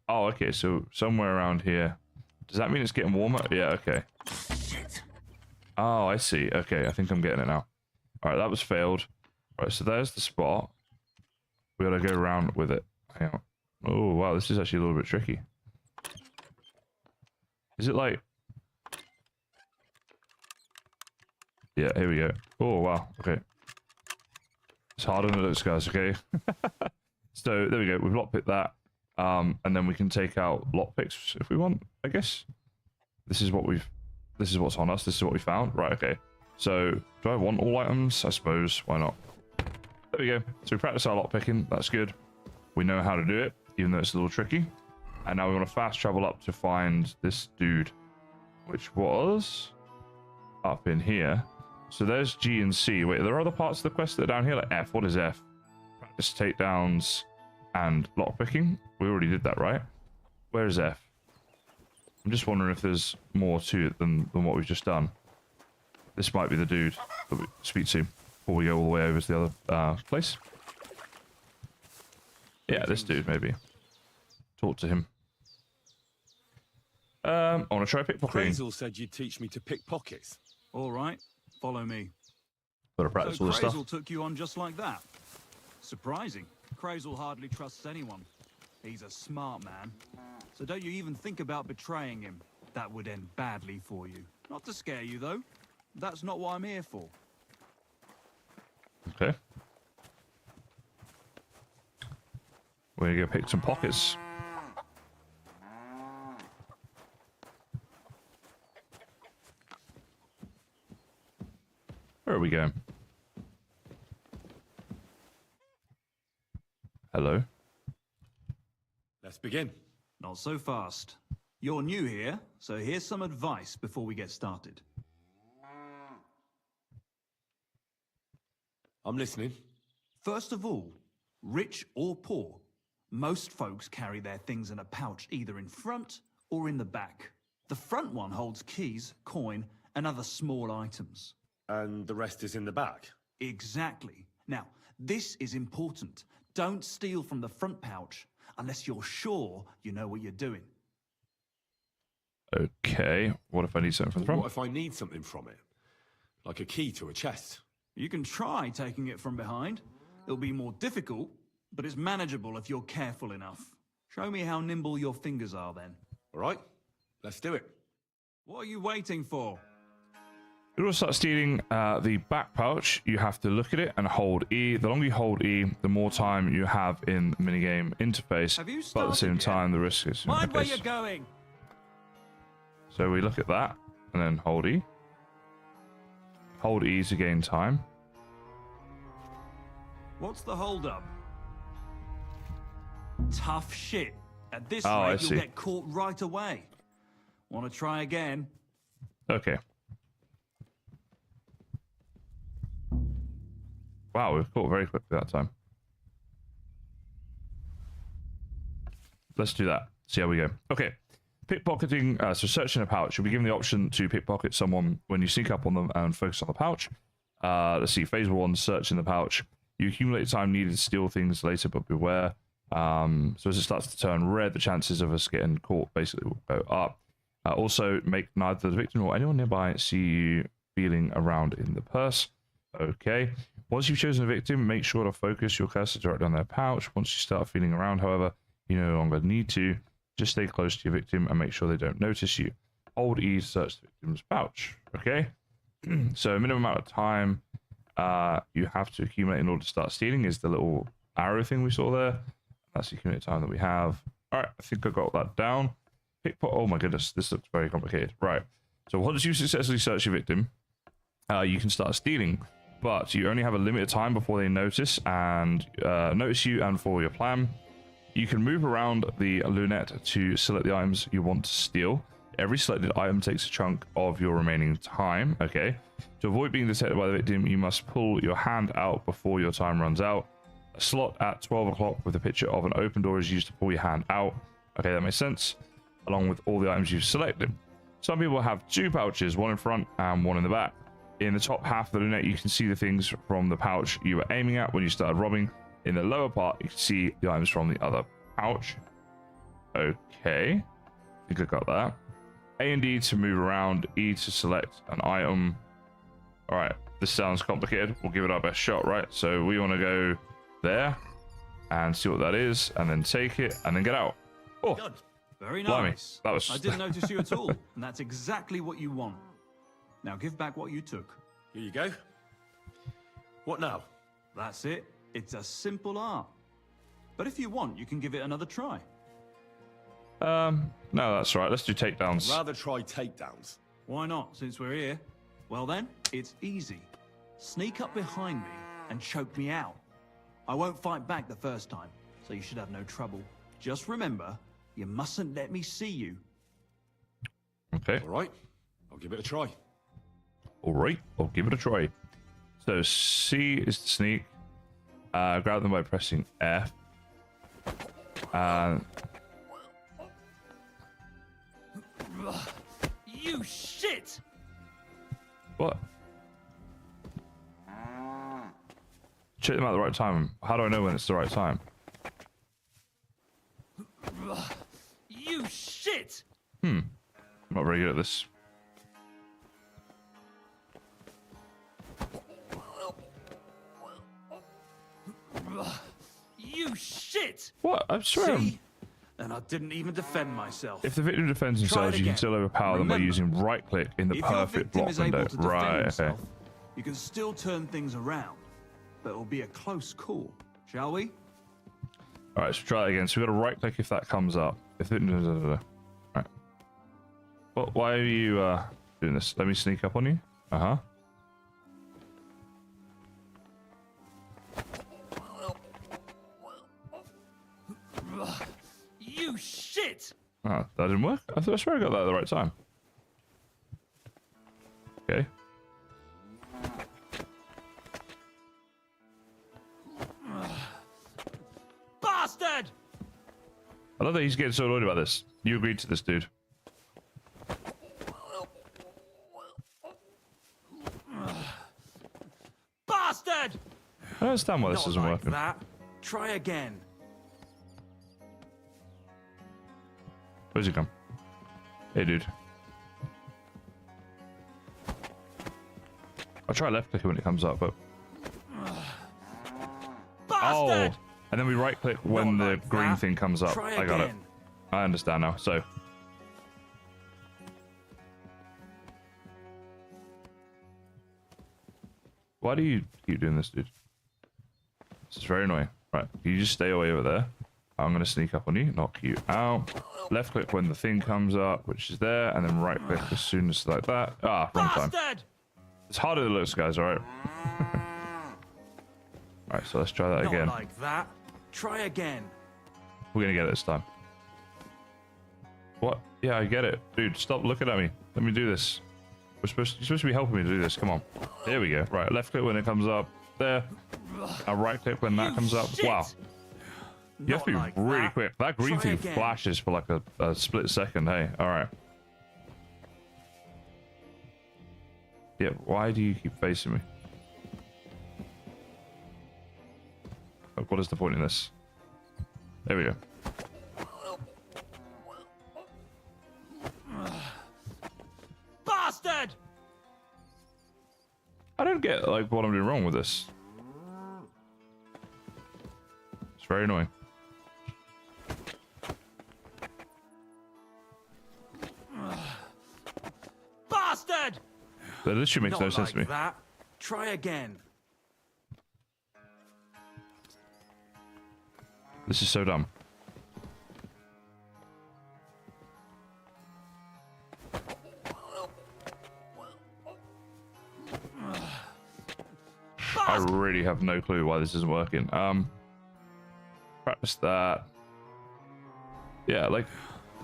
Oh, okay, so somewhere around here. Does that mean it's getting warmer? Yeah, okay. Shit. Oh, I see. Okay, I think I'm getting it now. Alright, that was failed. Alright, so there's the spot. We gotta go around with it. Hang on. Oh, wow, this is actually a little bit tricky. Is it like... Yeah, here we go. Oh, wow, okay. It's harder than it looks, guys, okay? So, there we go. We've lockpicked that. And then we can take out lockpicks if we want, I guess. This is what's on us. This is what we found. Right, okay. So, do I want all items? I suppose. Why not? There we go. So we practice our lockpicking. That's good. We know how to do it, even though it's a little tricky. And now we want to fast travel up to find this dude, which was up in here. So there's G and C. Wait, are there other parts of the quest that are down here? Like F. What is F? Practice takedowns and lockpicking. We already did that, right? Where is F? I'm just wondering if there's more to it than what we've just done. This might be the dude that we speak to before we go all the way over to the other place. Yeah, this dude, maybe. Talk to him. I want to try pickpocketing. Crazel said you'd teach me to pick pockets. All right, follow me. Got to practice So all this stuff. Crazel took you on just like that. Surprising. Crazel hardly trusts anyone. He's a smart man. So don't you even think about betraying him. That would end badly for you. Not to scare you, though. That's not what I'm here for. Okay. We're gonna go pick some pockets. Where are we going? Hello? Let's begin. Not so fast. You're new here, so here's some advice before we get started. I'm listening. First of all, rich or poor, most folks carry their things in a pouch either in front or in the back. The front one holds keys, coin, and other small items. And the rest is in the back? Exactly. Now, this is important. Don't steal from the front pouch unless you're sure you know what you're doing. Okay, what if I need something from the front? What if I need something from it? Like a key to a chest? You can try taking it from behind. It'll be more difficult, but it's manageable if you're careful enough. Show me how nimble your fingers are then. All right, let's do it. What are you waiting for? You also start stealing the back pouch. You have to look at it and hold E. The longer you hold E, the more time you have in the minigame interface. But at the same time, the risk is... Mind where you're going. So we look at that and then hold E. Hold E to gain time. What's the holdup? Tough shit. At this I rate, see. you'll get caught right away. Want to try again? Okay. Wow, we've caught very quickly that time. Let's do that. See how we go. Okay. Pickpocketing, so searching a pouch. You'll be given the option to pickpocket someone when you sneak up on them and focus on the pouch. Let's see, phase 1, search in the pouch. You accumulate time needed to steal things later, but beware. So as it starts to turn red, the chances of us getting caught basically will go up. Also, make neither the victim or anyone nearby see you feeling around in the purse. Okay. Once you've chosen a victim, make sure to focus your cursor directly on their pouch. Once you start feeling around, however, you no longer need to. Just stay close to your victim and make sure they don't notice you. Hold E to search the victim's pouch. Okay. So minimum amount of time you have to accumulate in order to start stealing is the little arrow thing we saw there. That's the accumulated time that we have. All right, I think I got that down. Oh my goodness, this looks very complicated. Right. So once you successfully search your victim, you can start stealing, but you only have a limited time before they notice you and follow your plan. You can move around the lunette to select the items you want to steal. Every selected item takes a chunk of your remaining time. Okay. To avoid being detected by the victim, you must pull your hand out before your time runs out. A slot at 12 o'clock with a picture of an open door is used to pull your hand out. Okay, that makes sense. Along with all the items you've selected. Some people have 2 pouches, one in front and one in the back. In the top half of the lunette, you can see the things from the pouch you were aiming at when you started robbing. In the lower part, you can see the items from the other pouch. Okay. I think I got that. A and D to move around. E to select an item. Alright, this sounds complicated. We'll give it our best shot, right? So we want to go there and see what that is, and then take it, and then get out. Oh, Good. Very blimey. nice. That was... I didn't notice you at all, and that's exactly what you want. Now give back what you took. Here you go. What now? That's it. It's a simple art. But if you want, you can give it another try. No, that's right. Let's do takedowns. I'd rather try takedowns. Why not, since we're here? Well then, it's easy. Sneak up behind me and choke me out. I won't fight back the first time, so you should have no trouble. Just remember, you mustn't let me see you. Okay. All right. I'll give it a try. All right. I'll give it a try. So C is to sneak. Grab them by pressing F. You shit! What? Check them out at the right time. How do I know when it's the right time? You shit! I'm not very good at this. You shit! What? I swear. See? And I didn't even defend myself. If the victim defends themselves, you can still overpower them by using right click in the if perfect your victim block is window. able to defend Right, okay. himself, you can still turn things around, but it'll be a close call. Shall we? Alright, so try that again. So we've got to right click if that comes up. If it... Right. Well, why are you doing this? Let me sneak up on you. Uh-huh. You shit! Oh, that didn't work? I swear I got that at the right time. Okay. Bastard! I love that he's getting so annoyed about this. You agreed to this, dude. Bastard! I don't understand why this isn't like working. that. Try again. Where's he come? Hey, dude. I'll try left clicking when it comes up, but... Bastard! Oh! And then we right click when the green thing comes up. Try I got it. again. I understand now. So... Why do you keep doing this, dude? This is very annoying. Right, you just stay away over there. I'm gonna sneak up on you, knock you out. Left click when the thing comes up, which is there, and then right click as soon as like that. Ah, wrong time. It's harder than it looks, guys. All right. All right, so let's try that again. Not like that. Try again. We're gonna get it this time. What? Yeah, I get it, dude. Stop looking at me. Let me do this. You're supposed to be helping me to do this. Come on. There we go. Right, left click when it comes up. There. Now right click when that comes up. Wow. You have to be really quick. That green thing flashes for like a split second. Hey, all right. Yeah, why do you keep facing me? Oh, what is the point in this? There we go. Bastard! I don't get like what I'm doing wrong with this. It's very annoying. Bastard! That literally makes no sense to me. That. Try again. This is so dumb. I really have no clue why this isn't working. Practice that. Yeah, like.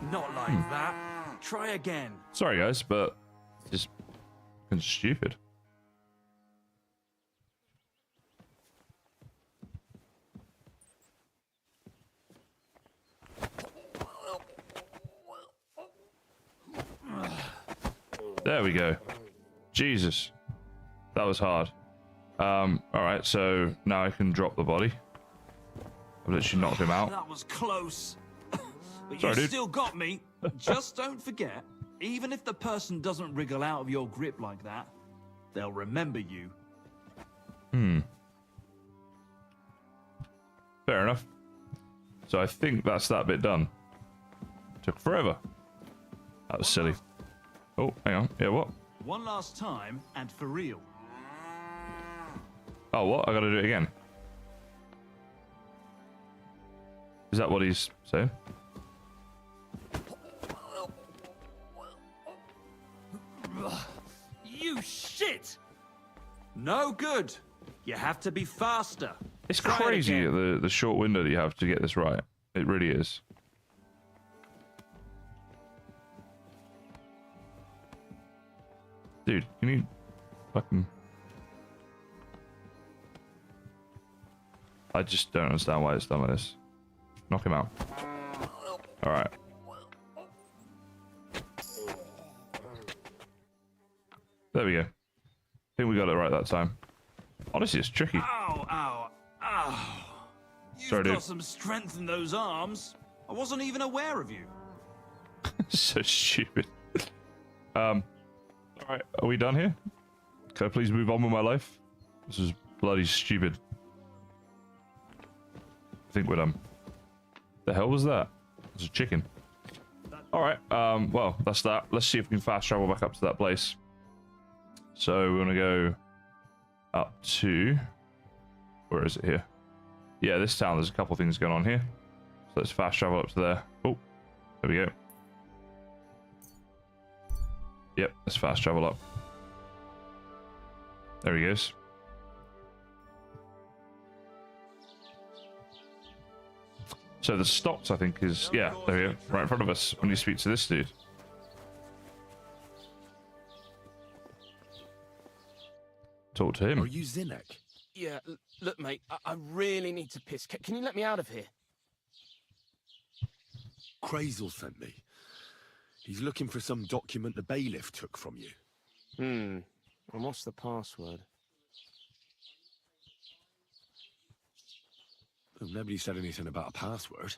Not like that. Try again. Sorry, guys, but it's just fucking stupid. There we go. Jesus, that was hard. All right, so now I can drop the body. I've literally knocked him out. That was close. But Sorry, you dude. still got me. Just don't forget, even if the person doesn't wriggle out of your grip like that, they'll remember you. Fair enough. So I think that's that bit done. Took forever. That was silly. Oh, hang on. Yeah, what? One last time, and for real. Oh, what? I gotta do it again. Is that what he's saying? You shit! No good. You have to be faster. It's Try it crazy again. the short window that you have to get this right. It really is. Dude, can you fucking... I just don't understand why it's done like this. Knock him out. Alright. There we go. I think we got it right that time. Honestly, it's tricky. Ow, ow, ow. You've Sorry, got dude. some strength in those arms. I wasn't even aware of you. So stupid. Alright, are we done here? Can I please move on with my life? This is bloody stupid. I think we're done. The hell was that? It's a chicken. Alright, well, that's that. Let's see if we can fast travel back up to that place. So we're gonna go up to... Where is it here? Yeah, this town, there's a couple things going on here. So let's fast travel up to there. Oh, there we go. Yep, let's fast travel up. There he goes. So the stocks, I think, is... Yeah, there we go. Right in front of us when you speak to this dude. Talk to him. Are you Zinnek? Yeah, look, mate, I really need to piss. Can you let me out of here? Crazel sent me. He's looking for some document the bailiff took from you. And what's the password? Well, nobody said anything about a password.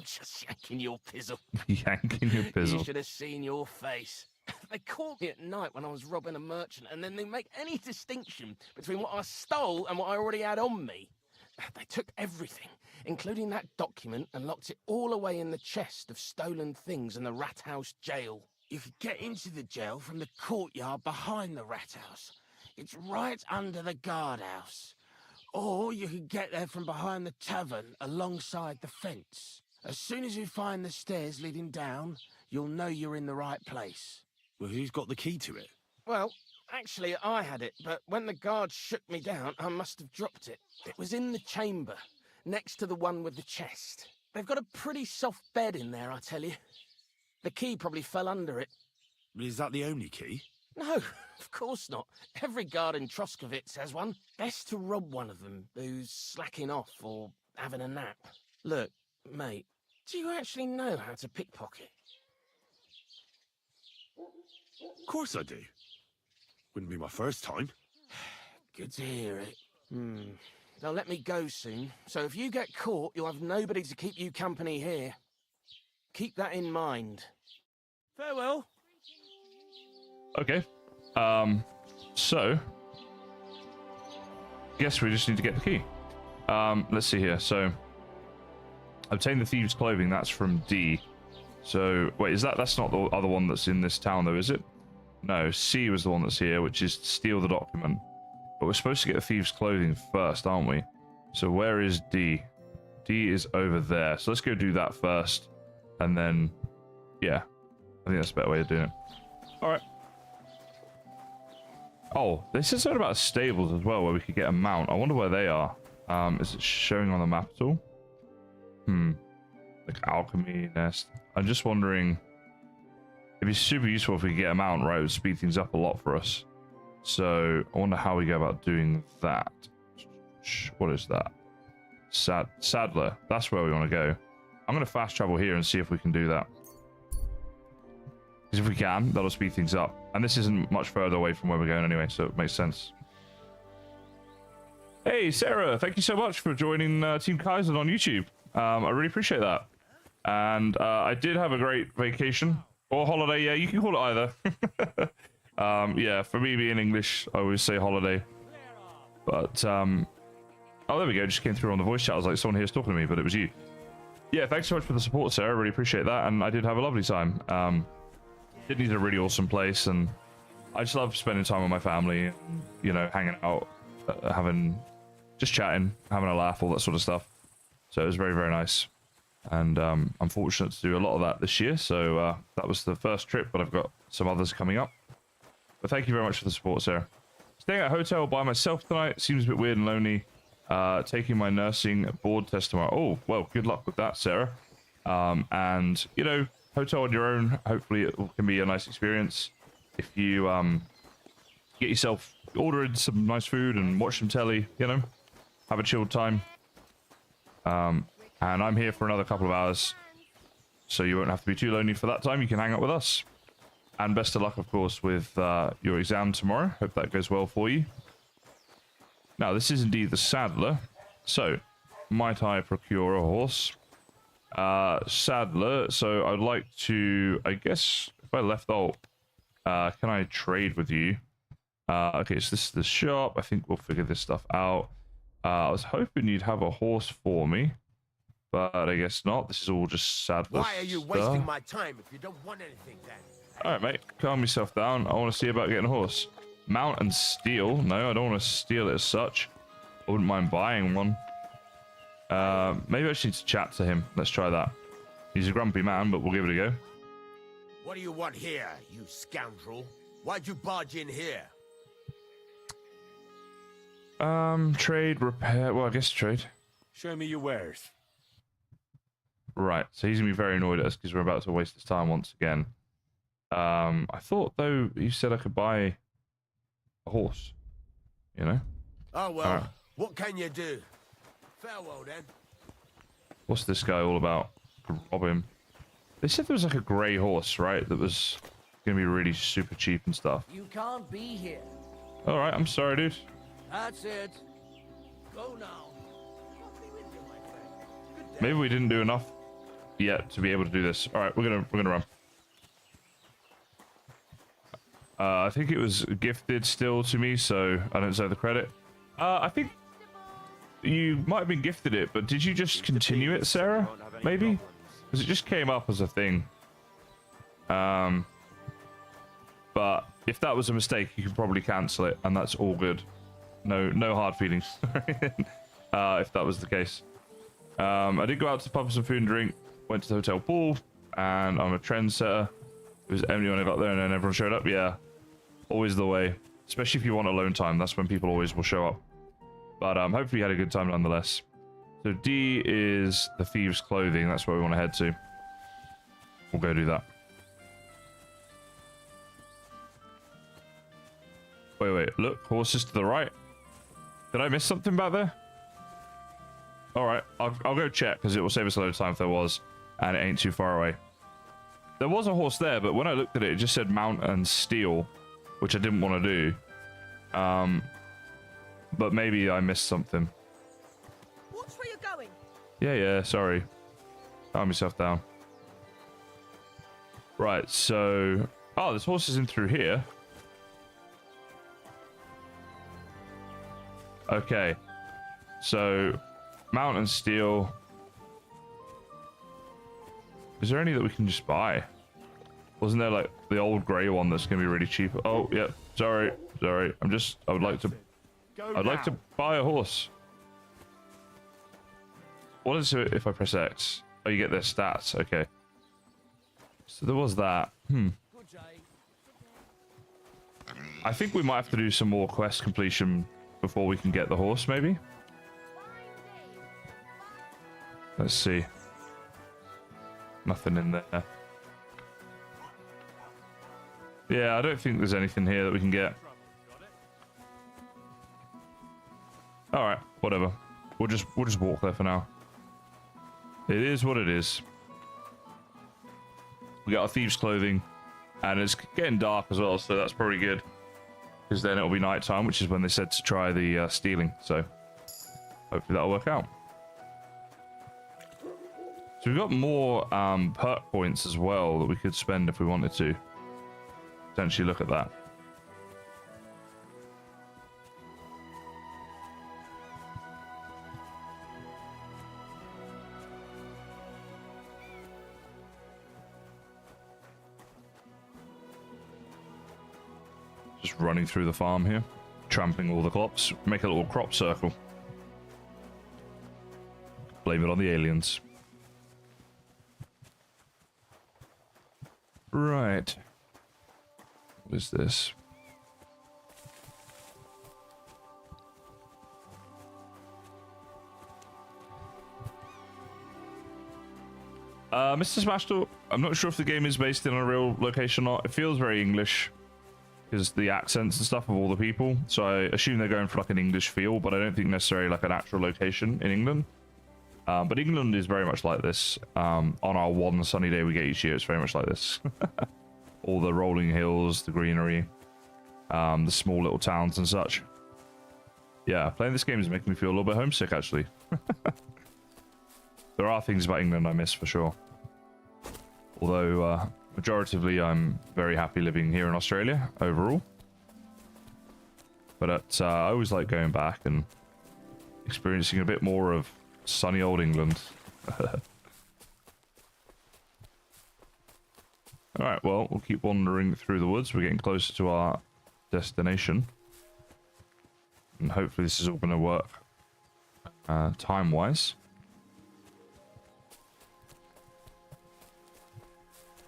Just yanking your pizzle. Yanking your You pizzle. should have seen your face. They caught me at night when I was robbing a merchant, and then they make any distinction between what I stole and what I already had on me. They took everything, including that document, and locked it all away in the chest of stolen things in the rat house jail. You could get into the jail from the courtyard behind the rat house. It's right under the guardhouse. Or you can get there from behind the tavern alongside the fence. As soon as you find the stairs leading down, you'll know you're in the right place. Well, who's got the key to it? Well, actually, I had it, but when the guard shook me down, I must have dropped it. It was in the chamber, next to the one with the chest. They've got a pretty soft bed in there, I tell you. The key probably fell under it. Is that the only key? No, of course not. Every guard in Troskovitz has one. Best to rob one of them who's slacking off or having a nap. Look, mate, do you actually know how to pickpocket? Of course I do. Wouldn't be my first time. Good to hear it. They'll let me go soon, so if you get caught, you'll have nobody to keep you company here. Keep that in mind. Farewell. Okay. So guess we just need to get the key. Let's see here. So obtain the thieves' clothing. That's from D. So wait, that's not the other one that's in this town though, is it? No, C was the one that's here, which is steal the document. But we're supposed to get the thieves' clothing first, aren't we? So where is D? D is over there. So let's go do that first. And then, yeah. I think that's a better way of doing it. Alright. Oh, this is something about stables as well, where we could get a mount. I wonder where they are. Is it showing on the map at all? Like alchemy nest. I'm just wondering. It'd be super useful if we could get a mount, right? It would speed things up a lot for us. So I wonder how we go about doing that. What is that? Saddler. That's where we want to go. I'm going to fast travel here and see if we can do that. Because if we can, that'll speed things up. And this isn't much further away from where we're going anyway, so it makes sense. Hey, Sarah, thank you so much for joining Team Kaizen on YouTube. I really appreciate that. And I did have a great vacation. Or holiday, yeah, you can call it either. Yeah, for me being English, I always say holiday. But, oh, there we go. Just came through on the voice chat. I was like, someone here's talking to me, but it was you. Yeah, thanks so much for the support, Sarah. I really appreciate that. And I did have a lovely time. Sydney's a really awesome place. And I just love spending time with my family. You know, hanging out, just chatting, having a laugh, all that sort of stuff. So it was very, very nice. And I'm fortunate to do a lot of that this year. So that was the first trip, but I've got some others coming up. But thank you very much for the support, Sarah. Staying at a hotel by myself tonight seems a bit weird and lonely. Taking my nursing board test tomorrow. Oh, well, good luck with that, Sarah. And, you know, hotel on your own, hopefully it can be a nice experience. If you get yourself ordering some nice food and watch some telly, you know, have a chilled time. And I'm here for another couple of hours, so you won't have to be too lonely for that time. You can hang out with us. And best of luck, of course, with your exam tomorrow. Hope that goes well for you. Now, this is indeed the saddler. So, might I procure a horse? Saddler, so I'd like to, I guess, if I left alt, can I trade with you? Okay, so this is the shop. I think we'll figure this stuff out. I was hoping you'd have a horse for me. But I guess not. This is all just saddler Why are you stuff. wasting my time if you don't want anything then? Alright, mate. Calm yourself down. I want to see about getting a horse. Mount and steal. No, I don't want to steal it as such. I wouldn't mind buying one. Maybe I just need to chat to him. Let's try that. He's a grumpy man, but we'll give it a go. What do you want here, you scoundrel? Why'd you barge in here? Trade, repair. Well, I guess trade. Show me your wares. Right, so he's gonna be very annoyed at us because we're about to waste his time once again. I thought though you said I could buy a horse. You know. Oh well. What can you do? Farewell then. What's this guy all about? Rob him. They said there was like a grey horse, right? That was gonna be really super cheap and stuff. You can't be here. All right, I'm sorry, dude. That's it. Go now. Maybe we didn't do enough yet to be able to do this. All right, we're gonna run. I think it was gifted still to me, so I don't deserve the credit. I think you might have been gifted it, but did you just continue it, Sarah? Maybe? Because it just came up as a thing. But if that was a mistake, you could probably cancel it, and that's all good. No hard feelings. If that was the case. I did go out to the pub for some food and drink. Went to the hotel pool, and I'm a trendsetter. It was empty when I got there, and then everyone showed up. Yeah, always the way. Especially if you want alone time, that's when people always will show up. But hopefully you had a good time nonetheless. So D is the Thieves' Clothing. That's where we want to head to. We'll go do that. Wait. Look, horses to the right. Did I miss something back there? Alright, I'll go check, because it will save us a load of time if there was. And it ain't too far away. There was a horse there, but when I looked at it, it just said mount and steal, which I didn't want to do. But maybe I missed something. Watch where you're going. Yeah, sorry. Calm yourself down. Right, so... Oh, there's horses in through here. Okay. So, mount and steal. Is there any that we can just buy? Wasn't there like the old grey one that's gonna be really cheap? Oh, yeah. Sorry. I would like to buy a horse. What is it if I press X? Oh, you get their stats. Okay. So there was that. I think we might have to do some more quest completion before we can get the horse, maybe. Let's see. Nothing in there. Yeah, I don't think there's anything here that we can get. Alright, whatever. We'll just walk there for now. It is what it is. We got our Thieves' Clothing, and it's getting dark as well, so that's probably good. Because then it'll be nighttime, which is when they said to try the stealing, so hopefully that'll work out. So we've got more perk points as well that we could spend if we wanted to. Potentially look at that. Just running through the farm here, trampling all the crops. Make a little crop circle. Blame it on the aliens. Right. What is this? Mr. Smashdoor, I'm not sure if the game is based in a real location or not. It feels very English because the accents and stuff of all the people. So I assume they're going for like an English feel, but I don't think necessarily like an actual location in England. But England is very much like this. On our one sunny day we get each year, it's very much like this. All the rolling hills, the greenery, the small little towns and such. Yeah, playing this game is making me feel a little bit homesick, actually. There are things about England I miss for sure. Although, majoritively, I'm very happy living here in Australia overall. But I always like going back and experiencing a bit more of sunny old England. Alright, well, we'll keep wandering through the woods. We're getting closer to our destination. And hopefully this is all going to work time-wise.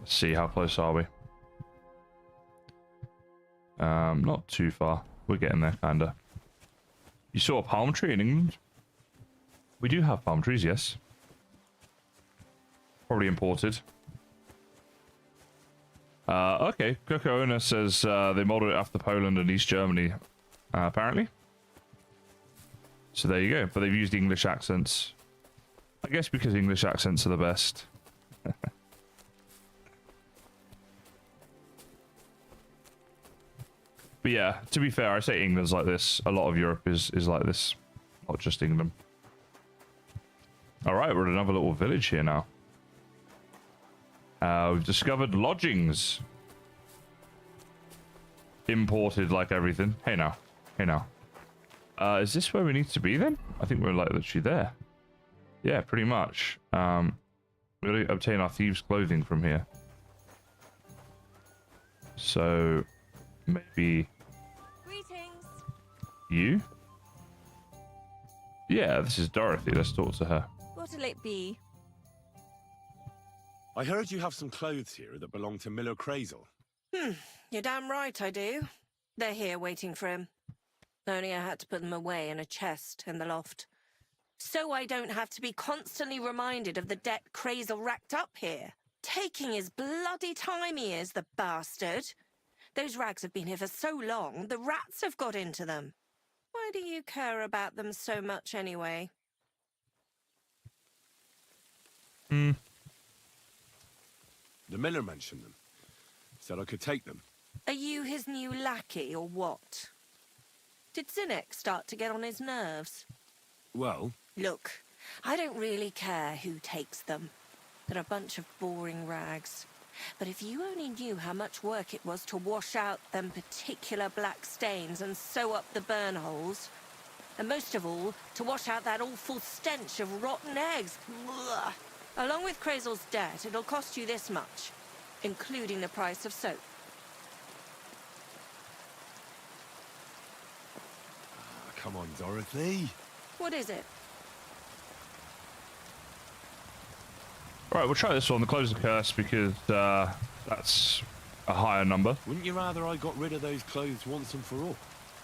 Let's see, how close are we? Not too far. We're getting there, kinda. You saw a palm tree in England? We do have palm trees, yes. Probably imported. Okay, Coco Owner says they modeled it after Poland and East Germany, apparently. So there you go, but they've used English accents. I guess because English accents are the best. But yeah, to be fair, I say England's like this. A lot of Europe is like this, not just England. Alright, we're at another little village here now. We've discovered lodgings. Imported like everything. Hey now. Hey now. Is this where we need to be then? I think we're like literally there. Yeah, pretty much. We're going to obtain our Thieves' Clothing from here. So, maybe Greetings. you? Yeah, this is Dorothy. Let's talk to her. What'll it be? I heard you have some clothes here that belong to Miller Crazel. You're damn right I do. They're here waiting for him. Only I had to put them away in a chest in the loft. So I don't have to be constantly reminded of the debt Crazel racked up here. Taking his bloody time he is, the bastard. Those rags have been here for so long, the rats have got into them. Why do you care about them so much anyway? The miller mentioned them. Said I could take them. Are you his new lackey or what? Did Zinnek start to get on his nerves? Well, Look, I don't really care who takes them. They're a bunch of boring rags. But if you only knew how much work it was to wash out them particular black stains and sew up the burn holes, and most of all, to wash out that awful stench of rotten eggs. Blah. Along with Crazel's debt, it'll cost you this much, including the price of soap. come on, Dorothy. What is it? Right, we'll try this one, the close the curse, because that's a higher number. Wouldn't you rather I got rid of those clothes once and for all?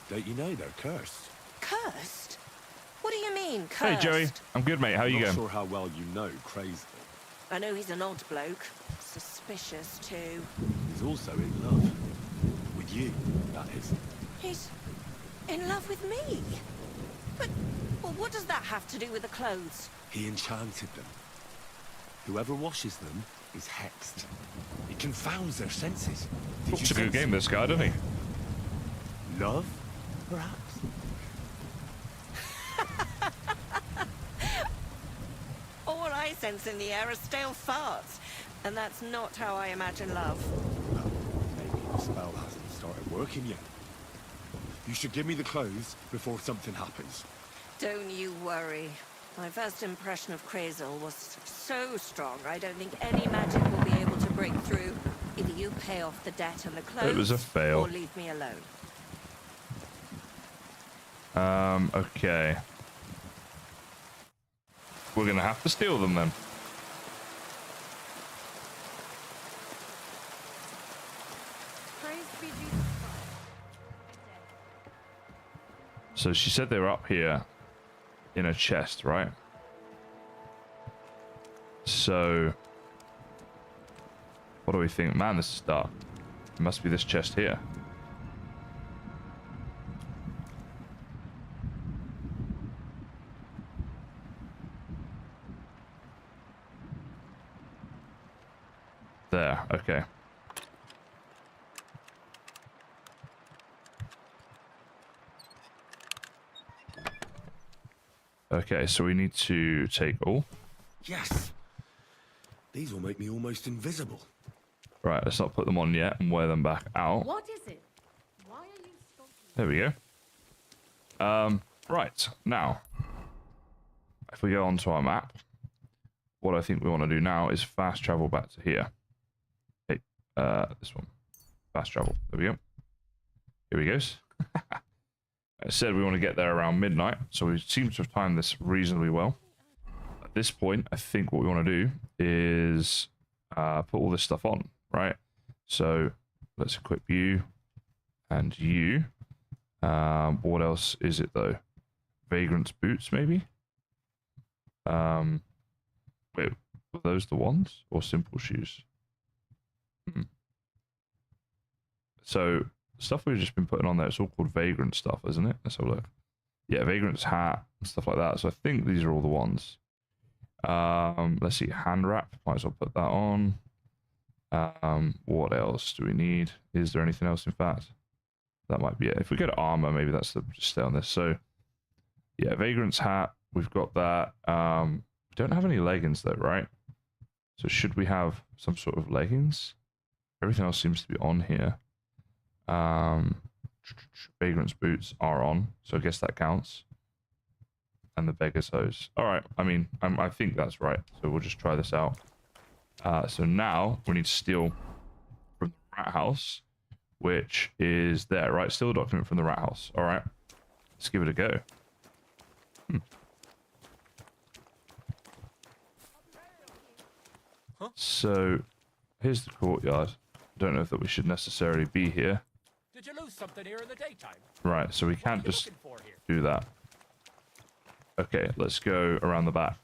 Don't you know they're cursed? Cursed? What do you mean, cursed? Hey, Joey. I'm good, mate. How are you going? Not sure how well you know Crazy. I know he's an odd bloke. Suspicious, too. He's also in love. With you, that is. He's in love with me? But, well, what does that have to do with the clothes? He enchanted them. Whoever washes them is hexed. It confounds their senses. It's a good game, this guy, doesn't he? Love, perhaps? All I sense in the air are stale farts. And that's not how I imagine love. Well, maybe the spell hasn't started working yet. You should give me the clothes before something happens. Don't you worry. My first impression of Crazel was so strong, I don't think any magic will be able to break through. Either you pay off the debt and the clothes, It was a fail. or leave me alone. Okay. We're gonna have to steal them then. So she said they were up here in a chest, right? So what do we think? Man, this is dark. It must be this chest here. There, okay. Okay, so we need to take all. Yes! These will make me almost invisible. Right, let's not put them on yet and wear them back out. What is it? Why are you stopping? There we go. Right, now, if we go onto our map, what I think we want to do now is fast travel back to here. Hey, this one. Fast travel. There we go. Here he goes. I said we want to get there around midnight, so we seem to have timed this reasonably well. At this point, I think what we want to do is put all this stuff on, right? So let's equip you and you. What else is it though? Vagrant's boots, maybe? Wait, were those the ones or simple shoes? So stuff we've just been putting on there, it's all called vagrant stuff, isn't it? Let's have a look. Yeah, vagrant's hat and stuff like that. So I think these are all the ones. Let's see, hand wrap. Might as well put that on. What else do we need? Is there anything else? In fact, that might be it. If we go to armor, maybe that's the just stay on this. So yeah, vagrant's hat. We've got that. We don't have any leggings though, right? So should we have some sort of leggings? Everything else seems to be on here. Vagrant's boots are on, so I guess that counts. And the beggar's hose. All right, I mean, I think that's right. So we'll just try this out. So now we need to steal from the rat house. which is there, right? Still a document from the rat house. All right, let's give it a go. So here's the courtyard. Don't know that we should necessarily be here. Did you lose something here in the daytime? Right, so we can't just do that. Okay, let's go around the back.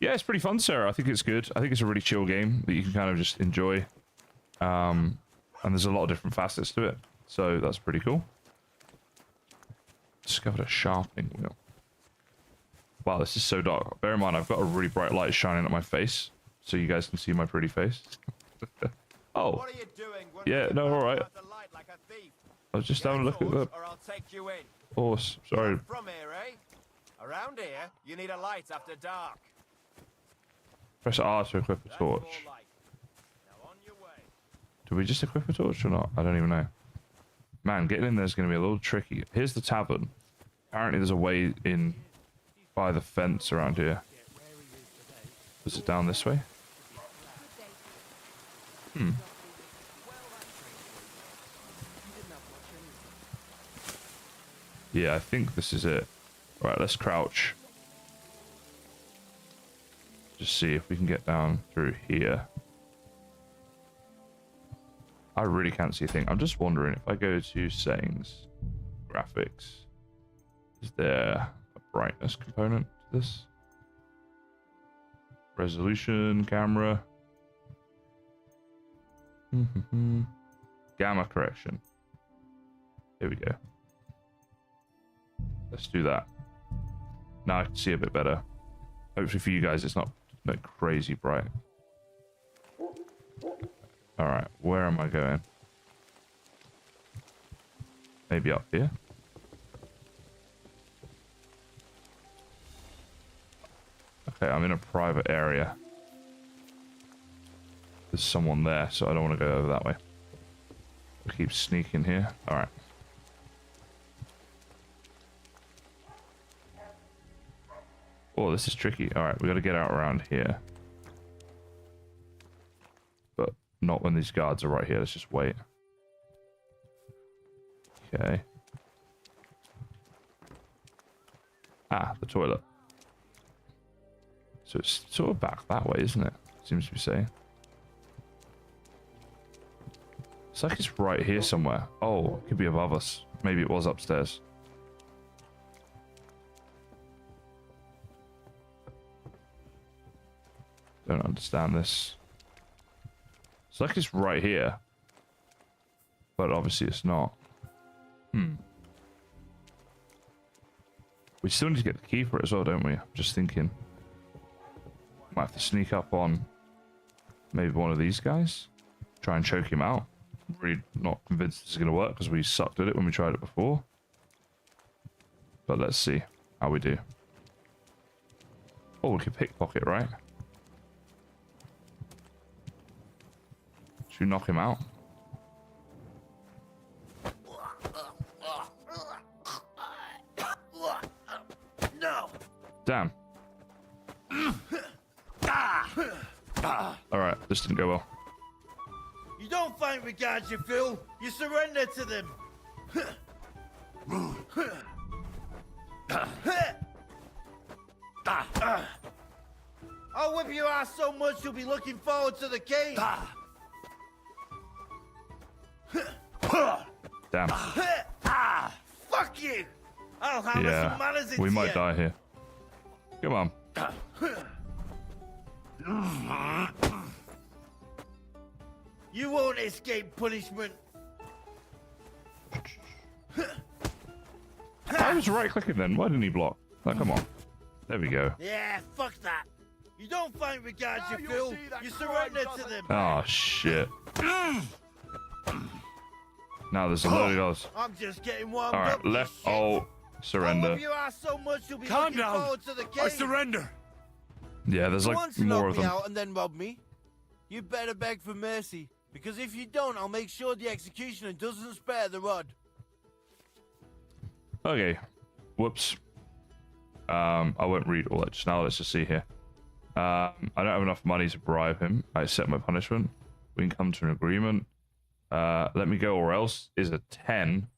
Yeah, it's pretty fun, Sarah. I think it's good. I think it's a really chill game that you can kind of just enjoy. And there's a lot of different facets to it. So that's pretty cool. Discovered a sharpening wheel. Wow, this is so dark. Bear in mind, I've got a really bright light shining at my face, so you guys can see my pretty face. Oh. What are you doing? Yeah, no, all right. Like a thief? I was just having a look at the Or I'll take you in. horse. Sorry. From here, eh? Around here, you need a light after dark. Press R to equip a torch. Do we just equip a torch or not? I don't even know. Man, getting in there is going to be a little tricky. Here's the tavern. Apparently there's a way in by the fence around here. Was it down this way? Yeah, I think this is it. Right, let's crouch. Just see if we can get down through here. I really can't see a thing. I'm just wondering if I go to settings, graphics, is there a brightness component to this? Resolution, camera. Gamma correction. Here we go. Let's do that. Now I can see a bit better. Hopefully for you guys it's not like crazy bright. Alright, where am I going? Maybe up here? Okay, I'm in a private area. There's someone there, so I don't want to go over that way. I'll keep sneaking here. Alright. Oh, this is tricky. Alright, we got to get out around here. But not when these guards are right here. Let's just wait. Okay. Ah, the toilet. So it's sort of back that way, isn't it? Seems to be saying. It's like it's right here somewhere. Oh, it could be above us. Maybe it was upstairs. Don't understand this. It's like it's right here. But obviously it's not. We still need to get the key for it as well, don't we? I'm just thinking. Might have to sneak up on maybe one of these guys. Try and choke him out. Really not convinced this is going to work because we sucked at it when we tried it before. But let's see how we do. Oh, we can pickpocket, right? Should we knock him out? No. Damn. Alright, this didn't go well. You don't fight with guards, you fool. You surrender to them. I'll whip your ass so much you'll be looking forward to the game. Damn. Fuck you. I'll hammer some manners into we might you. die here. Come on. You won't escape punishment. I was right clicking then. Why didn't he block? Oh, come on. There we go. Yeah, fuck that. You don't fight with guards, you fool. You surrender to them. Oh, shit. Now there's a load of guys. I'm just getting warmed Alright, up. you left. shit. Oh, I'll surrender. whip your ass so much you'll be Calm looking down. forward to the game. I surrender. Yeah, there's You like want to more knock of me them. out and then rob me? You better beg for mercy, because if you don't, I'll make sure the executioner doesn't spare the rod. Okay. Whoops. I won't read all that just now. Let's just see here. I don't have enough money to bribe him. I accept my punishment. We can come to an agreement. Let me go or else is a 10.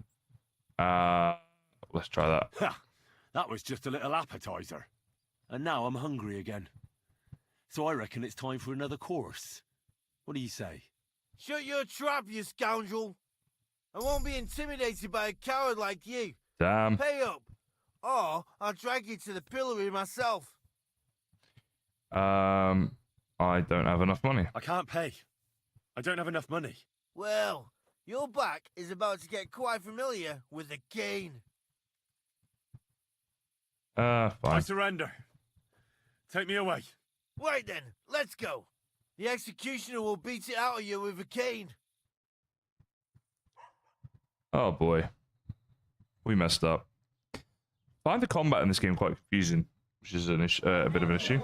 Let's try that. Ha! That was just a little appetizer. And now I'm hungry again. So I reckon it's time for another course. What do you say? Shut your trap, you scoundrel! I won't be intimidated by a coward like you. Damn. Pay up, or I'll drag you to the pillory myself. I don't have enough money. I can't pay. I don't have enough money. Well, your back is about to get quite familiar with the gain. Fine. I surrender. Take me away. Right then, let's go. The executioner will beat it out of you with a cane. Oh boy. We messed up. I find the combat in this game quite confusing, which is an a bit of an issue.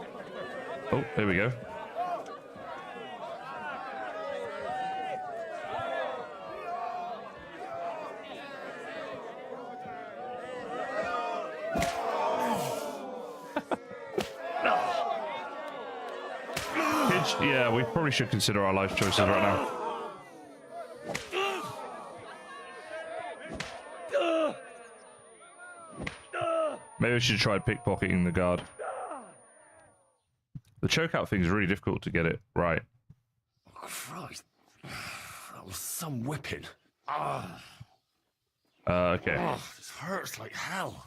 Oh, here we go. Yeah, we probably should consider our life choices right now. Maybe we should try pickpocketing the guard. The chokeout thing is really difficult to get it right. Oh, Christ. That was some whipping. Ah. Okay. Oh, this hurts like hell.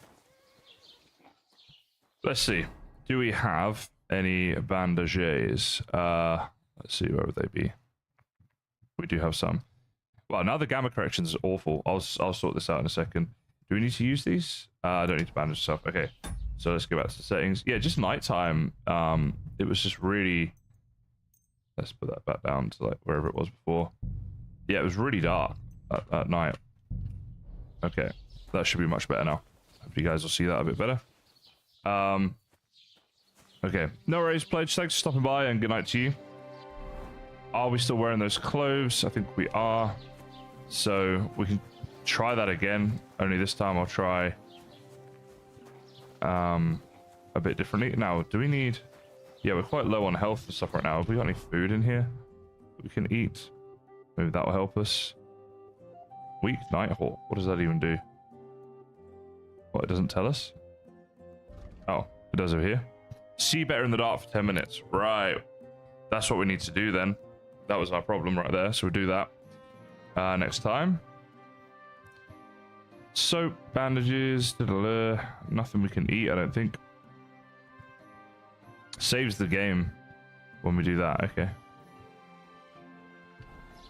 Let's see. Do we have any bandages? Let's see, where would they be? We do have some. Well, now the gamma correction is awful. I'll sort this out in a second. Do we need to use these? I don't need to bandage stuff. Okay, so let's go back to the settings. Yeah, just nighttime. It was just really. Let's put that back down to like wherever it was before. Yeah, it was really dark at night. Okay, that should be much better now. Hope you guys will see that a bit better. Okay, no worries, Pledge. Thanks for stopping by, and good night to you. Are we still wearing those clothes? I think we are. So we can try that again. Only this time I'll try a bit differently. Now, do we need... Yeah, we're quite low on health and stuff right now. Have we got any food in here that we can eat? Maybe that will help us. Weak night halt. What does that even do? What, it doesn't tell us? Oh, it does over here. See better in the dark for 10 minutes. Right. That's what we need to do then. That was our problem right there. So we'll do that next time. Soap, bandages, nothing we can eat, I don't think. Saves the game when we do that. Okay.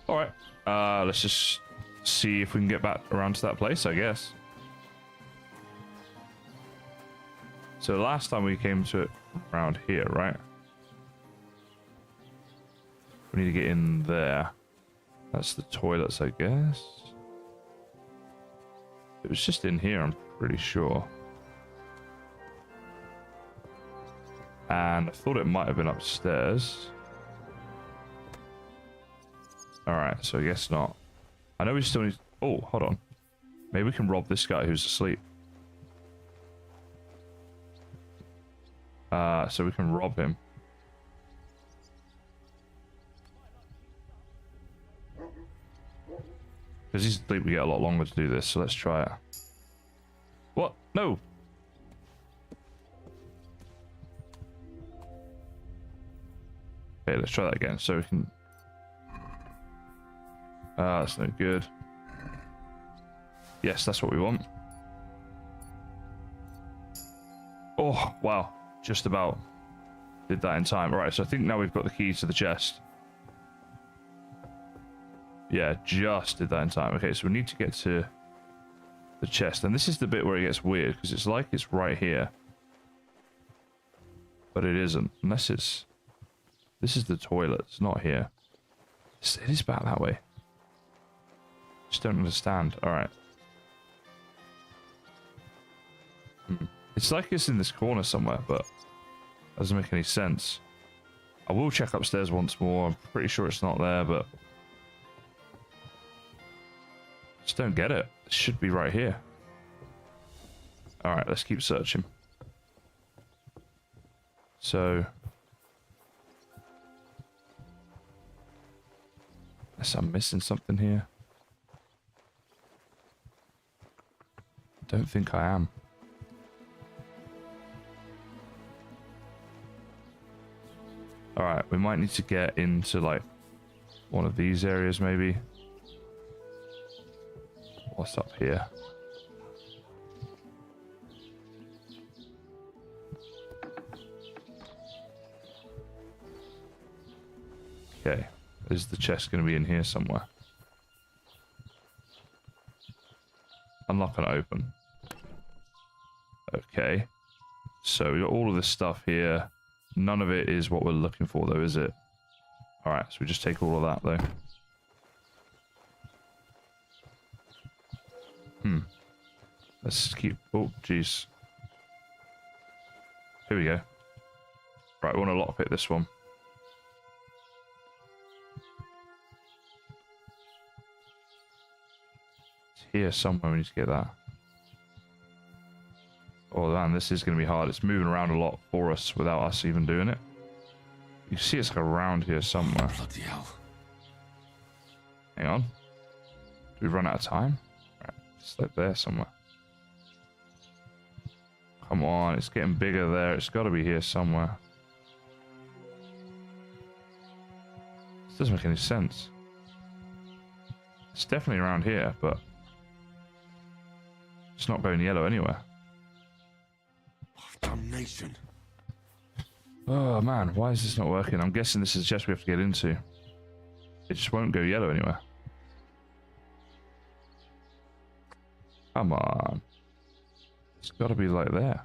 All right. Let's just see if we can get back around to that place, I guess. So last time we came to it around here, right? We need to get in there. That's the toilets, I guess. It was just in here, I'm pretty sure. And I thought it might have been upstairs. Alright, so I guess not. I know we still need... Oh, hold on. Maybe we can rob this guy who's asleep. So we can rob him. Because he's asleep, we get a lot longer to do this, so let's try it. What? No! Okay, let's try that again, so we can... that's no good. Yes, that's what we want. Oh, wow. Just about did that in time. Right, so I think now we've got the keys to the chest. Yeah, just did that in time. Okay, so we need to get to the chest. And this is the bit where it gets weird, because it's like it's right here. But it isn't. Unless it's... This is the toilet. It's not here. It is back that way. Just don't understand. Alright. It's like it's in this corner somewhere, but... doesn't make any sense. I will check upstairs once more. I'm pretty sure it's not there, but... just don't get it. It should be right here. Alright, let's keep searching. So... Unless I'm missing something here. Don't think I am. Alright, we might need to get into like one of these areas maybe. What's up here? Okay, is the chest going to be in here somewhere? Unlock and open. Okay, so we got all of this stuff here. None of it is what we're looking for though, is it? Alright, so we just take all of that though. Let's keep... Oh, jeez. Here we go. Right, we want to lockpick this one. It's here somewhere, we need to get that. Oh man, this is going to be hard. It's moving around a lot for us without us even doing it. You can see it's like around here somewhere. Bloody hell. Hang on. Do we run out of time? Right, it's like there somewhere. Come on, it's getting bigger there. It's got to be here somewhere. This doesn't make any sense. It's definitely around here, but it's not going yellow anywhere. Damnation. Oh man, why is this not working? I'm guessing this is the chest we have to get into. It just won't go yellow anywhere. Come on. It's got to be like there.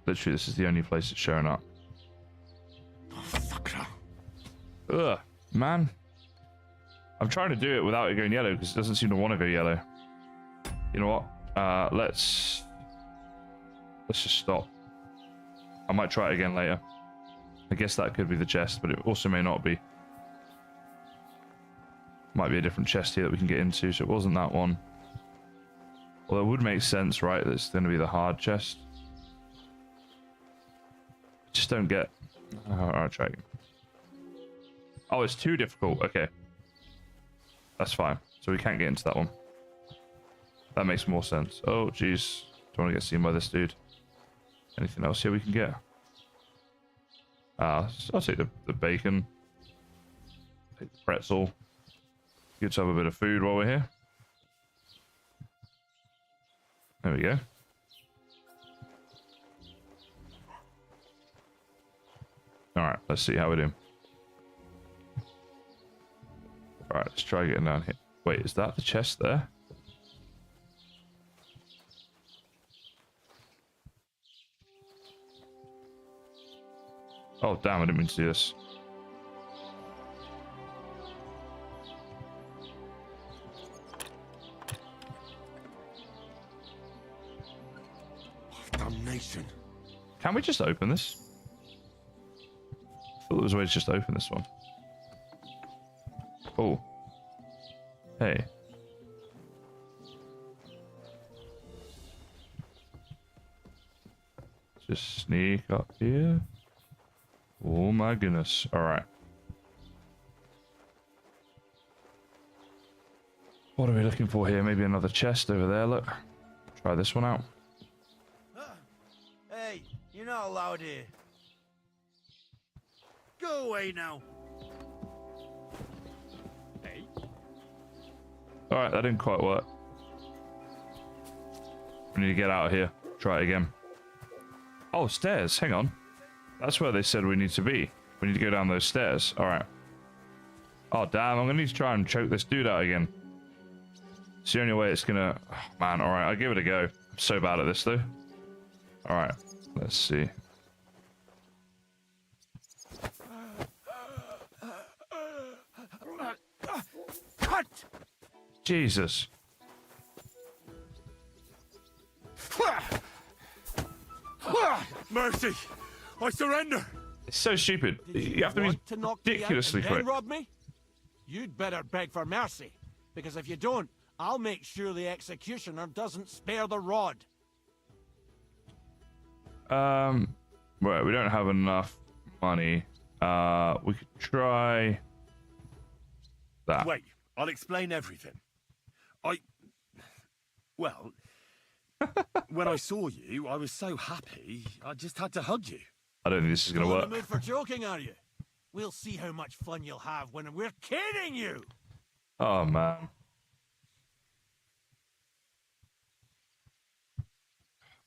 Literally, this is the only place it's showing up. Ugh, man. I'm trying to do it without it going yellow because it doesn't seem to want to go yellow. You know what? Let's just stop. I might try it again later. I guess that could be the chest, but it also may not be. Might be a different chest here that we can get into, so it wasn't that one. Well, it would make sense, right? That it's going to be the hard chest. Just don't get... I'll try again. Oh, it's too difficult. Okay. That's fine. So we can't get into that one. That makes more sense. Oh, jeez. Don't want to get seen by this dude. Anything else here we can get? I'll take the bacon. Take the pretzel. Good to have a bit of food while we're here. There we go. Alright, let's see how we're doing. Alright, let's try getting down here. Wait, is that the chest there? Oh, damn, I didn't mean to do this. Damnation. Can we just open this? I thought there was a way to just open this one. Oh. Hey. Just sneak up here. Oh my goodness. Alright. What are we looking for here? Maybe another chest over there, look. Try this one out. Hey, you're not allowed here. Go away now. Hey. Alright, that didn't quite work. We need to get out of here. Try it again. Oh, stairs. Hang on. That's where they said we need to be. We need to go down those stairs. Alright. Oh, damn. I'm going to need to try and choke this dude out again. It's the only way it's going to... Oh, man, alright. I'll give it a go. I'm so bad at this, though. Alright. Let's see. Cut! Jesus. Mercy! I surrender! It's so stupid. You have to be To knock me out ridiculously and then quick. rob me? You'd better beg for mercy, because if you don't, I'll make sure the executioner doesn't spare the rod. Right, we don't have enough money. We could try that. Wait, I'll explain everything. Well, when I saw you, I was so happy, I just had to hug you. I don't think this is going to Still work. in the mood for joking, are you? We'll see how much fun you'll have when we're kidding you. Oh, man.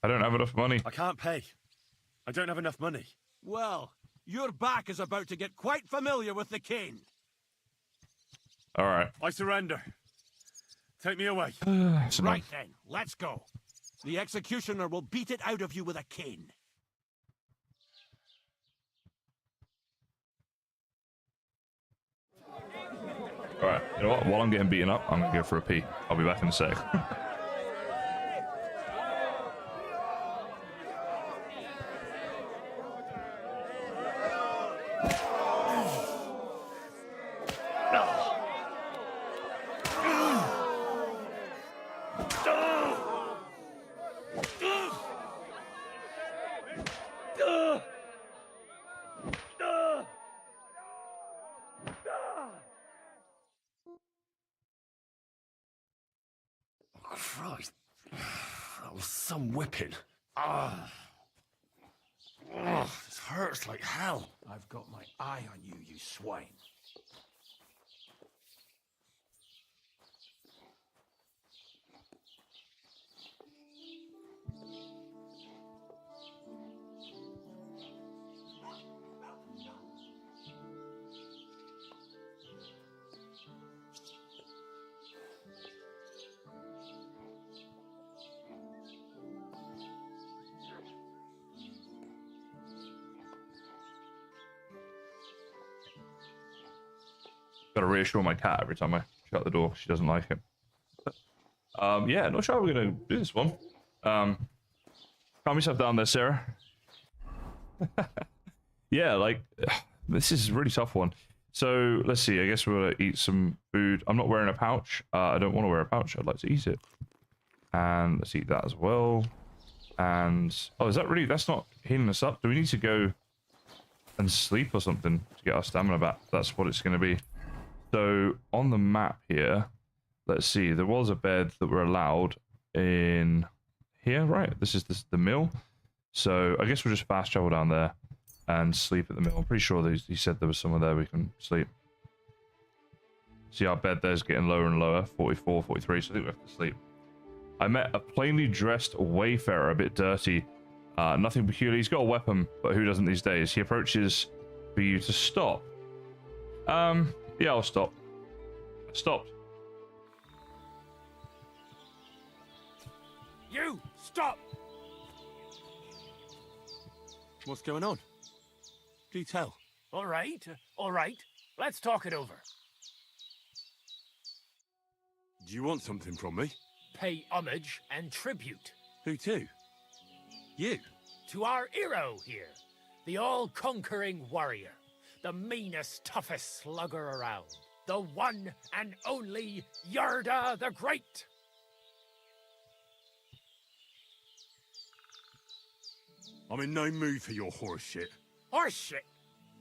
I don't have enough money. I can't pay. I don't have enough money. Well, your back is about to get quite familiar with the cane. All right. I surrender. Take me away. Right then, let's go. The executioner will beat it out of you with a cane. All right. You know what? While I'm getting beaten up, I'm going to go for a pee. I'll be back in a sec. Christ. That was some whipping. Ah. Oh, this hurts like hell. I've got my eye on you, you swine. Got to reassure my cat every time I shut the door. She doesn't like it. Yeah, not sure how we're going to do this one. Calm yourself down there, Sarah. Yeah, like, this is a really tough one. So, let's see. I guess we're going to eat some food. I'm not wearing a pouch. I don't want to wear a pouch. I'd like to eat it. And let's eat that as well. And, oh, is that really, that's not healing us up? Do we need to go and sleep or something to get our stamina back? That's what it's going to be. So, on the map here, let's see, there was a bed that we're allowed in here, right? This is the mill. So, I guess we'll just fast travel down there and sleep at the mill. I'm pretty sure he said there was somewhere there we can sleep. See, our bed there's getting lower and lower, 44, 43, so I think we have to sleep. I met a plainly dressed wayfarer, a bit dirty. Nothing peculiar. He's got a weapon, but who doesn't these days? He approaches for you to stop. Yeah, I'll stop. Stopped. You! Stop! What's going on? Do tell. All right. Let's talk it over. Do you want something from me? Pay homage and tribute. Who to? You? To our hero here. The all-conquering warrior. The meanest, toughest slugger around. The one and only Yerda the Great. I'm in no mood for your horse shit. Horse shit?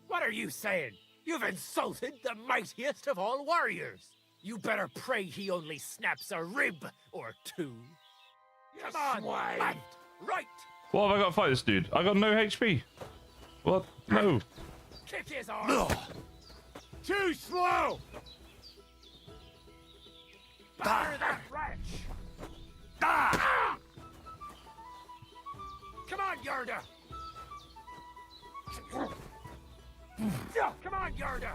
What are you saying? You've insulted the mightiest of all warriors. You better pray he only snaps a rib or two. Come on, left, right. What have I got to fight this dude? I got no HP. What? No. Kick his arm. Too slow! Batter that wretch. Ah! Come on, Yerda. Come on, Yerda.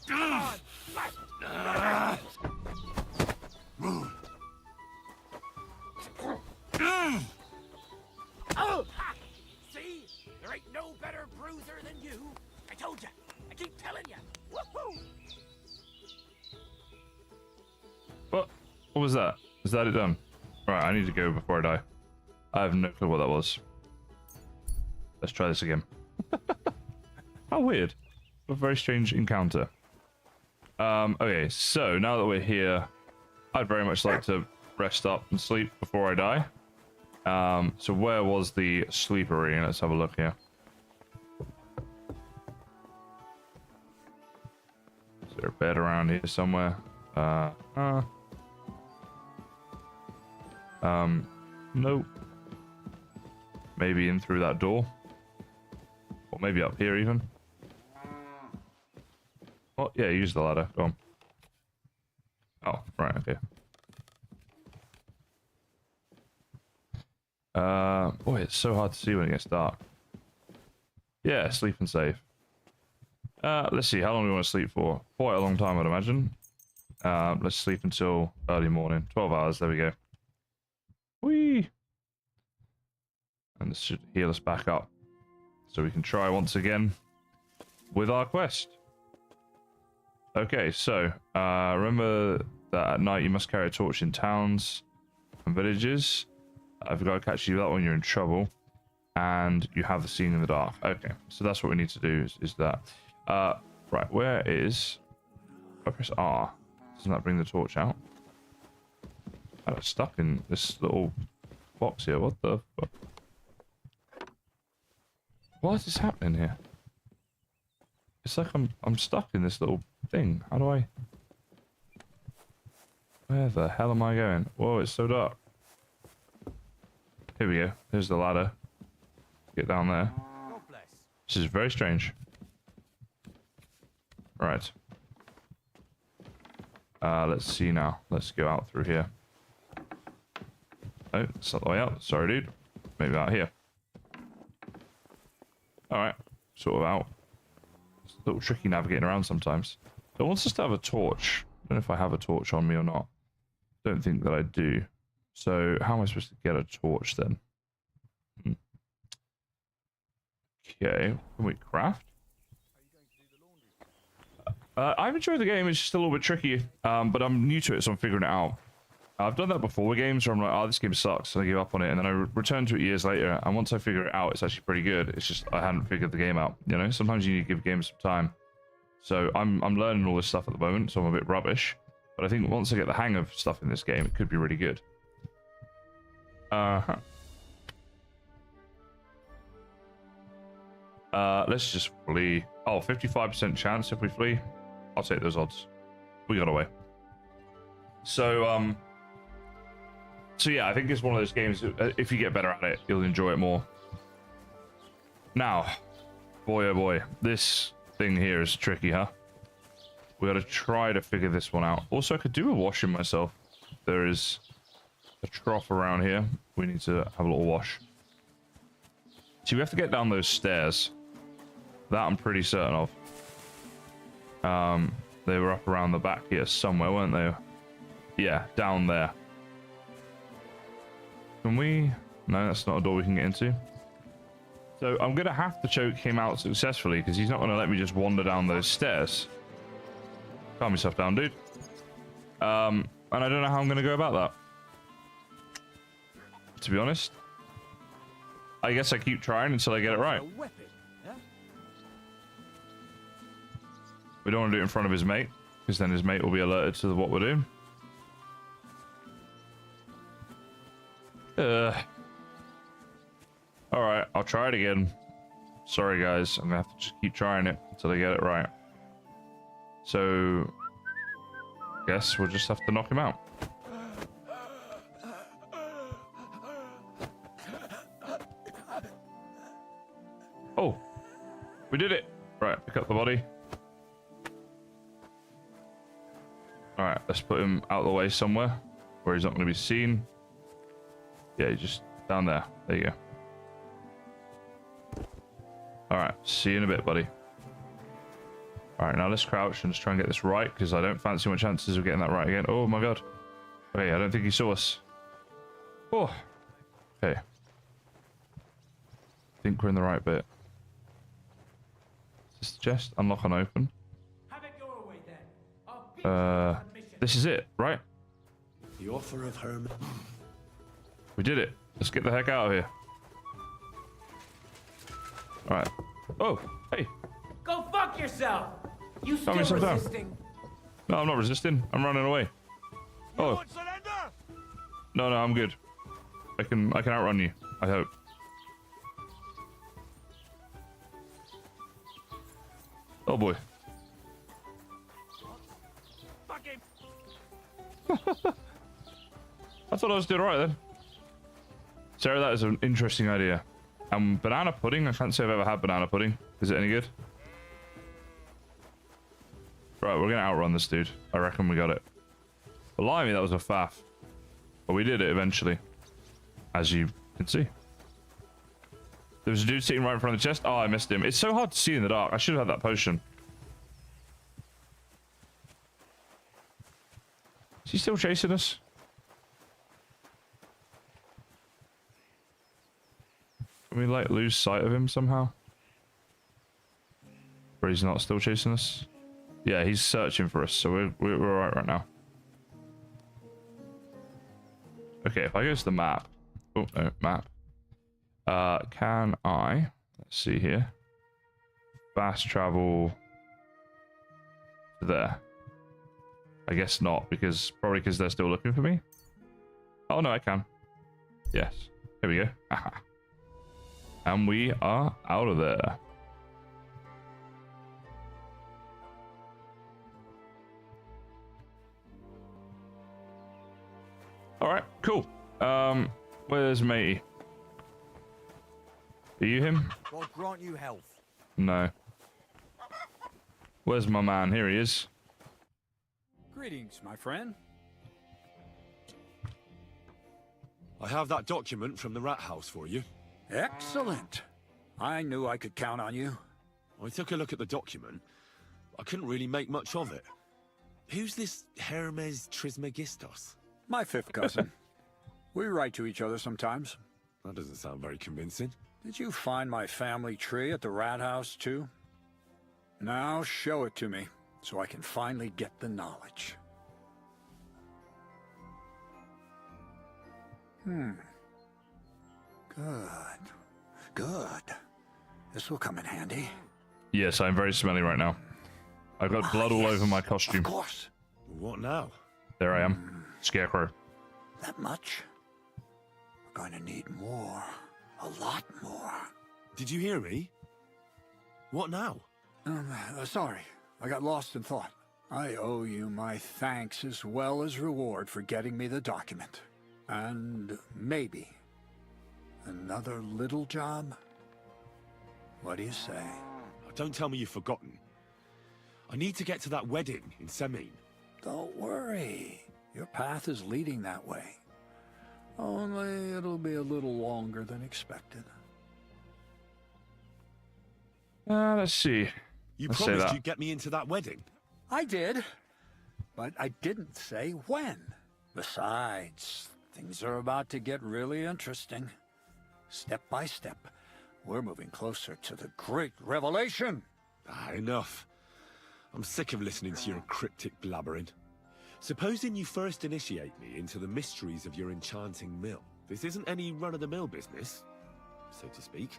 Come on, left, right. Oh! Ha! See? There ain't no better bruiser than you. I told you. I keep telling you. Woohoo! What was that? Is that it done? Right, I need to go before I die. I have no clue what that was. Let's try this again. How weird. A very strange encounter. Okay, so now that we're here, I'd very much like to rest up and sleep before I die. So where was the sleepery? Let's have a look here. Is there a bed around here somewhere? Nope. Maybe in through that door. Or maybe up here even. Oh, yeah, use the ladder. Go on. Oh, right, okay. Boy, it's so hard to see when it gets dark. Yeah, sleep and save. Let's see, how long do we want to sleep for? Quite a long time, I'd imagine. Let's sleep until early morning. 12 hours, there we go. Whee! And this should heal us back up. So we can try once again with our quest. Okay, so, remember that at night you must carry a torch in towns and villages. I've got to catch you that when you're in trouble. And you have the scene in the dark. Okay, so that's what we need to do is that. Right, where is... If I press R, doesn't that bring the torch out? I got stuck in this little box here. What the fuck? What is happening here? It's like I'm stuck in this little thing. How do I... Where the hell am I going? Whoa, it's so dark. Here we go. There's the ladder. Get down there. This is very strange. Right. Let's see now. Let's go out through here. Oh, it's not the way out. Sorry, dude. Maybe out here. Alright. Sort of out. It's a little tricky navigating around sometimes. It wants us to have a torch. I don't know if I have a torch on me or not. Don't think that I do. So, how am I supposed to get a torch then? Okay. Can we craft? I've enjoyed the game. It's just a little bit tricky. But I'm new to it, so I'm figuring it out. I've done that before with games where I'm like, oh, this game sucks, and I give up on it, and then I return to it years later, and once I figure it out, it's actually pretty good. It's just I hadn't figured the game out, you know? Sometimes you need to give games some time. So I'm learning all this stuff at the moment, so I'm a bit rubbish. But I think once I get the hang of stuff in this game, it could be really good. Let's just flee. Oh, 55% chance if we flee. I'll take those odds. We got away. So yeah, I think it's one of those games, if you get better at it, you'll enjoy it more. Now, boy oh boy, this thing here is tricky, huh? We gotta try to figure this one out. Also, I could do a washing myself. There is a trough around here. We need to have a little wash. So we have to get down those stairs. That I'm pretty certain of. They were up around the back here somewhere, weren't they? Yeah, down there. Can we... No, that's not a door we can get into. So I'm going to have to choke him out successfully because he's not going to let me just wander down those stairs. Calm yourself down, dude. And I don't know how I'm going to go about that. To be honest. I guess I keep trying until I get it right. We don't want to do it in front of his mate, because then his mate will be alerted to what we're doing. Alright, I'll try it again. Sorry guys, I'm gonna have to just keep trying it until I get it right. So, guess we'll just have to knock him out. Oh, we did it. Right, pick up the body. Alright, let's put him out of the way somewhere where he's not going to be seen. Yeah, he's just down there. There you go. Alright, see you in a bit, buddy. Alright, now let's crouch and just try and get this right, because I don't fancy my chances of getting that right again. Oh my god. Okay, I don't think he saw us. Oh. Okay. I think we're in the right bit. Is this the chest? Unlock and open. This is it, right? The offer of Herman. We did it. Let's get the heck out of here. Alright. Oh, hey. Go fuck yourself! You still Calm yourself down. resisting? No, I'm not resisting. I'm running away. Oh. No, I'm good. I can outrun you. I hope. Oh boy. I thought I was doing alright then. Sarah, that is an interesting idea. Banana pudding? I can't say I've ever had banana pudding. Is it any good? Right, we're gonna outrun this dude. I reckon we got it. Blimey, that was a faff. But we did it eventually. As you can see. There was a dude sitting right in front of the chest. Oh, I missed him. It's so hard to see in the dark. I should have had that potion. Is he still chasing us? Can we, like, lose sight of him somehow? Or he's not still chasing us? Yeah, he's searching for us, so we're alright right now. Okay, if I go to the map... Oh, no, map. Can I... Let's see here. Fast travel... to there. I guess not, probably because they're still looking for me. Oh, no, I can. Yes. Here we go. Aha. And we are out of there. Alright, cool. Where's matey? Are you him? God grant you health. No. Where's my man? Here he is. Greetings, my friend. I have that document from the rat house for you. Excellent. I knew I could count on you. I took a look at the document. I couldn't really make much of it. Who's this Hermes Trismegistos? My fifth cousin. We write to each other sometimes. That doesn't sound very convincing. Did you find my family tree at the rat house, too? Now show it to me, so I can finally get the knowledge. Good. Good. This will come in handy. Yes, I'm very smelly right now. I've got blood all over my costume. Of course. What now? There I am. Scarecrow. That much? We're going to need more. A lot more. Did you hear me? What now? Sorry. I got lost in thought. I owe you my thanks as well as reward for getting me the document. And maybe another little job? What do you say? Don't tell me you've forgotten. I need to get to that wedding in Semin. Don't worry. Your path is leading that way. Only it'll be a little longer than expected. Let's see. You Let's promised you'd get me into that wedding. I did, but I didn't say when. Besides, things are about to get really interesting. Step by step, we're moving closer to the great revelation. Enough. I'm sick of listening to your cryptic blabbering. Supposing you first initiate me into the mysteries of your enchanting mill. This isn't any run-of-the-mill business, so to speak.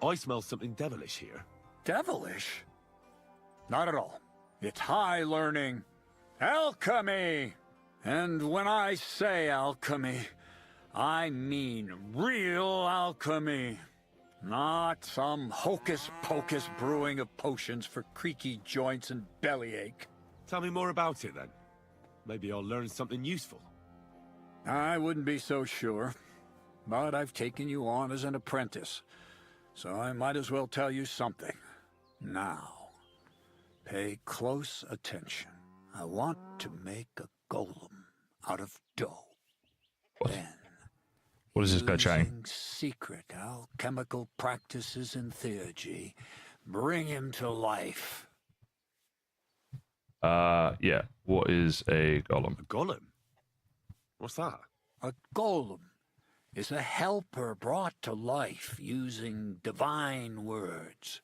I smell something devilish here. Devilish? Not at all. It's high learning. Alchemy! And when I say alchemy, I mean real alchemy. Not some hocus-pocus brewing of potions for creaky joints and bellyache. Tell me more about it, then. Maybe I'll learn something useful. I wouldn't be so sure, but I've taken you on as an apprentice, so I might as well tell you something. Now, pay close attention. I want to make a golem out of dough. Then, what is this guy chatting? using secret alchemical practices in theurgy, bring him to life. Yeah. What is a golem? A golem? What's that? A golem is a helper brought to life using divine words.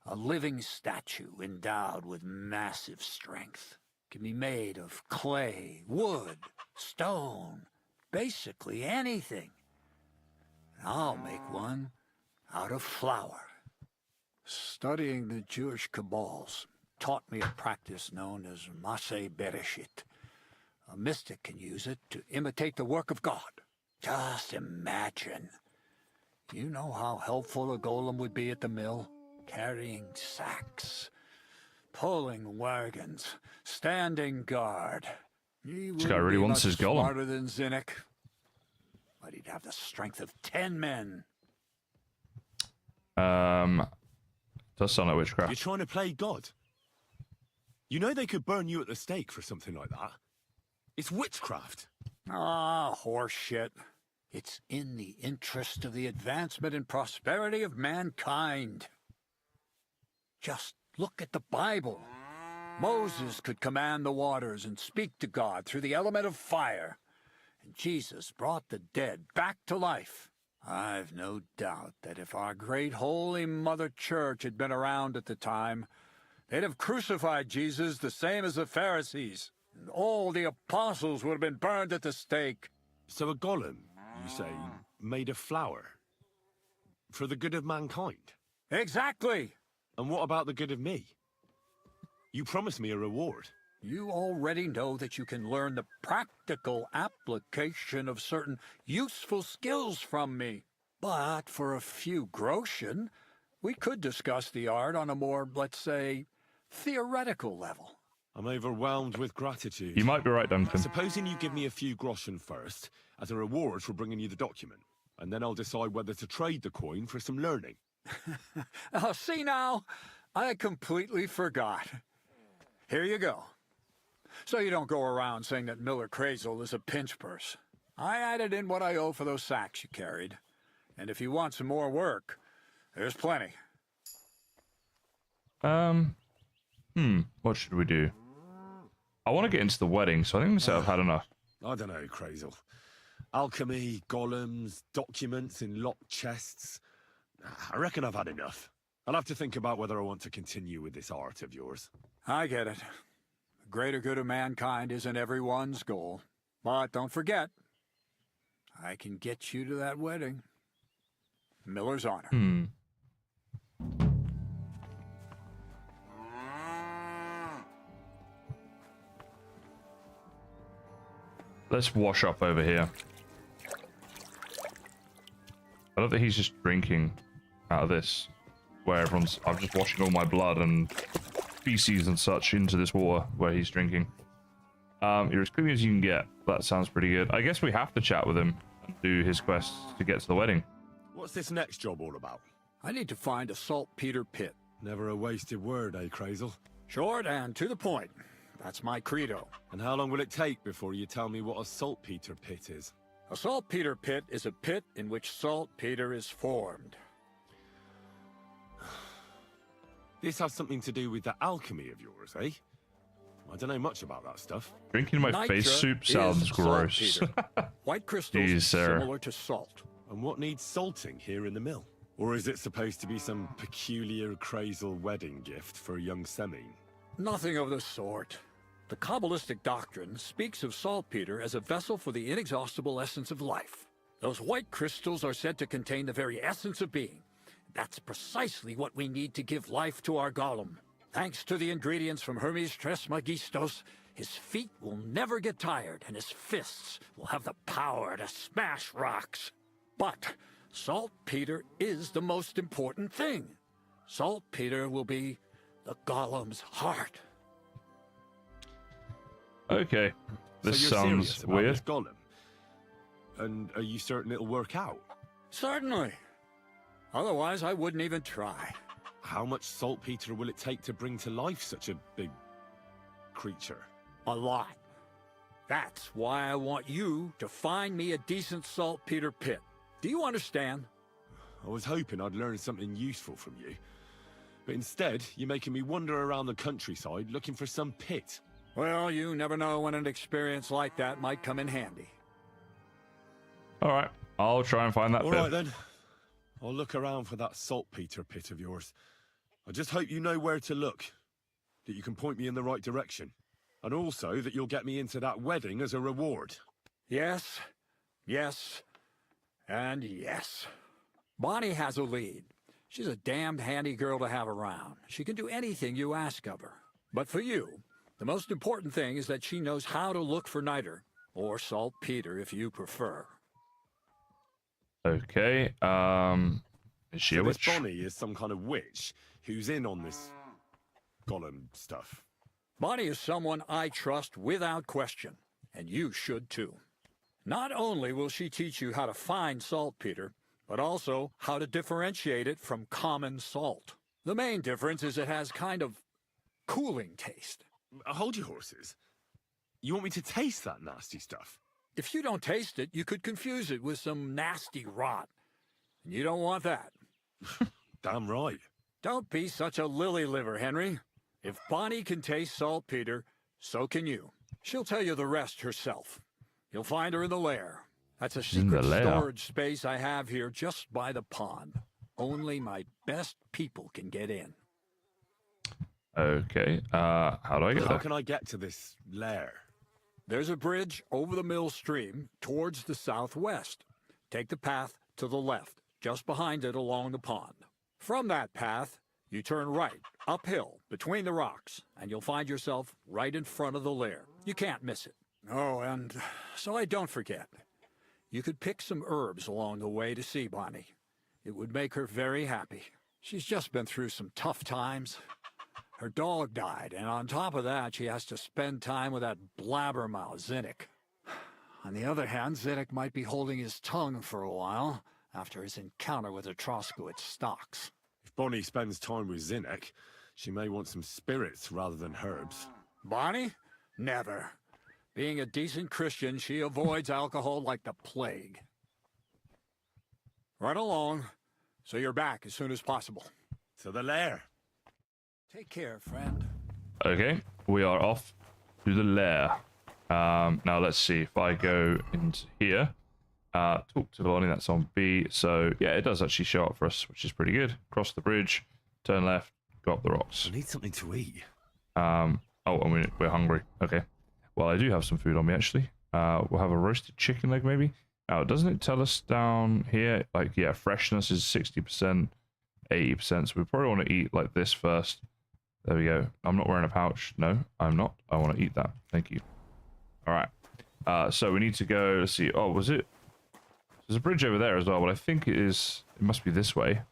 A living statue endowed with massive strength. Can be made of clay, wood, stone, basically anything. I'll make one out of flour. Studying the Jewish Kabbals taught me a practice known as Maseh Bereshit. A mystic can use it to imitate the work of God. Just imagine. You know how helpful a golem would be at the mill? Carrying sacks, pulling wagons, standing guard. This guy really wants his golem. Smarter than Zinnik, but he'd have the strength of 10 men. Does sound like witchcraft. You're trying to play God? You know they could burn you at the stake for something like that. It's witchcraft. Ah, horseshit. It's in the interest of the advancement and prosperity of mankind. Just look at the Bible. Moses could command the waters and speak to God through the element of fire. And Jesus brought the dead back to life. I've no doubt that if our great holy Mother Church had been around at the time, they'd have crucified Jesus the same as the Pharisees. And all the apostles would have been burned at the stake. So a golem, you say, made of flour? For the good of mankind? Exactly! And what about the good of me? You promised me a reward. You already know that you can learn the practical application of certain useful skills from me. But for a few groschen, we could discuss the art on a more, let's say, theoretical level. I'm overwhelmed with gratitude. You might be right, Duncan. Supposing you give me a few groschen first, as a reward for bringing you the document, and then I'll decide whether to trade the coin for some learning. Oh, see now, I completely forgot. Here you go. So you don't go around saying that Miller Crazel is a pinch purse. I added in what I owe for those sacks you carried. And if you want some more work, there's plenty. What should we do? I want to get into the wedding, so I think I've had enough. I don't know, Crazel. Alchemy, golems, documents in locked chests. I reckon I've had enough. I'll have to think about whether I want to continue with this art of yours. I get it. The greater good of mankind isn't everyone's goal. But don't forget, I can get you to that wedding. Miller's honor. Let's wash up over here. I love that he's just drinking out of this, where everyone's... I'm just washing all my blood and feces and such into this water where he's drinking. You're as clean as you can get. That sounds pretty good. I guess we have to chat with him and do his quests to get to the wedding. What's this next job all about? I need to find a saltpeter pit. Never a wasted word, eh, Crazel? Short and to the point. That's my credo. And how long will it take before you tell me what a saltpeter pit is? A saltpeter pit is a pit in which saltpeter is formed. This has something to do with the alchemy of yours, eh? I don't know much about that stuff. Drinking my Nitra face soup sounds gross. White crystals Jeez, Sarah. similar to salt. And what needs salting here in the mill? Or is it supposed to be some peculiar Crazel wedding gift for a young Semine? Nothing of the sort. The Kabbalistic doctrine speaks of saltpeter as a vessel for the inexhaustible essence of life. Those white crystals are said to contain the very essence of being. That's precisely what we need to give life to our golem. Thanks to the ingredients from Hermes Trismegistos, his feet will never get tired and his fists will have the power to smash rocks. But saltpeter is the most important thing. Saltpeter will be the golem's heart. Okay, this so you're sounds serious about weird. This golem? And are you certain it'll work out? Certainly. Otherwise, I wouldn't even try. How much saltpeter will it take to bring to life such a big creature? A lot. That's why I want you to find me a decent saltpeter pit. Do you understand? I was hoping I'd learn something useful from you. But instead, you're making me wander around the countryside looking for some pit. Well, you never know when an experience like that might come in handy. Alright, I'll try and find that All pit. right then. I'll look around for that saltpeter pit of yours. I just hope you know where to look. That you can point me in the right direction. And also that you'll get me into that wedding as a reward. Yes, yes, and yes. Bonnie has a lead. She's a damned handy girl to have around. She can do anything you ask of her. But for you, the most important thing is that she knows how to look for niter, or saltpeter if you prefer. Okay. Is she So a this witch? Bonnie is some kind of witch who's in on this golem stuff. Bonnie is someone I trust without question, and you should too. Not only will she teach you how to find saltpeter, but also how to differentiate it from common salt. The main difference is it has kind of cooling taste. Hold your horses. You want me to taste that nasty stuff? If you don't taste it, you could confuse it with some nasty rot. And you don't want that. Damn right. Don't be such a lily liver, Henry. If Bonnie can taste saltpeter, so can you. She'll tell you the rest herself. You'll find her in the lair. That's a secret storage space I have here just by the pond. Only my best people can get in. Okay. How do I get there? How can I get to this lair? There's a bridge over the mill stream towards the southwest. Take the path to the left, just behind it along the pond. From that path, you turn right, uphill, between the rocks, and you'll find yourself right in front of the lair. You can't miss it. Oh, and so I don't forget, you could pick some herbs along the way to see Bonnie. It would make her very happy. She's just been through some tough times. Her dog died, and on top of that, she has to spend time with that blabbermouth, Zinnik. On the other hand, Zinnik might be holding his tongue for a while after his encounter with the Troskowitz stocks. If Bonnie spends time with Zinnik, she may want some spirits rather than herbs. Bonnie? Never. Being a decent Christian, she avoids alcohol like the plague. Right along, so you're back as soon as possible. To the lair. Take care, friend. Okay, we are off to the lair. Now let's see if I go into here. Talk to Bonnie, that's on B. So yeah, it does actually show up for us, which is pretty good. Cross the bridge, turn left, go up the rocks. I need something to eat. Oh, and we're hungry. Okay. Well, I do have some food on me actually. We'll have a roasted chicken leg maybe. Now, doesn't it tell us down here, like, yeah, freshness is 60%, 80%. So we probably want to eat like this first. There we go. I'm not wearing a pouch. No, I'm not. I want to eat that. Thank you. All right. So we need to go, let's see. Oh, was it? There's a bridge over there as well, but I think it is, it must be this way.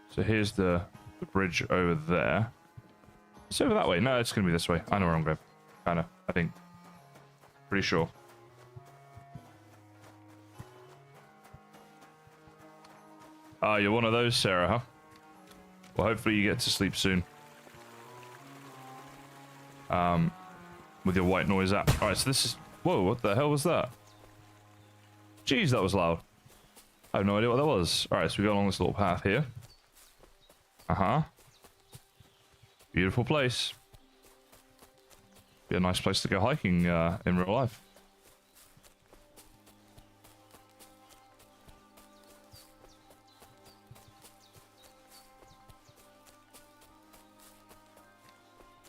So here's the bridge over there. It's over that way. No, it's going to be this way. I know where I'm going. Kind of, I think. Pretty sure. You're one of those, Sarah, huh? Well, hopefully you get to sleep soon. With your white noise app. Alright, so this is... Whoa, what the hell was that? Jeez, that was loud. I have no idea what that was. Alright, so we go along this little path here. Uh-huh. Beautiful place. Be a nice place to go hiking in real life.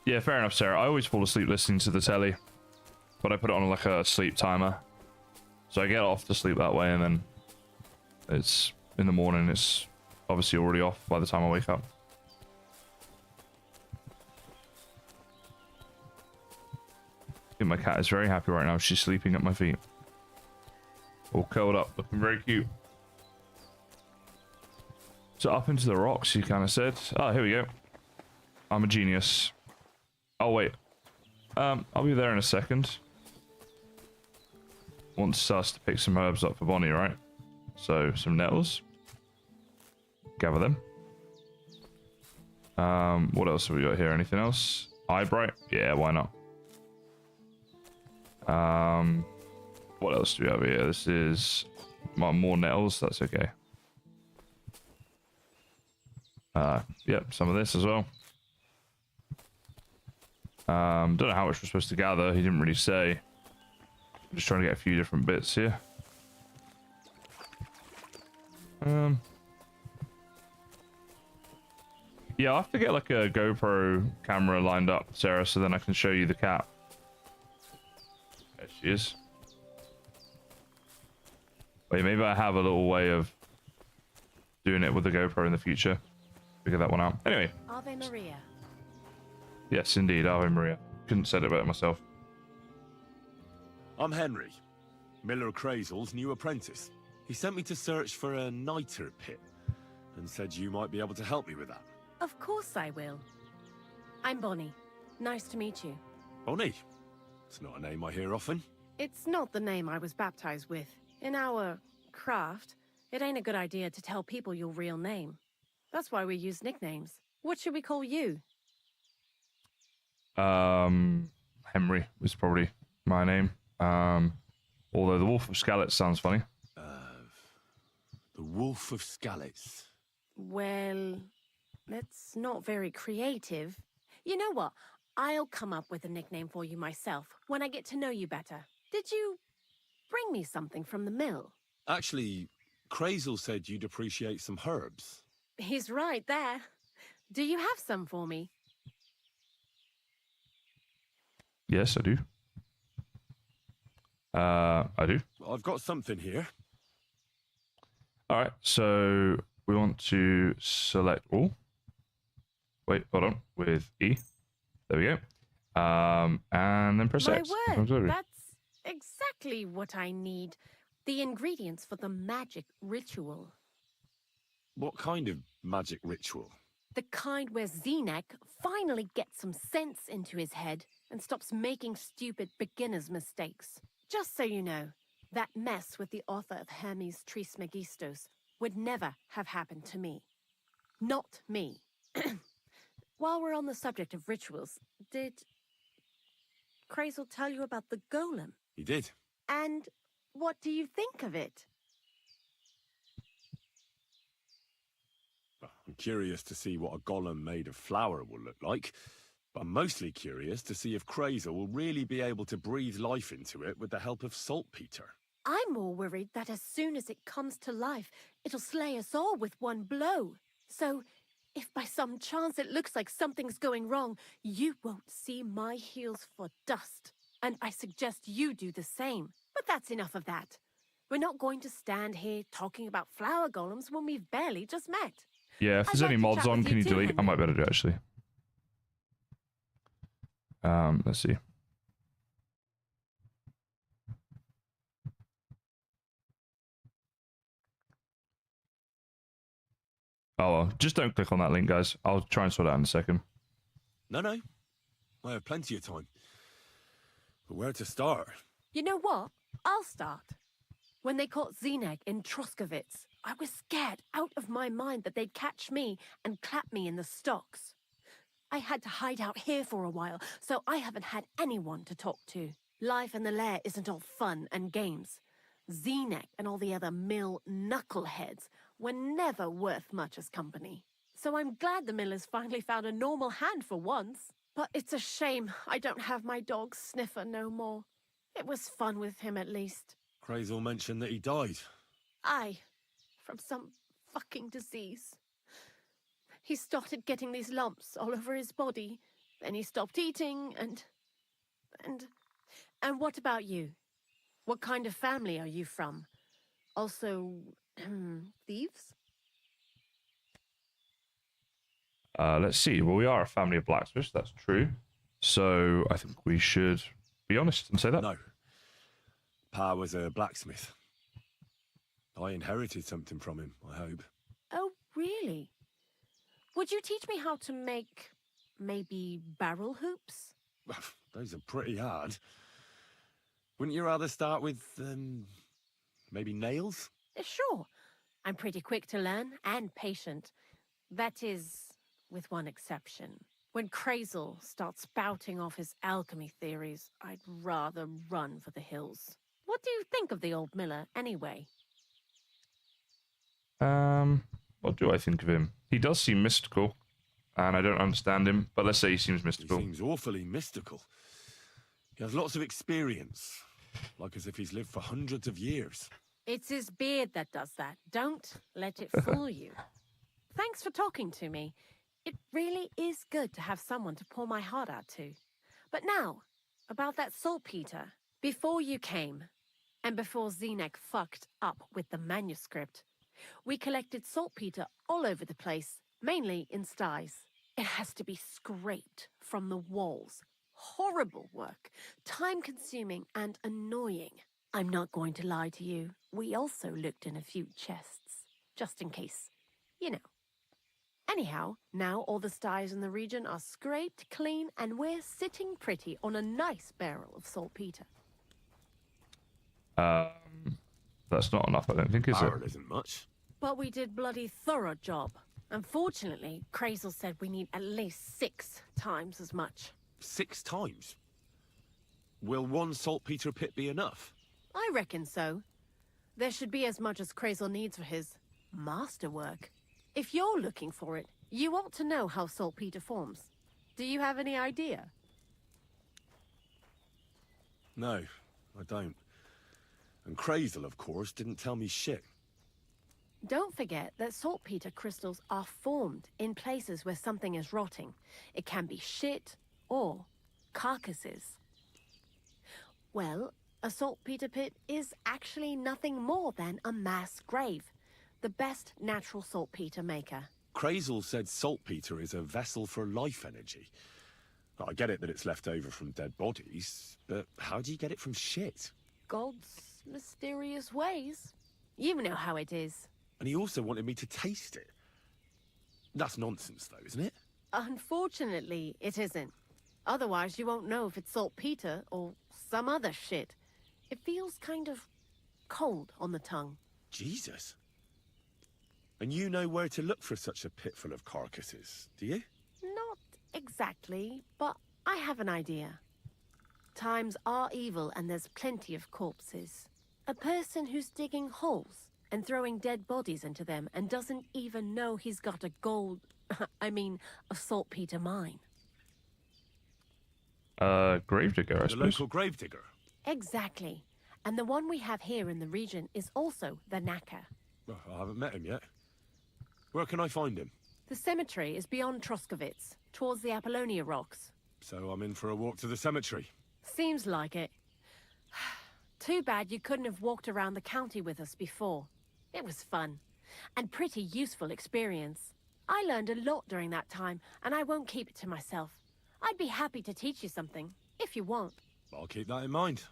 Yeah, fair enough, Sarah. I always fall asleep listening to the telly, but I put it on like a sleep timer. So I get off to sleep that way, and then it's in the morning, it's obviously already off by the time I wake up. I think my cat is very happy right now. She's sleeping at my feet. All curled up, looking very cute. So up into the rocks, you kind of said. Oh, here we go. I'm a genius. Oh, wait. I'll be there in a second. Wants us to pick some herbs up for Bonnie, right? So, some nettles. Gather them. What else have we got here? Anything else? Eyebright? Yeah, why not? What else do we have here? This is more nettles. That's okay. Yep, some of this as well. Don't know how much we're supposed to gather. He didn't really say. I'm just trying to get a few different bits here. Yeah, I'll have to get like a GoPro camera lined up, Sarah, so then I can show you the cat. There she is. Wait, maybe I have a little way of doing it with the GoPro in the future. Figure that one out. Anyway. Ave Maria. Yes, indeed, Ave Maria. Couldn't say it better myself. I'm Henry, Miller Crazel's new apprentice. He sent me to search for a niter pit, and said you might be able to help me with that. Of course I will. I'm Bonnie. Nice to meet you. Bonnie? It's not a name I hear often. It's not the name I was baptized with. In our craft, it ain't a good idea to tell people your real name. That's why we use nicknames. What should we call you? Henry was probably my name. Although the Wolf of Skallets sounds funny. The Wolf of Skallets. Well, that's not very creative. You know what? I'll come up with a nickname for you myself when I get to know you better. Did you bring me something from the mill? Actually, Crazel said you'd appreciate some herbs. He's right there. Do you have some for me? Yes, I do. I do. I've got something here. All right, so we want to select all. Wait, hold on. With E. There we go. And then press My X. word, that's exactly what I need. The ingredients for the magic ritual. What kind of magic ritual? The kind where Zenek finally gets some sense into his head and stops making stupid beginner's mistakes. Just so you know, that mess with the author of Hermes Trismegistos would never have happened to me. Not me. While we're on the subject of rituals, did Crazel tell you about the golem? He did. And what do you think of it? I'm curious to see what a golem made of flour will look like, but I'm mostly curious to see if Crazel will really be able to breathe life into it with the help of saltpeter. I'm more worried that as soon as it comes to life, it'll slay us all with one blow. So, if by some chance it looks like something's going wrong, you won't see my heels for dust. And I suggest you do the same. But that's enough of that. We're not going to stand here talking about flower golems when we've barely just met. Yeah, if there's any mods on, can you delete? I might better do it, actually. Let's see. Oh, well, just don't click on that link, guys. I'll try and sort it out in a second. No. I have plenty of time. But where to start? You know what? I'll start. When they caught Zenek in Troskovitz, I was scared out of my mind that they'd catch me and clap me in the stocks. I had to hide out here for a while, so I haven't had anyone to talk to. Life in the lair isn't all fun and games. Zenek and all the other mill knuckleheads were never worth much as company. So I'm glad the miller's finally found a normal hand for once. But it's a shame I don't have my dog Sniffer no more. It was fun with him at least. Crazel mentioned that he died. Aye, from some fucking disease. He started getting these lumps all over his body. Then he stopped eating and what about you? What kind of family are you from? Also, thieves? Let's see. Well, we are a family of blacksmiths. That's true. So I think we should be honest and say that. No. Pa was a blacksmith. I inherited something from him, I hope. Oh, really? Would you teach me how to make, maybe, barrel hoops? Those are pretty hard. Wouldn't you rather start with, maybe nails? Sure. I'm pretty quick to learn and patient. That is, with one exception. When Crazel starts spouting off his alchemy theories, I'd rather run for the hills. What do you think of the old miller, anyway? What do I think of him? He does seem mystical, and I don't understand him, but let's say he seems mystical. He seems awfully mystical. He has lots of experience, like as if he's lived for hundreds of years. It's his beard that does that. Don't let it fool you. Thanks for talking to me. It really is good to have someone to pour my heart out to. But now, about that saltpeter. Before you came, and before Zenek fucked up with the manuscript, we collected saltpeter all over the place, mainly in sties. It has to be scraped from the walls. Horrible work, time-consuming and annoying. I'm not going to lie to you. We also looked in a few chests, just in case. You know. Anyhow, now all the styes in the region are scraped clean and we're sitting pretty on a nice barrel of saltpeter. That's not enough, I don't think, is it? Barrel isn't much. But we did bloody thorough job. Unfortunately, Crazel said we need at least 6 times as much. 6 times? Will 1 saltpeter pit be enough? I reckon so. There should be as much as Crazel needs for his masterwork. If you're looking for it, you ought to know how saltpeter forms. Do you have any idea? No, I don't. And Crazel, of course, didn't tell me shit. Don't forget that saltpeter crystals are formed in places where something is rotting. It can be shit or carcasses. Well, a saltpeter pit is actually nothing more than a mass grave. The best natural saltpeter maker. Crazel said saltpeter is a vessel for life energy. I get it that it's left over from dead bodies, but how do you get it from shit? God's mysterious ways. You know how it is. And he also wanted me to taste it. That's nonsense, though, isn't it? Unfortunately, it isn't. Otherwise, you won't know if it's saltpeter or some other shit. It feels kind of cold on the tongue. Jesus. And you know where to look for such a pit full of carcasses, do you? Not exactly, but I have an idea. Times are evil and there's plenty of corpses. A person who's digging holes and throwing dead bodies into them and doesn't even know he's got a a saltpeter mine. Gravedigger, I suppose. The local gravedigger? Exactly. And the one we have here in the region is also the knacker. Well, I haven't met him yet. Where can I find him? The cemetery is beyond Troskovitz, towards the Apollonia rocks. So I'm in for a walk to the cemetery. Seems like it. Too bad you couldn't have walked around the county with us before. It was fun, and pretty useful experience. I learned a lot during that time, and I won't keep it to myself. I'd be happy to teach you something, if you want. I'll keep that in mind.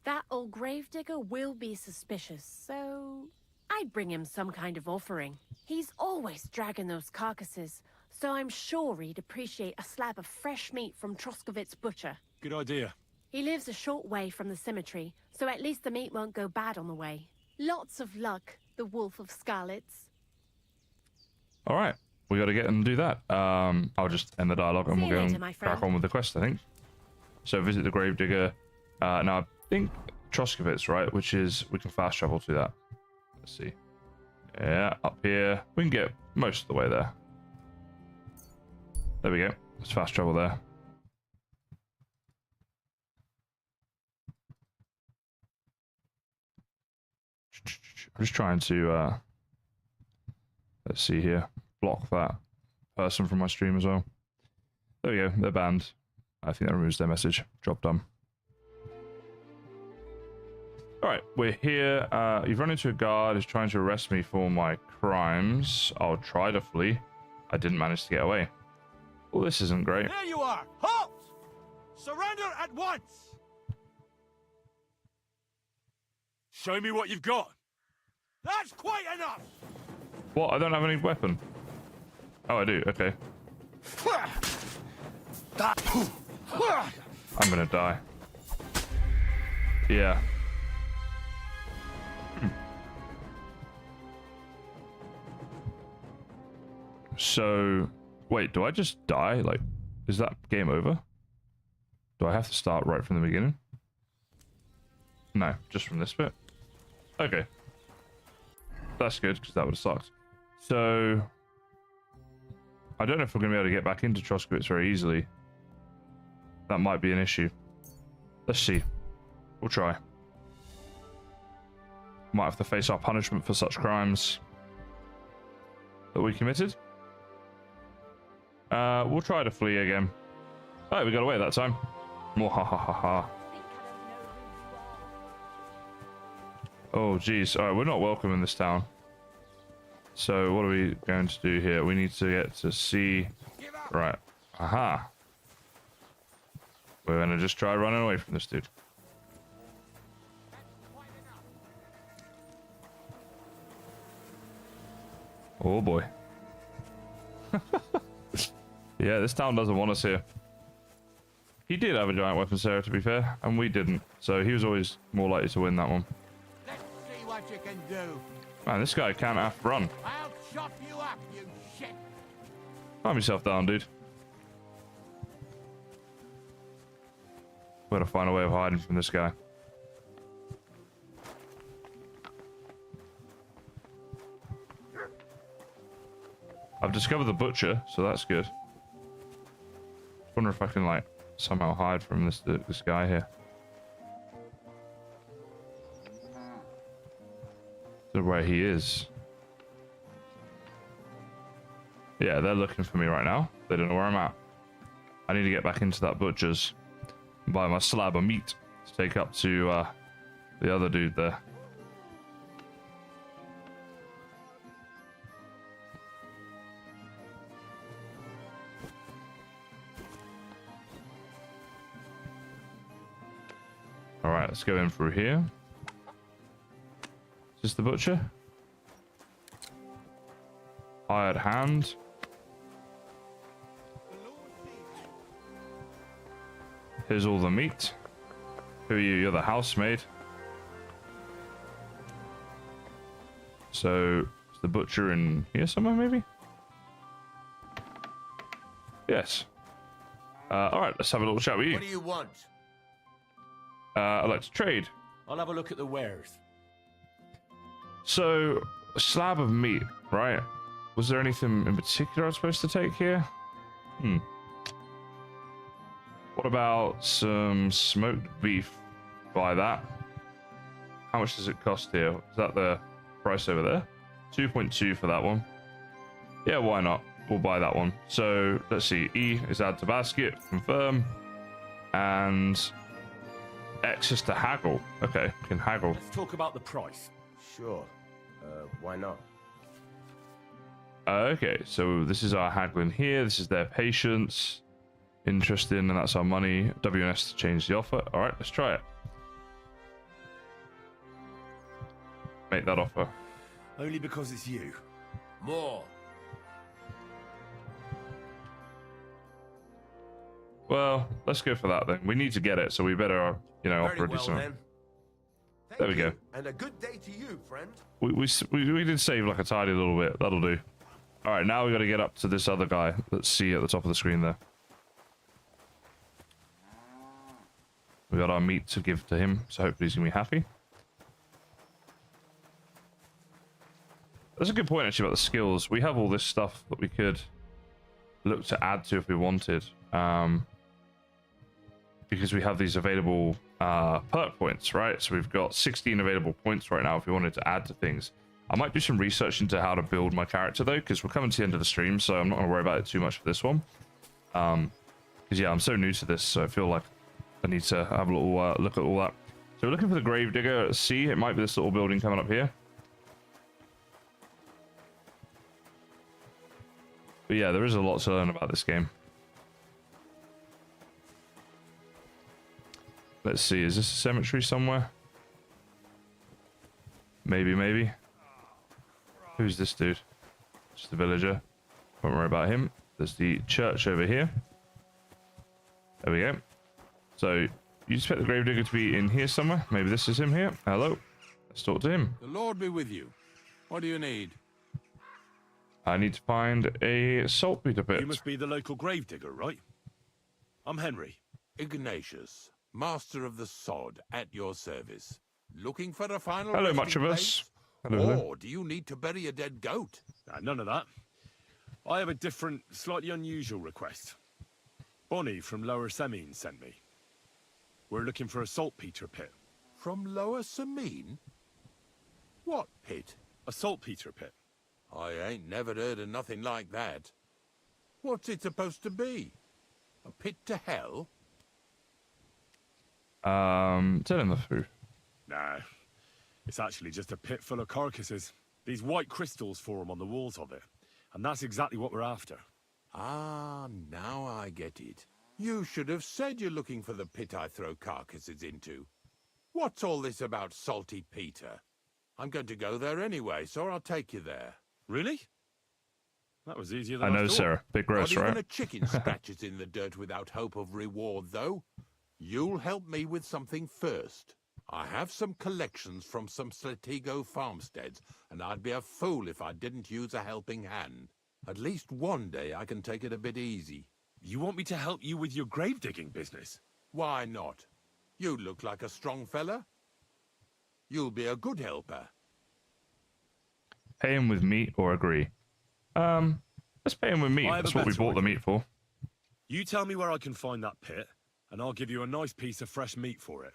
That old gravedigger will be suspicious, so I'd bring him some kind of offering. He's always dragging those carcasses, so I'm sure he'd appreciate a slab of fresh meat from Troskovitz butcher. Good idea. He lives a short way from the cemetery, so at least the meat won't go bad on the way. Lots of luck, the Wolf of Scarlets. All right, we got to get and do that. I'll just end the dialogue and we'll go later, and my crack friend. on with the quest, I think. So visit the gravedigger. Now I think Troskovitz, right? Which is, we can fast travel to that. Let's see. Yeah, up here. We can get most of the way there. There we go. Let's fast travel there. I'm just trying to, let's see here, block that person from my stream as well. There we go, they're banned. I think that removes their message. Job done. Alright, we're here. You've run into a guard who's trying to arrest me for my crimes. I'll try to flee. I didn't manage to get away. Well, this isn't great. There you are! Halt! Surrender at once! Show me what you've got. That's quite enough! What? I don't have any weapon. Oh, I do. Okay. I'm gonna die. Yeah. So, wait, do I just die? Like, is that game over? Do I have to start right from the beginning? No, just from this bit. Okay. That's good, because that would have sucked. So, I don't know if we're going to be able to get back into Troskovitz very easily. That might be an issue. Let's see. We'll try. Might have to face our punishment for such crimes that we committed. We'll try to flee again. Oh, we got away that time. Mwahahaha. Oh, geez. Alright, we're not welcome in this town. So, what are we going to do here? We need to get to see... Right. Aha. We're going to just try running away from this dude. Oh boy. Yeah, this town doesn't want us here. He did have a giant weapon, Sarah, to be fair, and we didn't. So he was always more likely to win that one. Let's see what you can do. Man, this guy can't half run. I'll chop you up, you shit. Calm yourself down, dude. Gotta find a way of hiding from this guy. I've discovered the butcher, so that's good. Wonder if I can like somehow hide from this guy here. So where he is. Yeah, they're looking for me right now. They don't know where I'm at. I need to get back into that butcher's and buy my slab of meat to take up to the other dude there. Alright, let's go in through here. Is this the butcher? Hired hand. Here's all the meat. Who are you? You're the housemaid. So, is the butcher in here somewhere, maybe? Yes. Alright, let's have a little chat with you. What do you want? I'd like to trade. I'll have a look at the wares. So, a slab of meat, right? Was there anything in particular I was supposed to take here? What about some smoked beef? Buy that. How much does it cost here? Is that the price over there? 2.2 for that one. Yeah, why not? We'll buy that one. So, let's see. E is add to basket. Confirm. And X is to haggle. Okay, we can haggle. Let's talk about the price. Sure. Why not? Okay, so this is our haggling here. This is their patience. Interesting, and that's our money. WNS to change the offer. All right, let's try it. Make that offer. Only because it's you. More. Well, let's go for that then. We need to get it, so we better, you know, offer a decent. Then. There we go. And a good day to you, friend. We did save like a tiny little bit. That'll do. All right, now we got to get up to this other guy. Let's see at the top of the screen there. We got our meat to give to him, so hopefully he's gonna be happy. That's a good point actually about the skills. We have all this stuff that we could look to add to if we wanted, because we have these available perk points, right? So we've got 16 available points right now if we wanted to add to things. I might do some research into how to build my character though, because we're coming to the end of the stream, so I'm not gonna worry about it too much for this one. Because yeah, I'm so new to this, so I feel like I need to have a little look at all that. So we're looking for the Gravedigger at C. It might be this little building coming up here. But yeah, there is a lot to learn about this game. Let's see, is this a cemetery somewhere? Maybe. Who's this dude? Just a villager. Don't worry about him. There's the church over here. There we go. So, you expect the Gravedigger to be in here somewhere? Maybe this is him here. Hello. Let's talk to him. The Lord be with you. What do you need? I need to find a saltpeter pit. You must be the local gravedigger, right? I'm Henry. Ignatius, master of the sod, at your service. Looking for a final Hello, resting much of place? us. Hello. Or do you need to bury a dead goat? None of that. I have a different, slightly unusual request. Bonnie from Lower Semine sent me. We're looking for a saltpeter pit. From Lower Semine? What pit? A saltpeter pit. I ain't never heard of nothing like that. What's it supposed to be? A pit to hell? Tell him the truth. Nah, it's actually just a pit full of carcasses. These white crystals form on the walls of it. And that's exactly what we're after. Ah, now I get it. You should have said you're looking for the pit I throw carcasses into. What's all this about salty Peter? I'm going to go there anyway, so I'll take you there. Really? That was easier than I know, thought. Sarah. Bit gross, Not right? even a chicken scratches in the dirt without hope of reward, though. You'll help me with something first. I have some collections from some Slatigo farmsteads, and I'd be a fool if I didn't use a helping hand. At least one day I can take it a bit easy. You want me to help you with your grave digging business? Why not? You look like a strong fella. You'll be a good helper. Pay him with meat or agree? Let's pay him with meat. I have a That's what we better bought the meat for. You tell me where I can find that pit, and I'll give you a nice piece of fresh meat for it.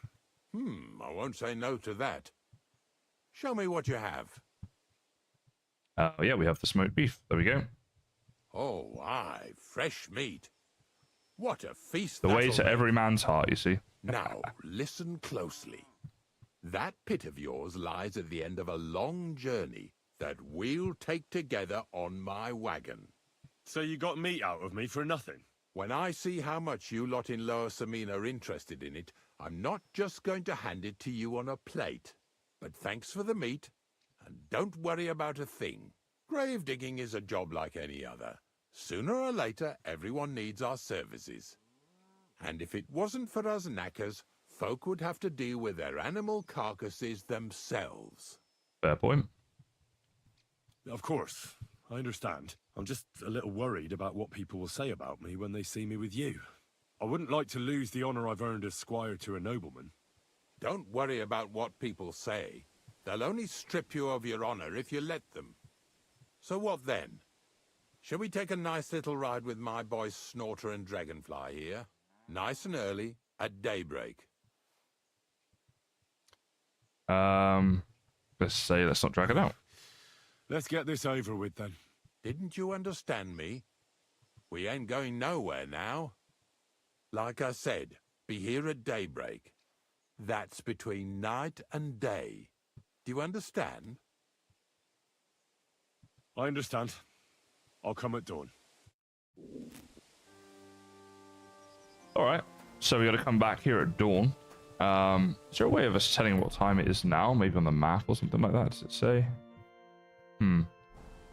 I won't say no to that. Show me what you have. Yeah, we have the smoked beef. There we go. Oh, aye, fresh meat. What a feast The way that'll to make. every man's heart, you see. Now, listen closely. That pit of yours lies at the end of a long journey that we'll take together on my wagon. So you got meat out of me for nothing? When I see how much you lot in Lower Samine are interested in it, I'm not just going to hand it to you on a plate. But thanks for the meat, and don't worry about a thing. Grave digging is a job like any other. Sooner or later, everyone needs our services. And if it wasn't for us knackers, folk would have to deal with their animal carcasses themselves. Fair point. Of course, I understand. I'm just a little worried about what people will say about me when they see me with you. I wouldn't like to lose the honor I've earned as squire to a nobleman. Don't worry about what people say. They'll only strip you of your honor if you let them. So what then? Shall we take a nice little ride with my boys Snorter and Dragonfly here? Nice and early, at daybreak. Let's not drag it out. Let's get this over with then. Didn't you understand me? We ain't going nowhere now. Like I said, be here at daybreak. That's between night and day. Do you understand? I understand. I'll come at dawn. All right. So we got to come back here at dawn. Is there a way of us telling what time it is now? Maybe on the map or something like that? Does it say? Well,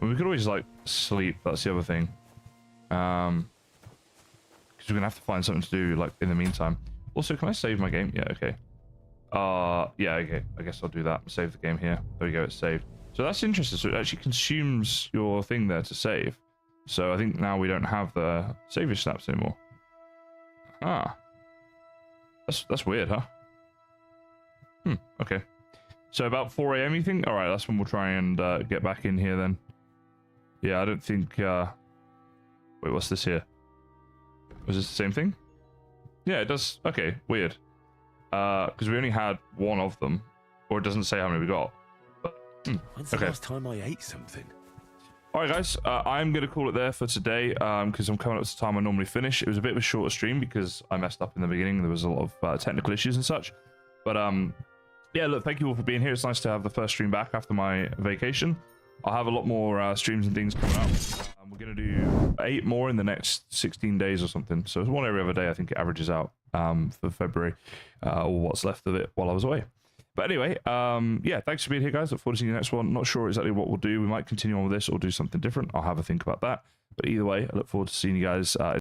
we could always like sleep. That's the other thing. Because we're gonna have to find something to do like in the meantime. Also, can I save my game? Yeah. Okay. Yeah. Okay. I guess I'll do that. Save the game here. There we go. It's saved. So that's interesting. So it actually consumes your thing there to save. So I think now we don't have the savior snaps anymore. Ah. That's weird, huh? Okay. So about 4 AM you think? Alright, that's when we'll try and get back in here then. Yeah, I don't think... Wait, what's this here? Was this the same thing? Yeah, it does. Okay, weird. Because we only had one of them. Or it doesn't say how many we got. But, When's the last time I ate something? Alright guys, I'm going to call it there for today, because I'm coming up to the time I normally finish. It was a bit of a shorter stream because I messed up in the beginning. There was a lot of technical issues and such. But yeah, look, thank you all for being here. It's nice to have the first stream back after my vacation. I'll have a lot more streams and things coming up. We're going to do 8 more in the next 16 days or something. So it's one every other day, I think it averages out for February, or what's left of it while I was away. But anyway, yeah, thanks for being here, guys. Look forward to seeing you next one. Not sure exactly what we'll do. We might continue on with this or do something different. I'll have a think about that. But either way, I look forward to seeing you guys